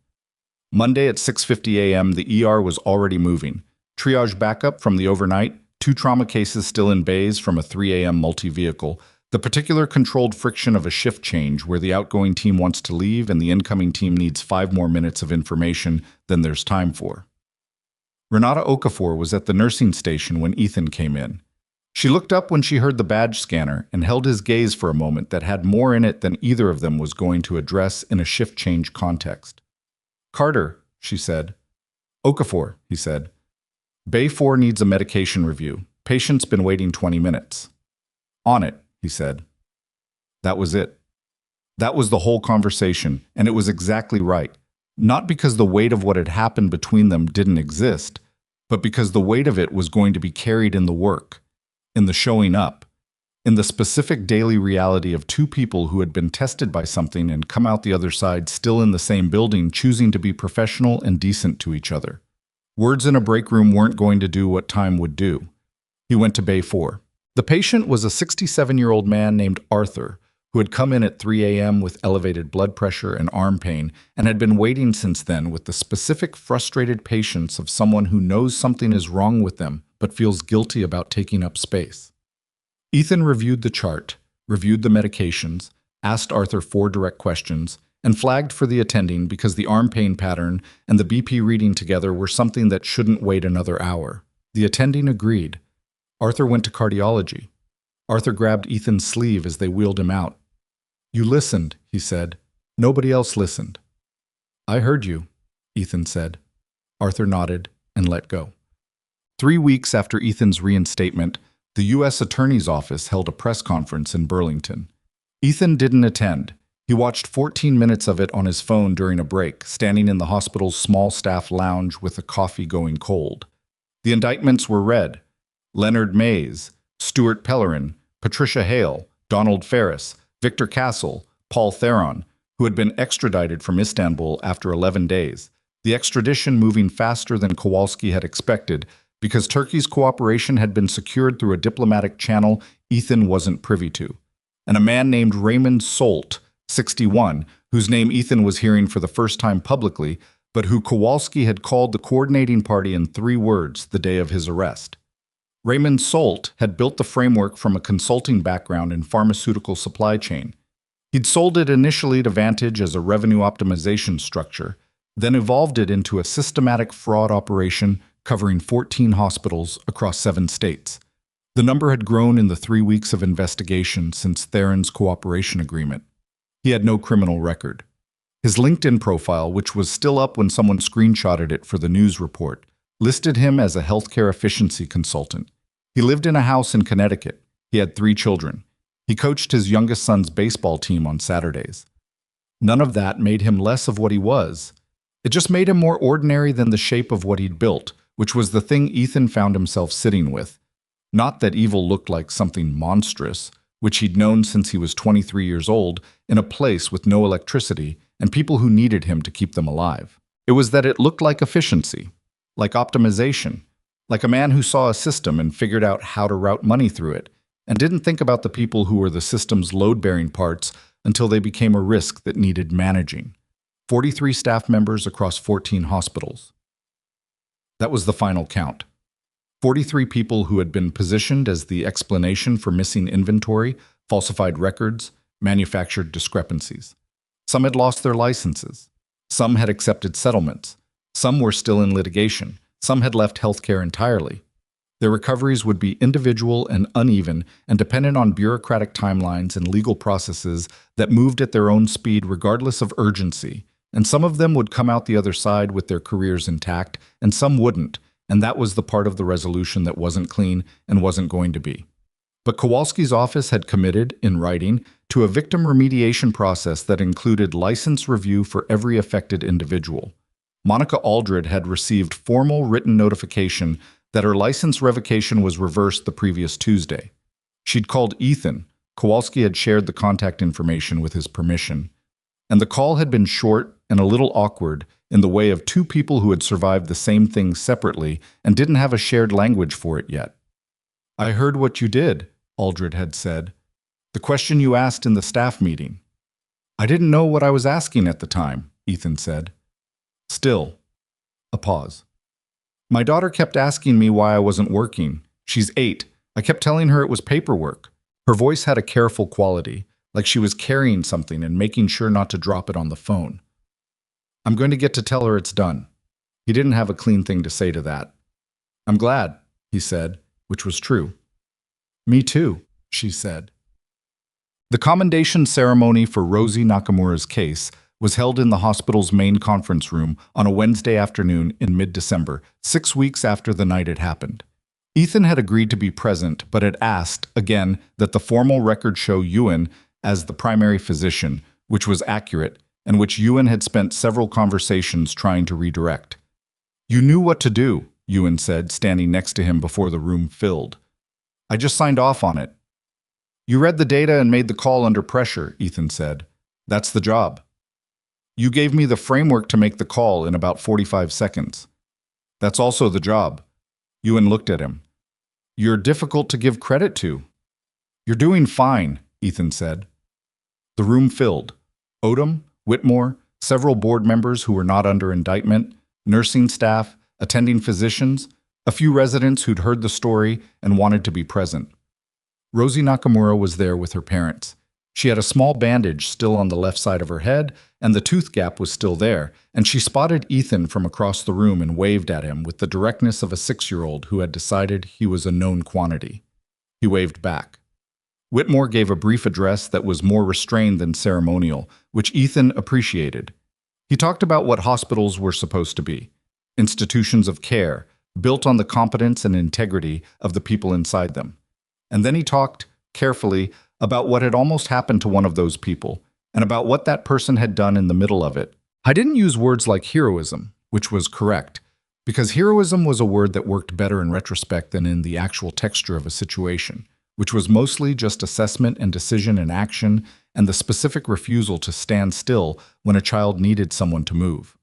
Monday at 6:50 a.m., the ER was already moving. Triage backup from the overnight, 2 trauma cases still in bays from a 3 a.m. multi-vehicle, the particular controlled friction of a shift change where the outgoing team wants to leave and the incoming team needs 5 more minutes of information than there's time for. Renata Okafor was at the nursing station when Ethan came in. She looked up when she heard the badge scanner and held his gaze for a moment that had more in it than either of them was going to address in a shift change context. Carter, she said. Okafor, he said. Bay 4 needs a medication review. Patient's been waiting 20 minutes. On it, he said. That was it. That was the whole conversation, and it was exactly right. Not because the weight of what had happened between them didn't exist, but because the weight of it was going to be carried in the work, in the showing up, in the specific daily reality of 2 people who had been tested by something and come out the other side still in the same building, choosing to be professional and decent to each other. Words in a break room weren't going to do what time would do. He went to Bay 4. The patient was a 67-year-old man named Arthur, who had come in at 3 a.m. with elevated blood pressure and arm pain and had been waiting since then with the specific frustrated patience of someone who knows something is wrong with them but feels guilty about taking up space. Ethan reviewed the chart, reviewed the medications, asked Arthur 4 direct questions, and flagged for the attending because the arm pain pattern and the BP reading together were something that shouldn't wait another hour. The attending agreed. Arthur went to cardiology. Arthur grabbed Ethan's sleeve as they wheeled him out. "You listened," he said. "Nobody else listened." "I heard you," Ethan said. Arthur nodded and let go. 3 weeks after Ethan's reinstatement, the U.S. Attorney's Office held a press conference in Burlington. Ethan didn't attend. He watched 14 minutes of it on his phone during a break, standing in the hospital's small staff lounge with a coffee going cold. The indictments were read. Leonard Mays, Stuart Pellerin, Patricia Hale, Donald Ferris, Victor Castle, Paul Theron, who had been extradited from Istanbul after 11 days, the extradition moving faster than Kowalski had expected because Turkey's cooperation had been secured through a diplomatic channel Ethan wasn't privy to. And a man named Raymond Solt, 61, whose name Ethan was hearing for the first time publicly, but who Kowalski had called the coordinating party in 3 words the day of his arrest. Raymond Solt had built the framework from a consulting background in pharmaceutical supply chain. He'd sold it initially to Vantage as a revenue optimization structure, then evolved it into a systematic fraud operation covering 14 hospitals across 7 states. The number had grown in the 3 weeks of investigation since Theron's cooperation agreement. He had no criminal record. His LinkedIn profile, which was still up when someone screenshotted it for the news report, listed him as a healthcare efficiency consultant. He lived in a house in Connecticut. He had 3 children. He coached his youngest son's baseball team on Saturdays. None of that made him less of what he was. It just made him more ordinary than the shape of what he'd built, which was the thing Ethan found himself sitting with. Not that evil looked like something monstrous, which he'd known since he was 23 years old, in a place with no electricity and people who needed him to keep them alive. It was that it looked like efficiency, like optimization, like a man who saw a system and figured out how to route money through it, and didn't think about the people who were the system's load-bearing parts until they became a risk that needed managing. 43 staff members across 14 hospitals. That was the final count. 43 people who had been positioned as the explanation for missing inventory, falsified records, manufactured discrepancies. Some had lost their licenses. Some had accepted settlements. Some were still in litigation. Some had left healthcare entirely. Their recoveries would be individual and uneven and dependent on bureaucratic timelines and legal processes that moved at their own speed regardless of urgency. And some of them would come out the other side with their careers intact, and some wouldn't, and that was the part of the resolution that wasn't clean and wasn't going to be. But Kowalski's office had committed, in writing, to a victim remediation process that included license review for every affected individual. Monica Aldred had received formal written notification that her license revocation was reversed the previous Tuesday. She'd called Ethan. Kowalski had shared the contact information with his permission. And the call had been short and a little awkward in the way of 2 people who had survived the same thing separately and didn't have a shared language for it yet. "I heard what you did," Aldred had said. "The question you asked in the staff meeting." "I didn't know what I was asking at the time," Ethan said. Still, a pause. "My daughter kept asking me why I wasn't working. She's 8. I kept telling her it was paperwork." Her voice had a careful quality, like she was carrying something and making sure not to drop it on the phone. "I'm going to get to tell her it's done." He didn't have a clean thing to say to that. "I'm glad," he said, which was true. "Me too," she said. The commendation ceremony for Rosie Nakamura's case was held in the hospital's main conference room on a Wednesday afternoon in mid-December, 6 weeks after the night had happened. Ethan had agreed to be present, but had asked, again, that the formal record show Ewan as the primary physician, which was accurate, and which Ewan had spent several conversations trying to redirect. "You knew what to do," Ewan said, standing next to him before the room filled. "I just signed off on it." "You read the data and made the call under pressure," Ethan said. "That's the job." "You gave me the framework to make the call in about 45 seconds. That's also the job." Ewan looked at him. "You're difficult to give credit to." "You're doing fine," Ethan said. The room filled. Odom, Whitmore, several board members who were not under indictment, nursing staff, attending physicians, a few residents who'd heard the story and wanted to be present. Rosie Nakamura was there with her parents. She had a small bandage still on the left side of her head, and the tooth gap was still there, and she spotted Ethan from across the room and waved at him with the directness of a 6-year-old who had decided he was a known quantity. He waved back. Whitmore gave a brief address that was more restrained than ceremonial, which Ethan appreciated. He talked about what hospitals were supposed to be: institutions of care, built on the competence and integrity of the people inside them. And then he talked, carefully, about what had almost happened to one of those people, and about what that person had done in the middle of it. I didn't use words like heroism, which was correct, because heroism was a word that worked better in retrospect than in the actual texture of a situation, which was mostly just assessment and decision and action and the specific refusal to stand still when a child needed someone to move.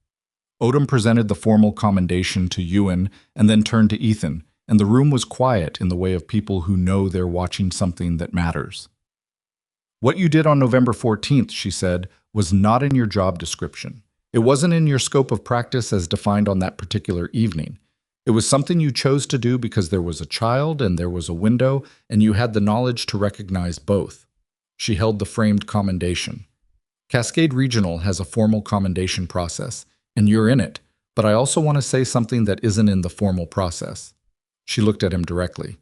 Odom presented the formal commendation to Ewan and then turned to Ethan, and the room was quiet in the way of people who know they're watching something that matters. "What you did on November 14th, she said, was not in your job description. It wasn't in your scope of practice as defined on that particular evening. It was something you chose to do because there was a child and there was a window, and you had the knowledge to recognize both." She held the framed commendation. "Cascade Regional has a formal commendation process, and you're in it, but I also want to say something that isn't in the formal process." She looked at him directly.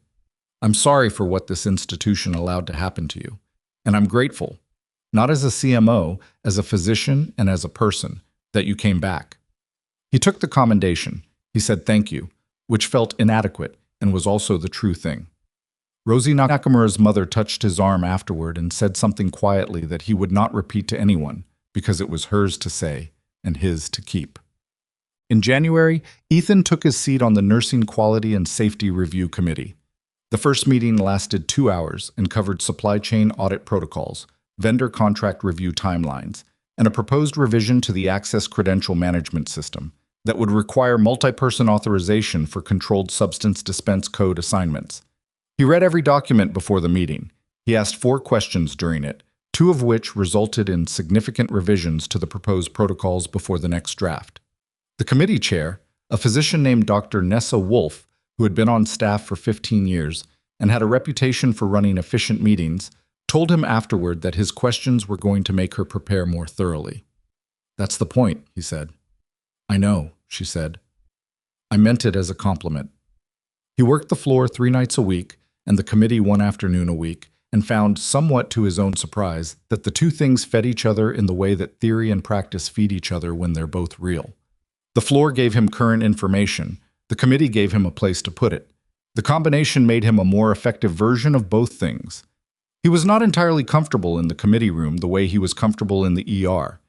"I'm sorry for what this institution allowed to happen to you, and I'm grateful, not as a CMO, as a physician and as a person, that you came back." He took the commendation. He said thank you, which felt inadequate and was also the true thing. Rosie Nakamura's mother touched his arm afterward and said something quietly that he would not repeat to anyone because it was hers to say and his to keep. In January, Ethan took his seat on the Nursing Quality and Safety Review Committee. The first meeting lasted 2 hours and covered supply chain audit protocols, vendor contract review timelines, and a proposed revision to the Access Credential Management System that would require multi-person authorization for controlled substance dispense code assignments. He read every document before the meeting. He asked 4 questions during it, 2 of which resulted in significant revisions to the proposed protocols before the next draft. The committee chair, a physician named Dr. Nessa Wolf, who had been on staff for 15 years and had a reputation for running efficient meetings, told him afterward that his questions were going to make her prepare more thoroughly. "That's the point," he said. "I know," she said. "I meant it as a compliment." He worked the floor 3 nights a week and the committee 1 afternoon a week, and found, somewhat to his own surprise, that the 2 things fed each other in the way that theory and practice feed each other when they're both real. The floor gave him current information. The committee gave him a place to put it. The combination made him a more effective version of both things. He was not entirely comfortable in the committee room the way he was comfortable in the ER.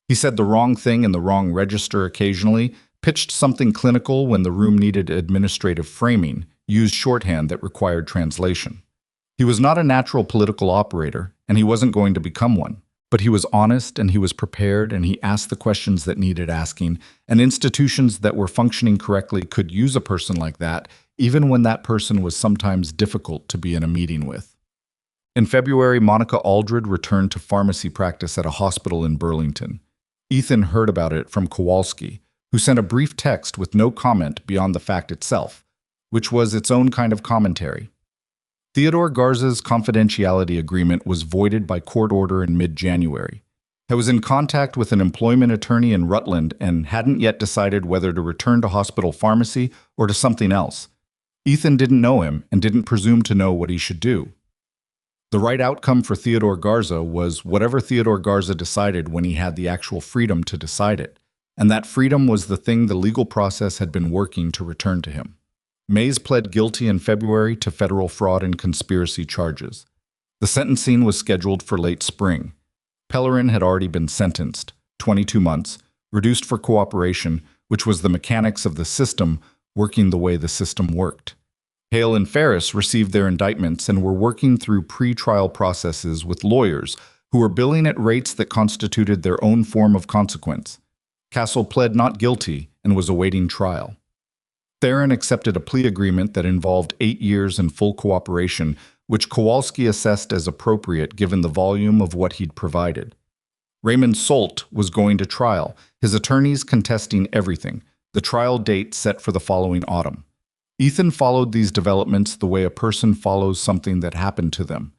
He said the wrong thing in the wrong register occasionally, pitched something clinical when the room needed administrative framing, used shorthand that required translation. He was not a natural political operator, and he wasn't going to become one. But he was honest, and he was prepared, and he asked the questions that needed asking, and institutions that were functioning correctly could use a person like that, even when that person was sometimes difficult to be in a meeting with. In February, Monica Aldred returned to pharmacy practice at a hospital in Burlington. Ethan heard about it from Kowalski, who sent a brief text with no comment beyond the fact itself, which was its own kind of commentary. Theodore Garza's confidentiality agreement was voided by court order in mid-January. I was in contact with an employment attorney in Rutland and hadn't yet decided whether to return to hospital pharmacy or to something else. Ethan didn't know him and didn't presume to know what he should do. The right outcome for Theodore Garza was whatever Theodore Garza decided when he had the actual freedom to decide it, and that freedom was the thing the legal process had been working to return to him. Mays pled guilty in February to federal fraud and conspiracy charges. The sentencing was scheduled for late spring. Pellerin had already been sentenced, 22 months, reduced for cooperation, which was the mechanics of the system working the way the system worked. Hale and Ferris received their indictments and were working through pre-trial processes with lawyers who were billing at rates that constituted their own form of consequence. Castle pled not guilty and was awaiting trial. Theron accepted a plea agreement that involved 8 years in full cooperation, which Kowalski assessed as appropriate given the volume of what he'd provided. Raymond Solt was going to trial, his attorneys contesting everything, the trial date set for the following autumn. Ethan followed these developments the way a person follows something that happened to them,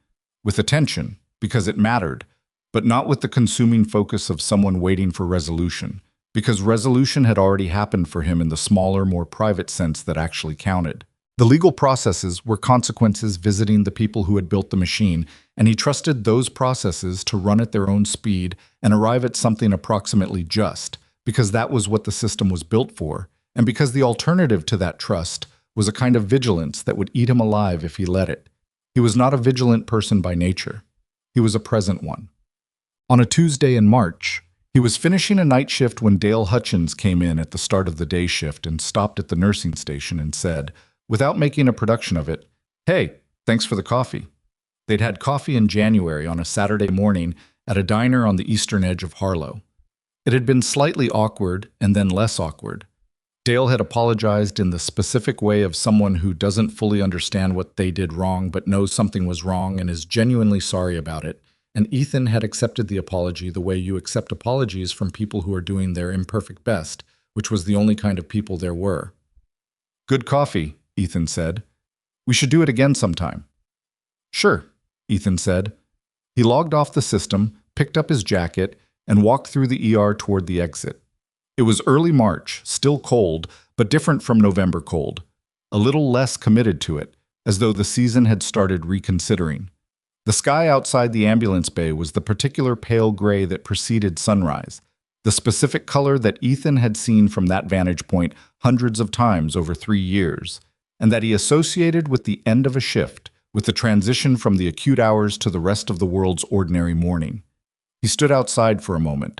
with attention, because it mattered, but not with the consuming focus of someone waiting for resolution, because resolution had already happened for him in the smaller, more private sense that actually counted. The legal processes were consequences visiting the people who had built the machine, and he trusted those processes to run at their own speed and arrive at something approximately just, because that was what the system was built for, and because the alternative to that trust was a kind of vigilance that would eat him alive if he let it. He was not a vigilant person by nature. He was a present one. On a Tuesday in March, he was finishing a night shift when Dale Hutchins came in at the start of the day shift and stopped at the nursing station and said, without making a production of it, "Hey, thanks for the coffee." They'd had coffee in January on a Saturday morning at a diner on the eastern edge of Harlow. It had been slightly awkward and then less awkward. Dale had apologized in the specific way of someone who doesn't fully understand what they did wrong but knows something was wrong and is genuinely sorry about it. And Ethan had accepted the apology the way you accept apologies from people who are doing their imperfect best, which was the only kind of people there were. "Good coffee," Ethan said. "We should do it again sometime." "Sure," Ethan said. He logged off the system, picked up his jacket, and walked through the ER toward the exit. It was early March, still cold, but different from November cold. A little less committed to it, as though the season had started reconsidering. The sky outside the ambulance bay was the particular pale gray that preceded sunrise, the specific color that Ethan had seen from that vantage point hundreds of times over 3 years, and that he associated with the end of a shift, with the transition from the acute hours to the rest of the world's ordinary morning. He stood outside for a moment.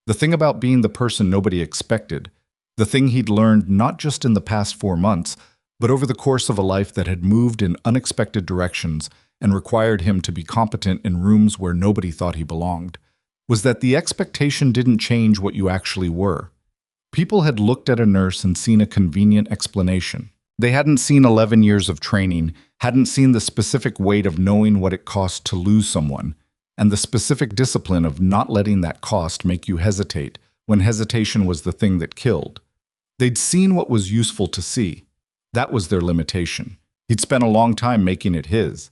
The thing about being the person nobody expected, the thing he'd learned not just in the past 4 months, but over the course of a life that had moved in unexpected directions and required him to be competent in rooms where nobody thought he belonged, was that the expectation didn't change what you actually were. People had looked at a nurse and seen a convenient explanation. They hadn't seen 11 years of training, hadn't seen the specific weight of knowing what it cost to lose someone, and the specific discipline of not letting that cost make you hesitate when hesitation was the thing that killed. They'd seen what was useful to see. That was their limitation. He'd spent a long time making it his.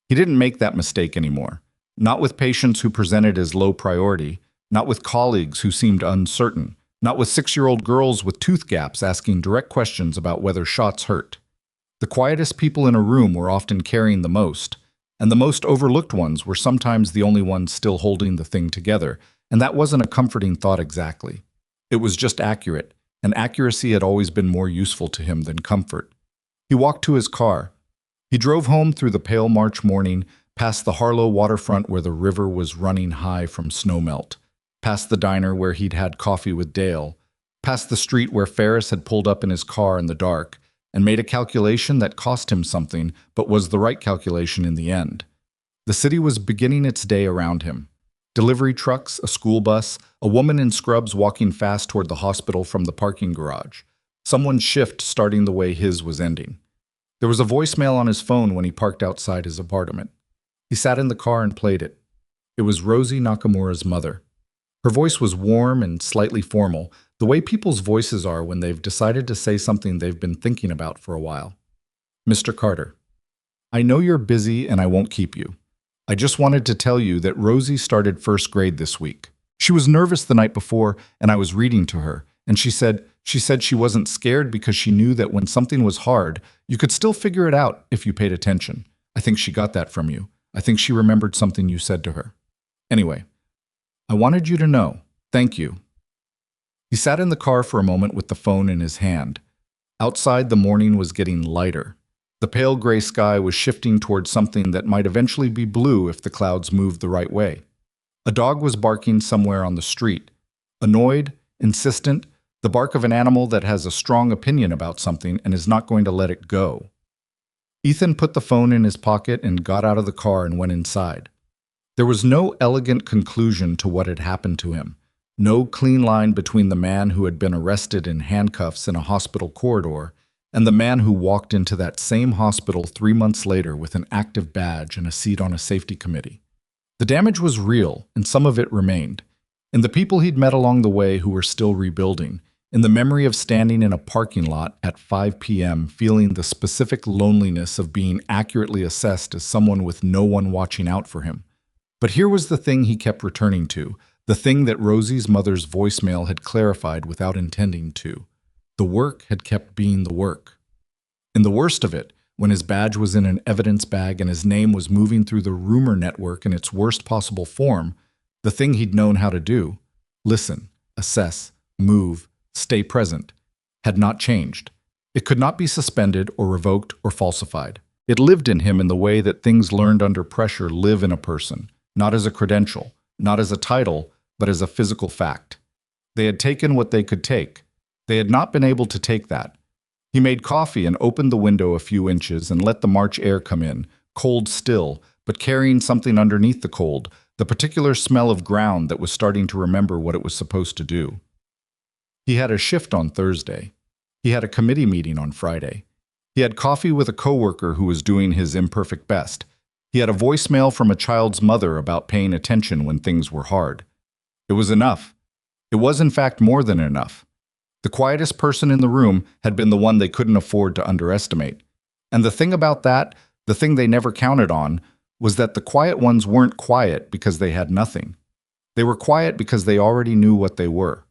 He didn't make that mistake anymore. Not with patients who presented as low priority, not with colleagues who seemed uncertain, not with 6-year-old girls with tooth gaps asking direct questions about whether shots hurt. The quietest people in a room were often carrying the most, and the most overlooked ones were sometimes the only ones still holding the thing together, and that wasn't a comforting thought exactly. It was just accurate, and accuracy had always been more useful to him than comfort. He walked to his car. He drove home through the pale March morning, past the Harlow waterfront where the river was running high from snowmelt, past the diner where he'd had coffee with Dale, past the street where Ferris had pulled up in his car in the dark, and made a calculation that cost him something, but was the right calculation in the end. The city was beginning its day around him. Delivery trucks, a school bus, a woman in scrubs walking fast toward the hospital from the parking garage. Someone's shift starting the way his was ending. There was a voicemail on his phone when he parked outside his apartment. He sat in the car and played it. It was Rosie Nakamura's mother. Her voice was warm and slightly formal, the way people's voices are when they've decided to say something they've been thinking about for a while. "Mr. Carter, I know you're busy and I won't keep you. I just wanted to tell you that Rosie started first grade this week. She was nervous the night before and I was reading to her, and she said she wasn't scared because she knew that when something was hard, you could still figure it out if you paid attention. I think she got that from you. I think she remembered something you said to her. Anyway, I wanted you to know. Thank you." He sat in the car for a moment with the phone in his hand. Outside, the morning was getting lighter. The pale gray sky was shifting towards something that might eventually be blue if the clouds moved the right way. A dog was barking somewhere on the street. Annoyed, insistent, the bark of an animal that has a strong opinion about something and is not going to let it go. Ethan put the phone in his pocket and got out of the car and went inside. There was no elegant conclusion to what had happened to him. No clean line between the man who had been arrested in handcuffs in a hospital corridor and the man who walked into that same hospital 3 months later with an active badge and a seat on a safety committee. The damage was real, and some of it remained. In the people he'd met along the way who were still rebuilding, in the memory of standing in a parking lot at 5 p.m. feeling the specific loneliness of being accurately assessed as someone with no one watching out for him. But here was the thing he kept returning to, the thing that Rosie's mother's voicemail had clarified without intending to. The work had kept being the work. In the worst of it, when his badge was in an evidence bag and his name was moving through the rumor network in its worst possible form, the thing he'd known how to do, listen, assess, move, stay present, had not changed. It could not be suspended or revoked or falsified. It lived in him in the way that things learned under pressure live in a person, not as a credential, not as a title, but as a physical fact. They had taken what they could take. They had not been able to take that. He made coffee and opened the window a few inches and let the March air come in, cold still, but carrying something underneath the cold, the particular smell of ground that was starting to remember what it was supposed to do. He had a shift on Thursday. He had a committee meeting on Friday. He had coffee with a coworker who was doing his imperfect best. He had a voicemail from a child's mother about paying attention when things were hard. It was enough. It was in fact more than enough. The quietest person in the room had been the one they couldn't afford to underestimate. And the thing about that, the thing they never counted on, was that the quiet ones weren't quiet because they had nothing. They were quiet because they already knew what they were.